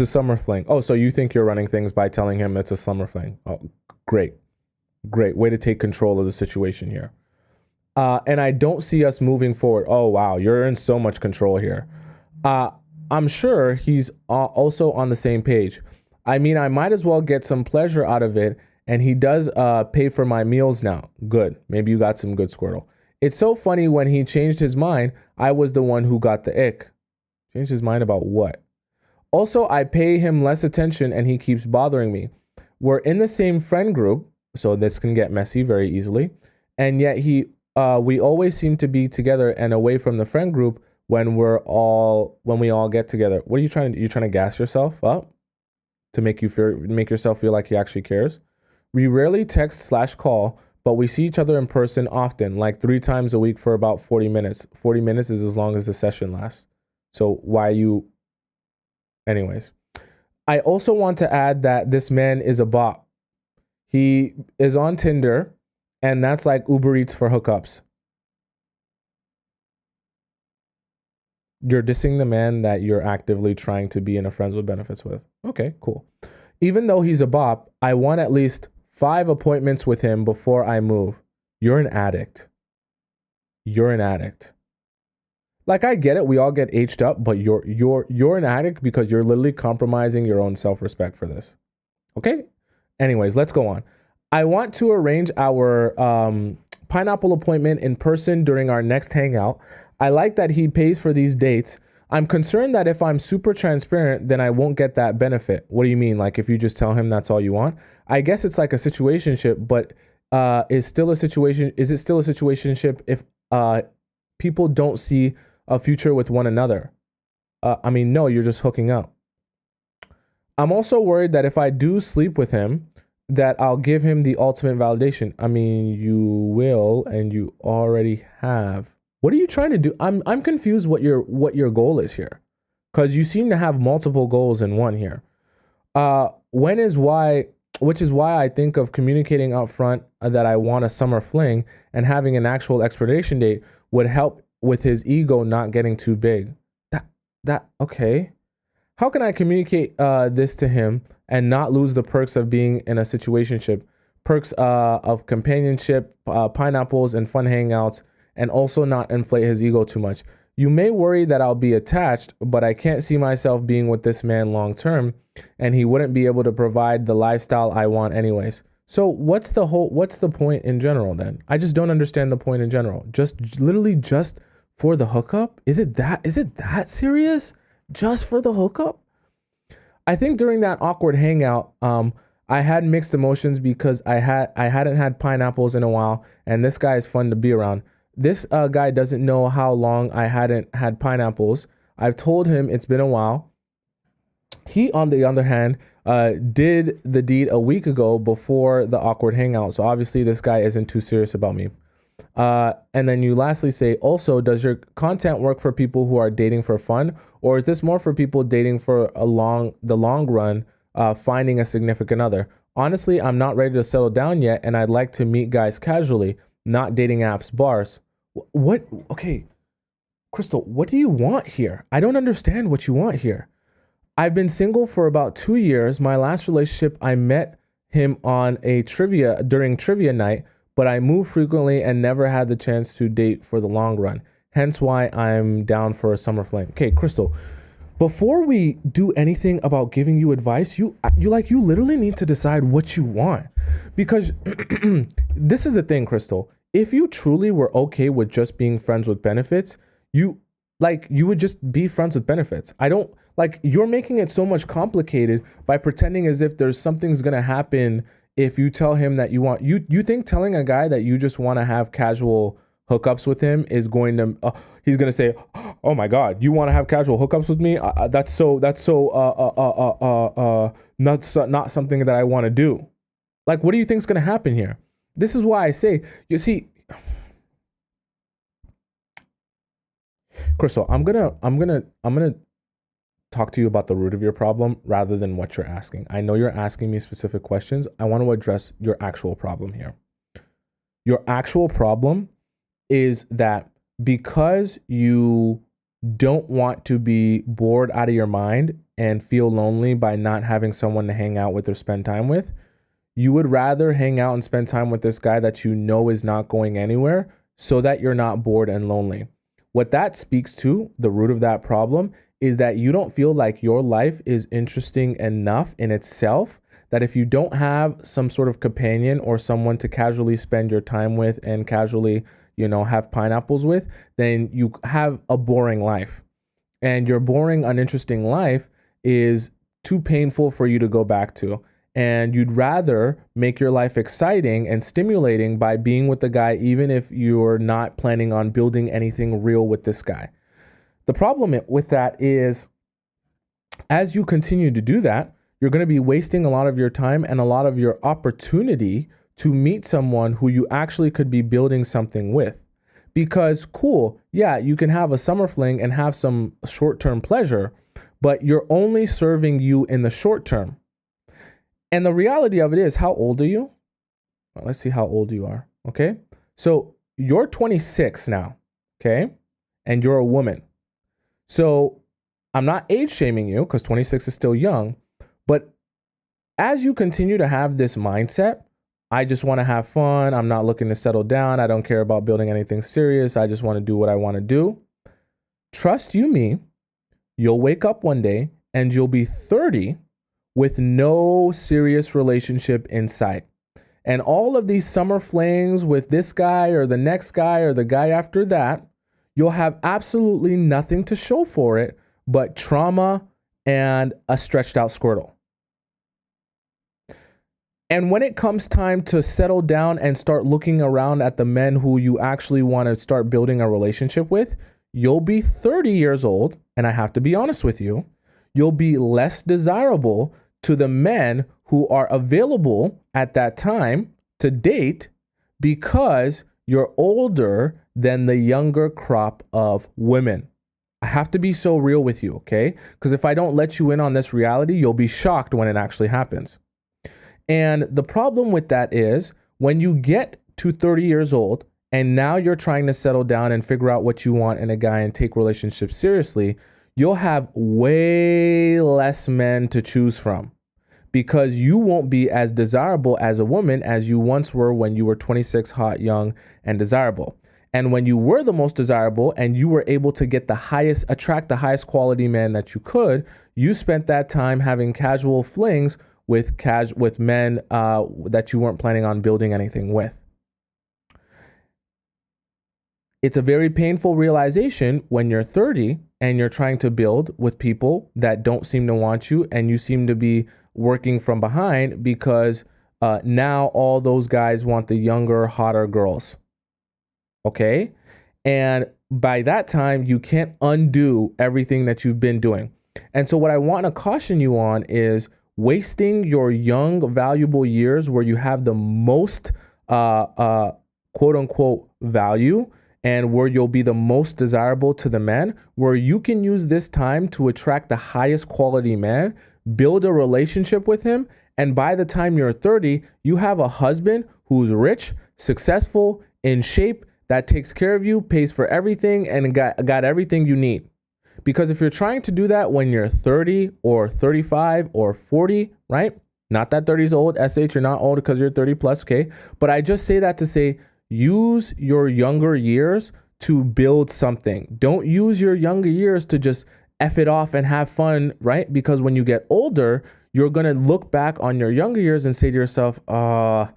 a summer fling. Oh, so you think you're running things by telling him it's a summer fling. Oh, great. Great way to take control of the situation here. And I don't see us moving forward. Oh, wow. You're in so much control here. I'm sure he's also on the same page. I mean, I might as well get some pleasure out of it. And he does pay for my meals now. Good. Maybe you got some good, Squirtle. It's so funny when he changed his mind, I was the one who got the ick. Changed his mind about what? Also, I pay him less attention and he keeps bothering me. We're in the same friend group, so this can get messy very easily. And yet we always seem to be together and away from the friend group when we all get together. What are you trying to do? You trying to gas yourself up to make yourself feel like he actually cares? We rarely text / call, but we see each other in person often, like 3 times a week for about 40 minutes. 40 minutes is as long as the session lasts. So why you... Anyways, I also want to add that this man is a bot. He is on Tinder, and that's like Uber Eats for hookups. You're dissing the man that you're actively trying to be in a friends with benefits with. Okay, cool. Even though he's a bop, I want at least 5 appointments with him before I move. You're an addict. You're an addict. Like, I get it, we all get aged up, but you're an addict because you're literally compromising your own self-respect for this. Okay? Anyways, let's go on. I want to arrange our pineapple appointment in person during our next hangout. I like that he pays for these dates. I'm concerned that if I'm super transparent, then I won't get that benefit. What do you mean? Like, if you just tell him that's all you want? I guess it's like a situationship, but is it still a situationship if people don't see a future with one another? I mean, no, you're just hooking up. I'm also worried that if I do sleep with him, that I'll give him the ultimate validation. I mean, you will, and you already have. What are you trying to do? I'm confused what your goal is here, because you seem to have multiple goals in one here. Which is why I think of communicating up front that I want a summer fling and having an actual expiration date would help with his ego not getting too big. Okay. How can I communicate this to him and not lose the perks of being in a situationship, perks of companionship, pineapples, and fun hangouts, and also not inflate his ego too much? You may worry that I'll be attached, but I can't see myself being with this man long term, and he wouldn't be able to provide the lifestyle I want anyways. So what's the point in general then? I just don't understand the point in general. Literally just for the hookup? Is it that serious? Just for the hookup? I think during that awkward hangout, I had mixed emotions because I hadn't had pineapples in a while, and this guy is fun to be around. This guy doesn't know how long I hadn't had pineapples. I've told him it's been a while. He, on the other hand, did the deed a week ago before the awkward hangout. So obviously this guy isn't too serious about me. And then you lastly say, also, does your content work for people who are dating for fun? Or is this more for people dating for the long run, finding a significant other? Honestly, I'm not ready to settle down yet, and I'd like to meet guys casually, not dating apps, bars. What? Okay, Crystal, what do you want here? I don't understand what you want here. I've been single for about 2 years. My last relationship, I met him on during trivia night, but I move frequently and never had the chance to date for the long run. Hence why I'm down for a summer fling. Okay, Crystal, before we do anything about giving you advice, you literally need to decide what you want. Because this is the thing, Crystal. If you truly were okay with just being friends with benefits, you would just be friends with benefits. You're making it so much complicated by pretending as if there's something's going to happen if you tell him that you think telling a guy that you just want to have casual hookups with him is going to, he's going to say, oh my God, you want to have casual hookups with me? That's not something that I want to do. Like, what do you think is going to happen here? This is why I say, you see, Crystal, I'm gonna talk to you about the root of your problem rather than what you're asking. I know you're asking me specific questions. I want to address your actual problem here. Your actual problem is that because you don't want to be bored out of your mind and feel lonely by not having someone to hang out with or spend time with, you would rather hang out and spend time with this guy that you know is not going anywhere so that you're not bored and lonely. What that speaks to, the root of that problem, is that you don't feel like your life is interesting enough in itself, that if you don't have some sort of companion or someone to casually spend your time with and casually, have pineapples with, then you have a boring life. And your boring, uninteresting life is too painful for you to go back to. And you'd rather make your life exciting and stimulating by being with the guy, even if you're not planning on building anything real with this guy. The problem with that is, as you continue to do that, you're going to be wasting a lot of your time and a lot of your opportunity to meet someone who you actually could be building something with. Because cool, yeah, you can have a summer fling and have some short-term pleasure, but you're only serving you in the short term. And the reality of it is, how old are you? Well, let's see how old you are. Okay. So you're 26 now. Okay. And you're a woman. So I'm not age shaming you because 26 is still young. But as you continue to have this mindset, I just want to have fun. I'm not looking to settle down. I don't care about building anything serious. I just want to do what I want to do. trust you me, you'll wake up one day and you'll be 30 with no serious relationship in sight. And all of these summer flings with this guy or the next guy or the guy after that, you'll have absolutely nothing to show for it but trauma and a stretched out Squirtle. And when it comes time to settle down and start looking around at the men who you actually want to start building a relationship with, you'll be 30 years old. And I have to be honest with you, you'll be less desirable to the men who are available at that time to date because you're older than the younger crop of women. I have to be so real with you, okay? Because if I don't let you in on this reality, you'll be shocked when it actually happens. And the problem with that is when you get to 30 years old and now you're trying to settle down and figure out what you want in a guy and take relationships seriously, you'll have way less men to choose from because you won't be as desirable as a woman as you once were when you were 26, hot, young, and desirable. And when you were the most desirable and you were able to attract the highest quality man that you could, you spent that time having casual flings with men that you weren't planning on building anything with. It's a very painful realization when you're 30 and you're trying to build with people that don't seem to want you and you seem to be working from behind because now all those guys want the younger, hotter girls. Okay? And by that time, you can't undo everything that you've been doing. And so what I want to caution you on is wasting your young, valuable years where you have the most quote unquote value and where you'll be the most desirable to the men, where you can use this time to attract the highest quality man, build a relationship with him. And by the time you're 30, you have a husband who's rich, successful, in shape, that takes care of you, pays for everything, and got everything you need. Because if you're trying to do that when you're 30 or 35 or 40, right? Not that 30 is old, SH, you're not old because you're 30 plus, okay? But I just say that to say, use your younger years to build something. Don't use your younger years to just F it off and have fun, right? Because when you get older, you're going to look back on your younger years and say to yourself, I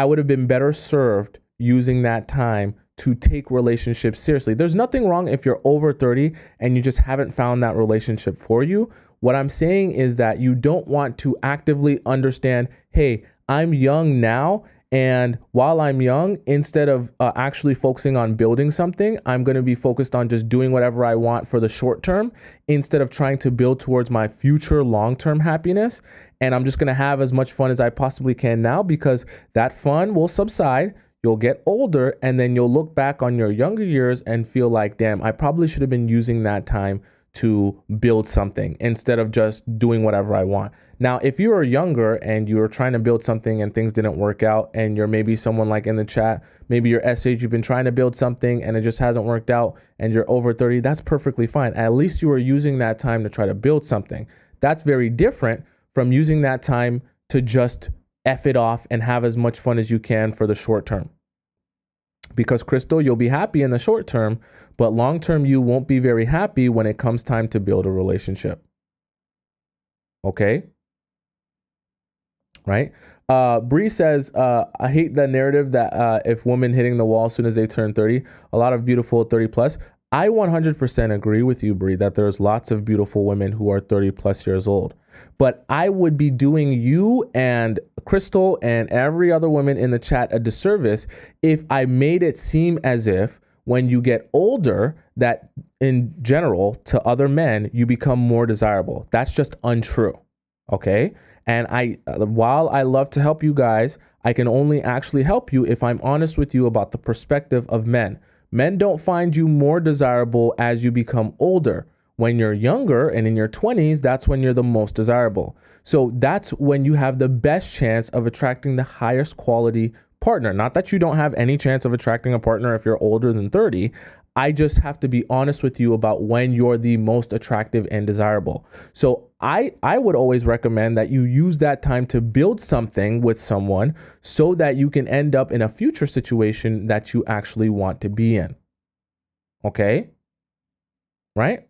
would have been better served using that time to take relationships seriously. There's nothing wrong if you're over 30 and you just haven't found that relationship for you. What I'm saying is that you don't want to actively understand, hey, I'm young now. And while I'm young, instead of actually focusing on building something, I'm going to be focused on just doing whatever I want for the short term instead of trying to build towards my future long-term happiness. And I'm just going to have as much fun as I possibly can now because that fun will subside. You'll get older and then you'll look back on your younger years and feel like, damn, I probably should have been using that time to build something instead of just doing whatever I want. Now, if you are younger and you're trying to build something and things didn't work out and you're maybe someone like in the chat, maybe you're SH, you've been trying to build something and it just hasn't worked out and you're over 30, that's perfectly fine. At least you are using that time to try to build something. That's very different from using that time to just F it off and have as much fun as you can for the short term. Because Crystal, you'll be happy in the short term, but long term, you won't be very happy when it comes time to build a relationship. Okay? Right? Bree says, I hate the narrative that if women hitting the wall as soon as they turn 30, a lot of beautiful 30 plus. I 100% agree with you, Bree, that there's lots of beautiful women who are 30 plus years old. But I would be doing you and Crystal and every other woman in the chat a disservice if I made it seem as if when you get older, that in general to other men, you become more desirable. That's just untrue. Okay. And while I love to help you guys, I can only actually help you if I'm honest with you about the perspective of men. Men don't find you more desirable as you become older. When you're younger and in your 20s, that's when you're the most desirable. So that's when you have the best chance of attracting the highest quality partner. Not that you don't have any chance of attracting a partner if you're older than 30. I just have to be honest with you about when you're the most attractive and desirable. So I would always recommend that you use that time to build something with someone so that you can end up in a future situation that you actually want to be in. Okay? right?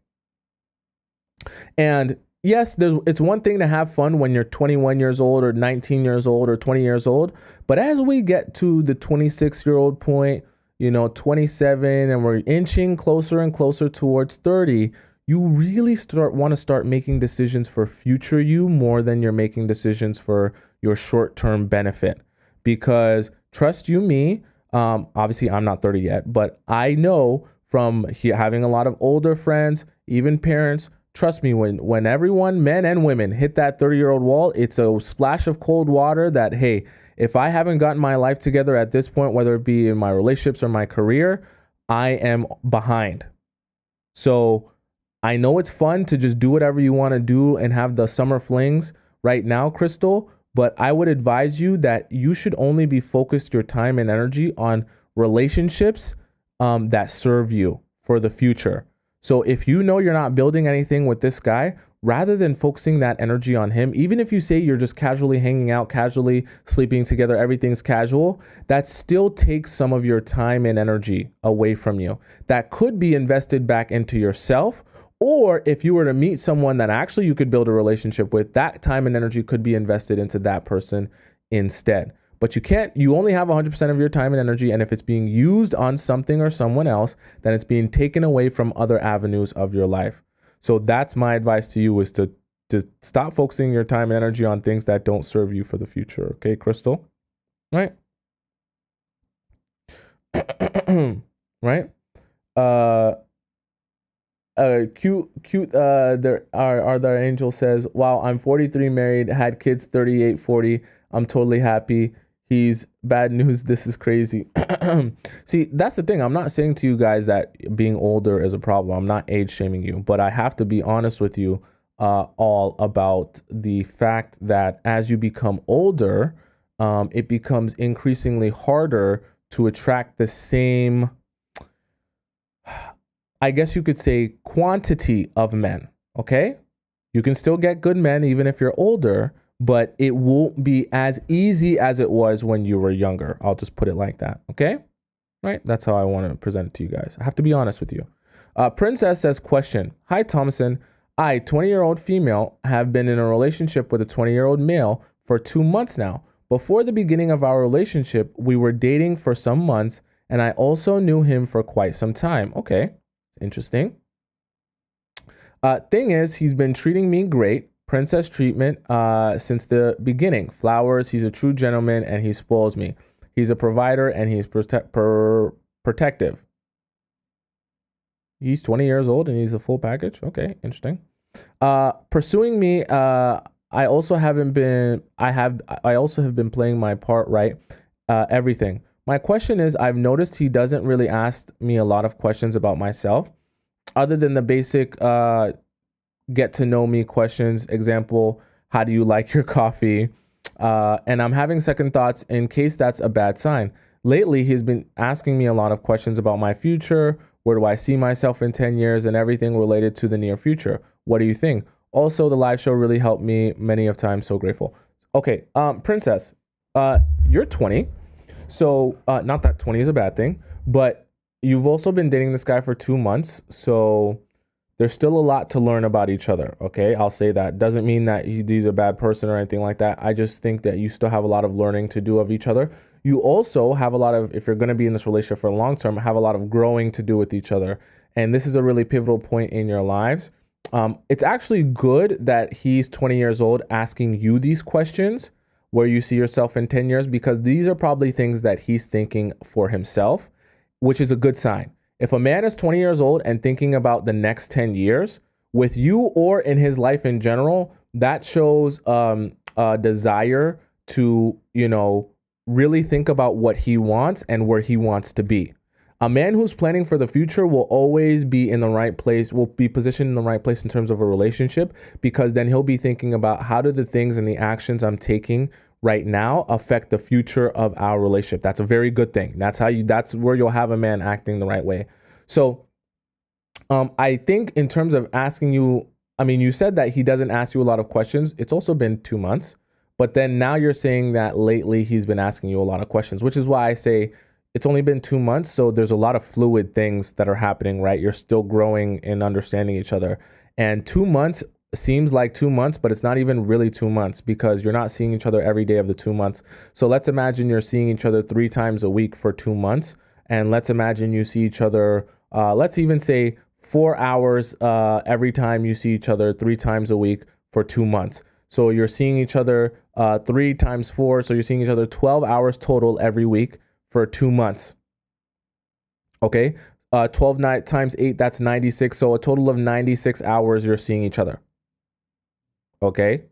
And yes, it's one thing to have fun when you're 21 years old or 19 years old or 20 years old. But as we get to the 26-year-old point, 27, and we're inching closer and closer towards 30, you really want to start making decisions for future you more than you're making decisions for your short-term benefit. Because trust you me, obviously I'm not 30 yet, but I know from having a lot of older friends, even parents, trust me, when everyone, men and women, hit that 30-year-old wall, it's a splash of cold water that, hey, if I haven't gotten my life together at this point, whether it be in my relationships or my career, I am behind. So I know it's fun to just do whatever you want to do and have the summer flings right now, Crystal, but I would advise you that you should only be focused your time and energy on relationships that serve you for the future. So if you know you're not building anything with this guy, rather than focusing that energy on him, even if you say you're just casually hanging out, casually sleeping together, everything's casual, that still takes some of your time and energy away from you. That could be invested back into yourself. Or if you were to meet someone that actually you could build a relationship with, that time and energy could be invested into that person instead. But you only have 100% of your time and energy. And if it's being used on something or someone else, then it's being taken away from other avenues of your life. So that's my advice to you, is to stop focusing your time and energy on things that don't serve you for the future. Okay, Crystal? Right? Right? There our angel says, wow, I'm 43, married, had kids 38, 40. I'm totally happy. He's bad news. This is crazy. See, that's the thing. I'm not saying to you guys that being older is a problem. I'm not age shaming you, but I have to be honest with you all about the fact that as you become older, it becomes increasingly harder to attract the same, I guess you could say, quantity of men. Okay? You can still get good men even if you're older, but it won't be as easy as it was when you were younger. I'll just put it like that. Okay? Right? That's how I want to present it to you guys. I have to be honest with you. Princess says, question. Hi, Tomisin. I, 20-year-old female, have been in a relationship with a 20-year-old male for 2 months now. Before the beginning of our relationship, we were dating for some months, and I also knew him for quite some time. Okay. Interesting. Thing is, he's been treating me great. Princess treatment since the beginning. Flowers. He's a true gentleman and he spoils me. He's a provider and he's protective. He's 20 years old and he's a full package. Okay, interesting. Pursuing me. I also have been playing my part right. Everything. My question is, I've noticed he doesn't really ask me a lot of questions about myself, other than the basic get to know me questions. Example, how do you like your coffee? And I'm having second thoughts in case that's a bad sign. Lately, he's been asking me a lot of questions about my future. Where do I see myself in 10 years and everything related to the near future? What do you think? Also, the live show really helped me many of times. So grateful. Okay, Princess, you're 20. So not that 20 is a bad thing, but you've also been dating this guy for 2 months. So there's still a lot to learn about each other. Okay, I'll say that. Doesn't mean that he's a bad person or anything like that. I just think that you still have a lot of learning to do of each other. You also have a lot of, if you're going to be in this relationship for the long term, have a lot of growing to do with each other. And this is a really pivotal point in your lives. It's actually good that he's 20 years old asking you these questions, where you see yourself in 10 years, because these are probably things that he's thinking for himself, which is a good sign. If a man is 20 years old and thinking about the next 10 years with you or in his life in general, that shows a desire to, really think about what he wants and where he wants to be. A man who's planning for the future will always be in the right place, will be positioned in the right place in terms of a relationship, because then he'll be thinking about how do the things and the actions I'm taking right now affect the future of our relationship. That's a very good thing. That's where you'll have a man acting the right way. So I think in terms of asking you, you said that he doesn't ask you a lot of questions. It's also been 2 months, but then now you're saying that lately he's been asking you a lot of questions, which is why I say it's only been 2 months, so there's a lot of fluid things that are happening, right? You're still growing and understanding each other. And 2 months seems like 2 months, but it's not even really 2 months because you're not seeing each other every day of the 2 months. So let's imagine you're seeing each other 3 times a week for 2 months. And let's imagine you see each other, let's even say 4 hours every time you see each other 3 times a week for 2 months. So you're seeing each other 3 times 4. So you're seeing each other 12 hours total every week for 2 months. Okay. 12 times 8, that's 96. So a total of 96 hours you're seeing each other. Okay.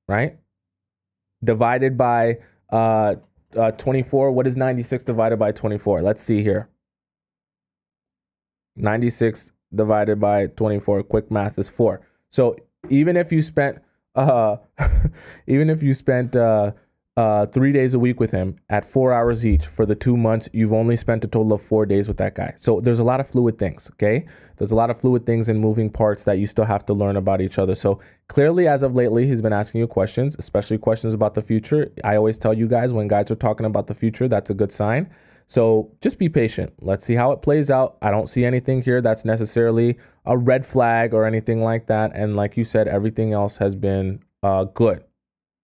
Right. Divided by 24. What is 96 divided by 24? Let's see here. 96 divided by 24. Quick math is 4. So even if you spent even if you spent 3 days a week with him at 4 hours each for the 2 months, you've only spent a total of 4 days with that guy. So there's a lot of fluid things, okay? There's a lot of fluid things and moving parts that you still have to learn about each other. So clearly, as of lately, he's been asking you questions, especially questions about the future. I always tell you guys, when guys are talking about the future, that's a good sign. So just be patient. Let's see how it plays out. I don't see anything here that's necessarily a red flag or anything like that. And like you said, everything else has been good.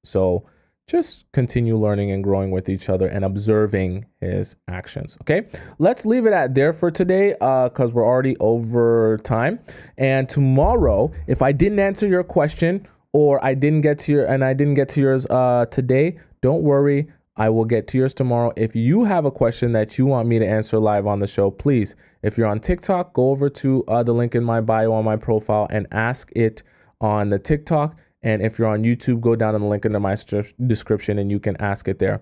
So just continue learning and growing with each other and observing his actions. Okay, let's leave it at there for today because we're already over time. And tomorrow, if I didn't answer your question or I didn't get to yours today, don't worry. I will get to yours tomorrow. If you have a question that you want me to answer live on the show, please, if you're on TikTok, go over to the link in my bio on my profile and ask it on the TikTok. And if you're on YouTube, go down to the link in my description and you can ask it there.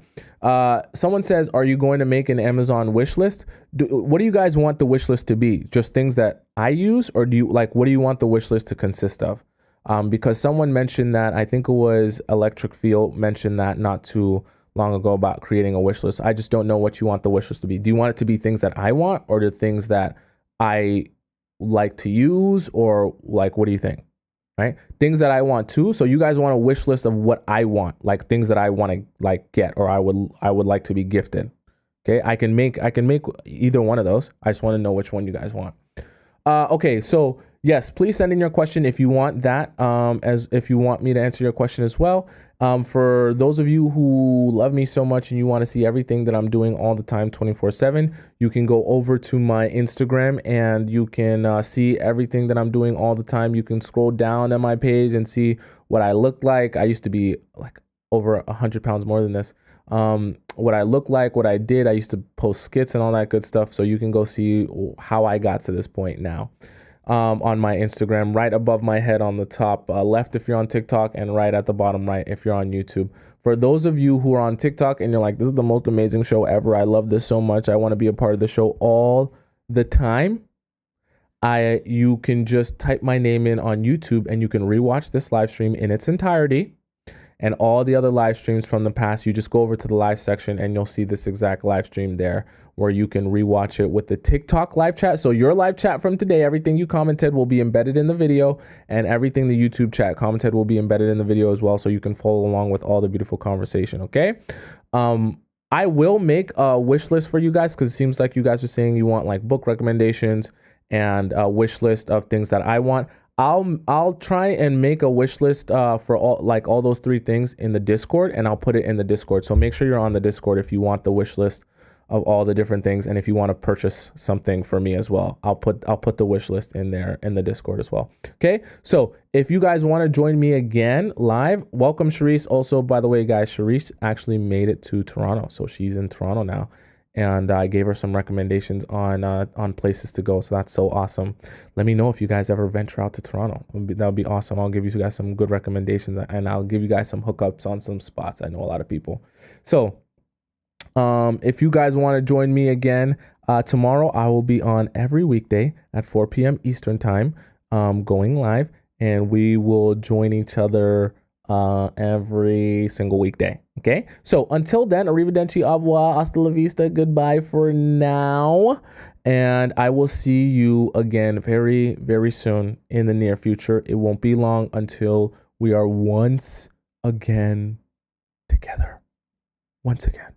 Someone says, are you going to make an Amazon wish list? What do you guys want the wish list to be? Just things that I use? Or what do you want the wish list to consist of? Because someone mentioned that, I think it was Electric Field mentioned that not too long ago about creating a wish list. I just don't know what you want the wish list to be. Do you want it to be things that I want or the things that I like to use, or like, what do you think? Right? Things that I want too. So you guys want a wish list of what I want, like things that I want to like get, or I would like to be gifted. Okay. I can make either one of those. I just want to know which one you guys want. Okay. So yes, please send in your question if you want that, as if you want me to answer your question as well. For those of you who love me so much and you want to see everything that I'm doing all the time, 24/7, you can go over to my Instagram and you can see everything that I'm doing all the time. You can scroll down on my page and see what I look like. I used to be like over 100 pounds more than this. What I look like, what I did, I used to post skits and all that good stuff. So you can go see how I got to this point now. On my Instagram, right above my head on the top left if you're on TikTok, and right at the bottom right if you're on YouTube. For those of you who are on TikTok and you're like, this is the most amazing show ever, I love this so much, I want to be a part of the show all the time, you can just type my name in on YouTube and you can rewatch this live stream in its entirety. And all the other live streams from the past, you just go over to the live section and you'll see this exact live stream there where you can rewatch it with the TikTok live chat. So your live chat from today, everything you commented will be embedded in the video, and everything the YouTube chat commented will be embedded in the video as well. So you can follow along with all the beautiful conversation. Okay. I will make a wish list for you guys because it seems like you guys are saying you want like book recommendations and a wish list of things that I want. I'll try and make a wish list for all those 3 things in the Discord, and I'll put it in the Discord. So make sure you're on the Discord if you want the wish list of all the different things, and if you want to purchase something for me as well, I'll put the wish list in there in the Discord as well. Okay, so if you guys want to join me again live, welcome Sharice. Also, by the way, guys, Sharice actually made it to Toronto, so she's in Toronto now. And I gave her some recommendations on places to go. So that's so awesome. Let me know if you guys ever venture out to Toronto. That would be awesome. I'll give you guys some good recommendations, and I'll give you guys some hookups on some spots. I know a lot of people. So if you guys want to join me again tomorrow, I will be on every weekday at 4 p.m. Eastern time, going live, and we will join each other every single weekday. Okay, so until then, arrivederci, au revoir, hasta la vista, goodbye for now, and I will see you again very, very soon in the near future. It won't be long until we are once again together. Once again.